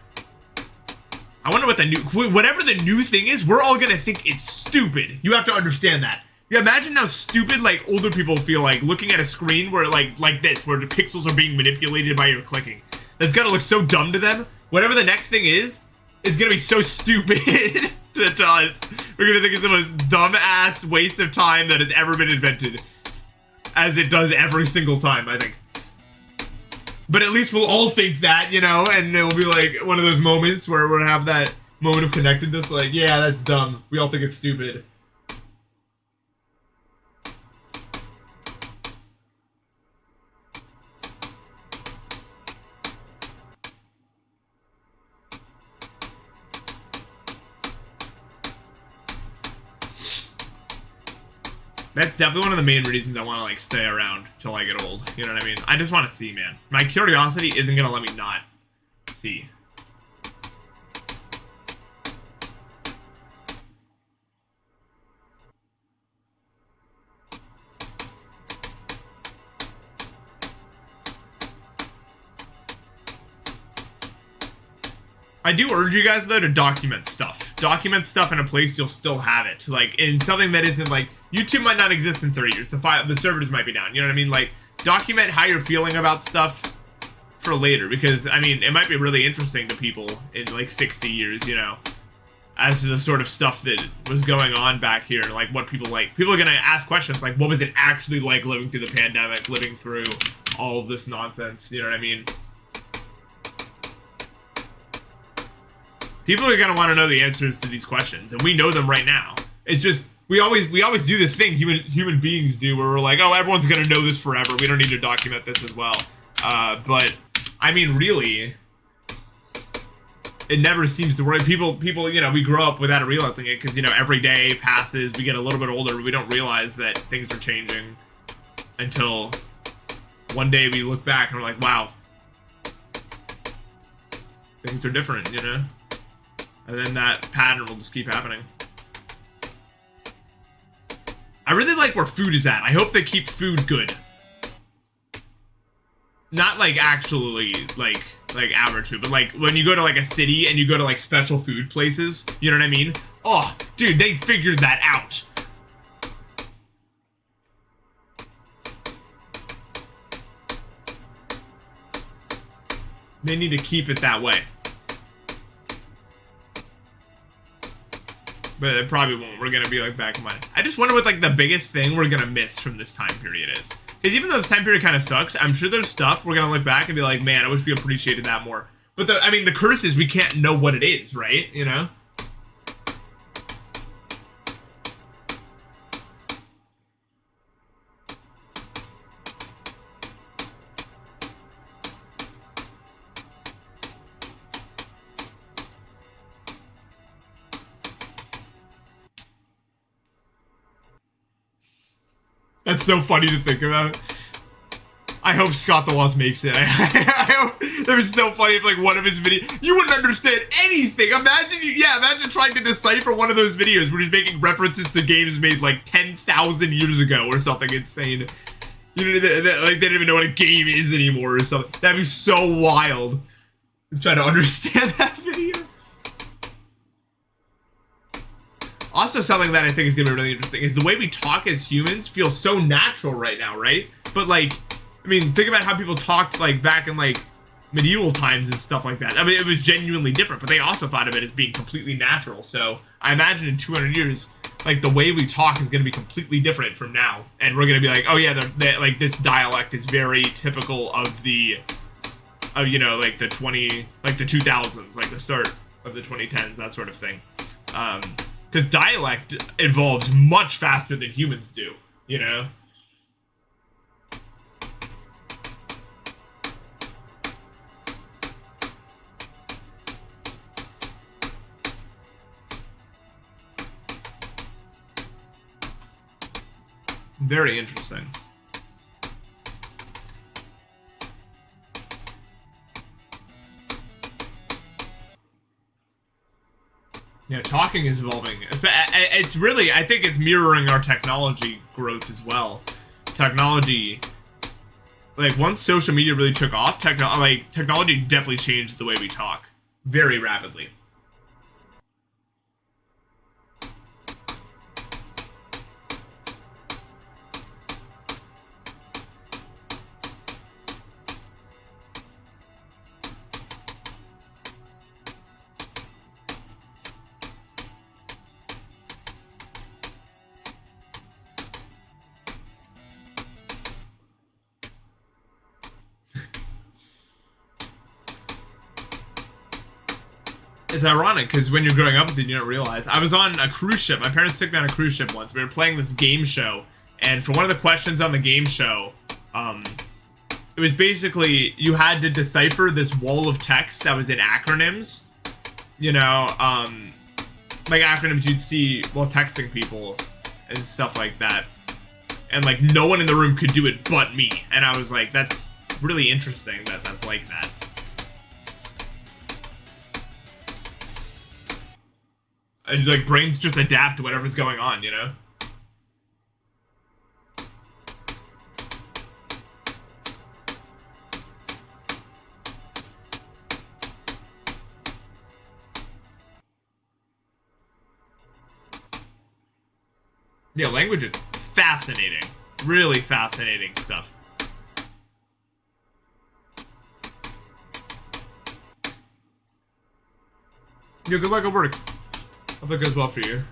I wonder what the new, whatever the new thing is, we're all gonna think it's stupid. You have to understand that. Yeah, imagine how stupid, like, older people feel like looking at a screen where, like this, where the pixels are being manipulated by your clicking. That's gonna look so dumb to them. Whatever the next thing is, it's gonna be so stupid to us. We're gonna think it's the most dumb-ass waste of time that has ever been invented. As it does every single time, I think. But at least we'll all think that, you know, and it'll be like one of those moments where we'll have that moment of connectedness, like, yeah, that's dumb. We all think it's stupid. That's definitely one of the main reasons I want to, like, stay around till I get old. You know what I mean? I just want to see, man. My curiosity isn't going to let me not see. I do urge you guys though to document stuff. Document stuff in a place you'll still have it. Like in something that isn't like YouTube might not exist in 30 years. The servers might be down. You know what I mean? Like document how you're feeling about stuff for later, because I mean it might be really interesting to people in like 60 years, you know, as to the sort of stuff that was going on back here, like what people like. People are gonna ask questions like, what was it actually like living through the pandemic, living through all of this nonsense? You know what I mean? People are gonna want to know the answers to these questions, and we know them right now. It's just we always do this thing human beings do, where we're like, oh, everyone's gonna know this forever. We don't need to document this as well. But I mean, really, it never seems to work. People, you know, we grow up without realizing it because, you know, every day passes. We get a little bit older, but we don't realize that things are changing until one day we look back and we're like, wow, things are different, you know. And then that pattern will just keep happening. I really like where food is at. I hope they keep food good. Not like actually like average food, but like when you go to like a city and you go to like special food places, you know what I mean? Oh, dude, they figured that out. They need to keep it that way. But it probably won't. We're gonna be like back in mind. I just wonder what like the biggest thing we're gonna miss from this time period is. Because even though this time period kind of sucks, I'm sure there's stuff we're gonna look back and be like, man, I wish we appreciated that more. But I mean, the curse is we can't know what it is, right? You know? That's so funny to think about. I hope Scott the Lost makes it. I hope that was so funny if like one of his videos, you wouldn't understand anything. Imagine trying to decipher one of those videos where he's making references to games made like 10,000 years ago or something insane. You know, like they don't even know what a game is anymore or something. That'd be so wild. I'm trying to understand that video. Also, something that I think is gonna be really interesting is the way we talk as humans feels so natural right now, right? But like, I mean, think about how people talked like back in like medieval times and stuff like that. I mean, it was genuinely different, but they also thought of it as being completely natural. So I imagine in 200 years, like the way we talk is gonna be completely different from now, and we're gonna be like, oh yeah, like this dialect is very typical of the, you know, like the 2000s, like the start of the 2010s, that sort of thing. Because dialect evolves much faster than humans do, you know? Very interesting. Yeah, talking is evolving. It's really, I think it's mirroring our technology growth as well. Technology, like once social media really took off, technology definitely changed the way we talk very rapidly. It's ironic because when you're growing up with it, you don't realize. I was on a cruise ship. My parents took me on a cruise ship once. We were playing this game show, and for one of the questions on the game show, it was basically you had to decipher this wall of text that was in acronyms. You know, like acronyms you'd see while texting people and stuff like that. And like no one in the room could do it but me. And I was like, that's really interesting that that's like that. And like brains just adapt to whatever's going on, you know? Yeah, language is fascinating. Really fascinating stuff. Yeah, good luck at work. Hope that goes well for you.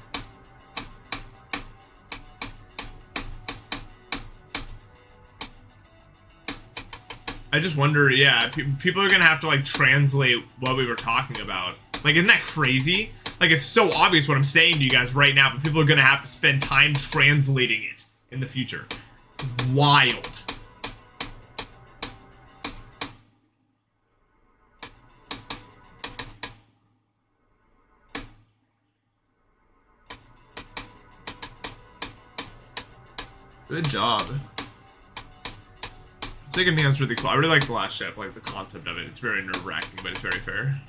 I just wonder, yeah, people are gonna have to like translate what we were talking about. Like, isn't that crazy? Like, it's so obvious what I'm saying to you guys right now, but people are gonna have to spend time translating it in the future. It's wild. Good job. Second man's really cool. I really like the last ship, like the concept of it. It's very nerve-wracking, but it's very fair.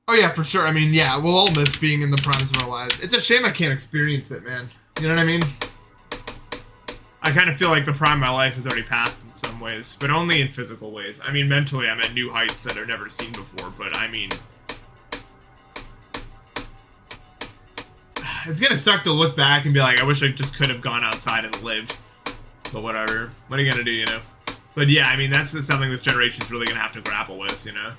Oh yeah, for sure. I mean, yeah, we'll all miss being in the primes of our lives. It's a shame I can't experience it, man. You know what I mean? I kind of feel like the prime of my life has already passed in some ways, but only in physical ways. I mean, mentally, I'm at new heights that I've never seen before, but I mean... It's gonna suck to look back and be like, I wish I just could have gone outside and lived. But whatever. What are you gonna do, you know? But yeah, I mean, that's something this generation's really gonna have to grapple with, you know?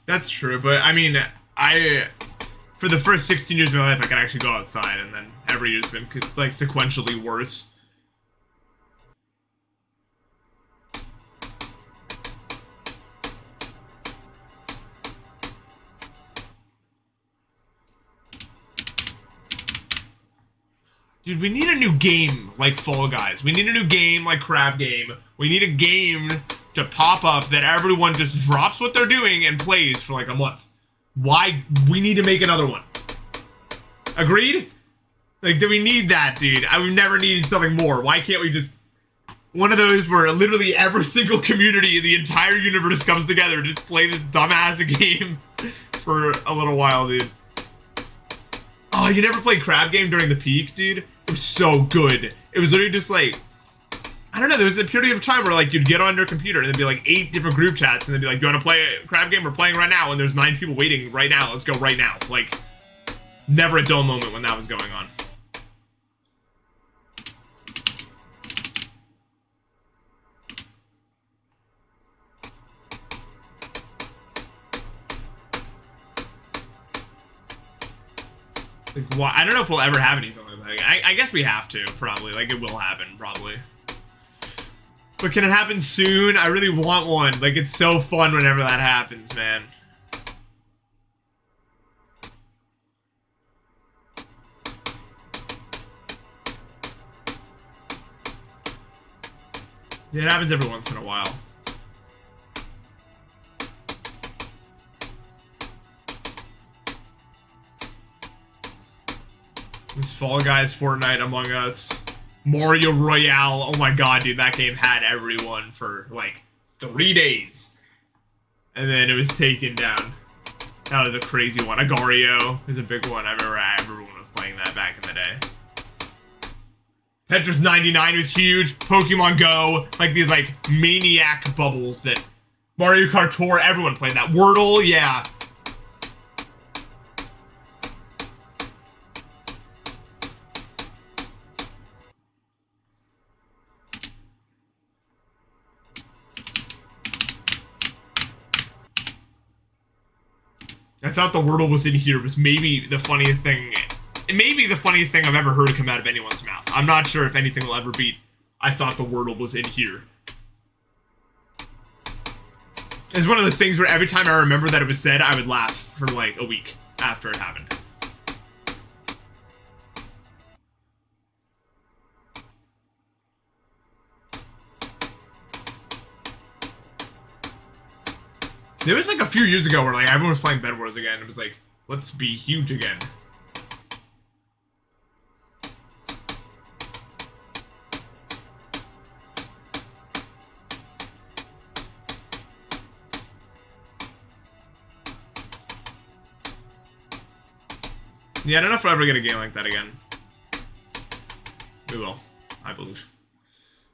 That's true, but I mean, for the first 16 years of my life, I could actually go outside, and then every year's been, like, sequentially worse. Dude, we need a new game like Fall Guys. We need a new game like Crab Game. We need a game to pop up that everyone just drops what they're doing and plays for like a month. Why? We need to make another one. Agreed? Like, do we need that, dude? We've never needed something more. Why can't we just... One of those where literally every single community in the entire universe comes together to just play this dumbass game for a little while, dude. Oh, you never played Crab Game during the peak, dude? It was so good. It was literally just like... I don't know, there was a period of time where like you'd get on your computer and there'd be like 8 different group chats and they'd be like, do you want to play a Crab Game? We're playing right now, and there's 9 people waiting right now. Let's go right now. Like, never a dull moment when that was going on. Like, why? I don't know if we'll ever have anything like that. I guess we have to, probably. Like, it will happen, probably. But can it happen soon? I really want one. Like, it's so fun whenever that happens, man. Yeah, it happens every once in a while. This Fall Guys, Fortnite, Among Us, Mario Royale. Oh my god, dude, that game had everyone for like 3 days. And then it was taken down. That was a crazy one. Agario is a big one. I remember everyone was playing that back in the day. Tetris 99 was huge. Pokemon Go. Like these like maniac bubbles that... Mario Kart Tour, everyone played that. Wordle, yeah. I thought the Wordle was in here was maybe the funniest thing. Maybe the funniest thing I've ever heard come out of anyone's mouth. I'm not sure if anything will ever beat I thought the Wordle was in here. It's one of those things where every time I remember that it was said, I would laugh for like a week after it happened. There was like a few years ago where like everyone was playing Bed Wars again. It was like, let's be huge again. Yeah, I don't know if we'll ever get a game like that again. We will, I believe.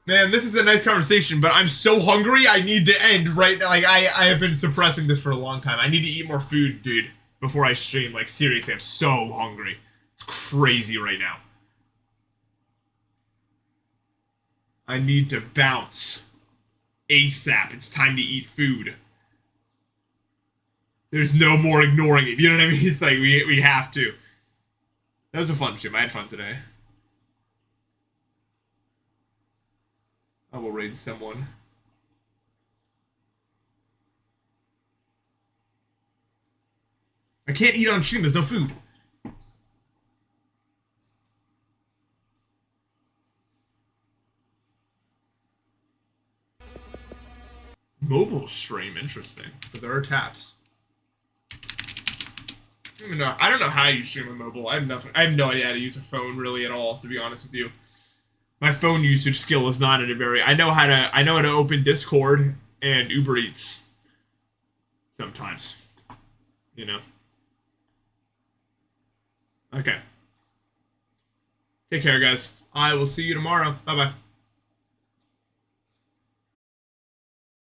Man, this is a nice conversation, but I'm so hungry, I need to end right now. Like, I have been suppressing this for a long time. I need to eat more food, dude, before I stream. Like, seriously, I'm so hungry. It's crazy right now. I need to bounce. ASAP. It's time to eat food. There's no more ignoring it. You know what I mean? It's like, we have to. That was a fun stream. I had fun today. I will raid someone. I can't eat on stream. There's no food. Mobile stream, interesting. But there are taps. I don't know how you stream on mobile. I have no idea how to use a phone really at all, to be honest with you. My phone usage skill is not at a very. I know how to open Discord and Uber Eats. Sometimes, you know. Okay. Take care, guys. I will see you tomorrow. Bye bye.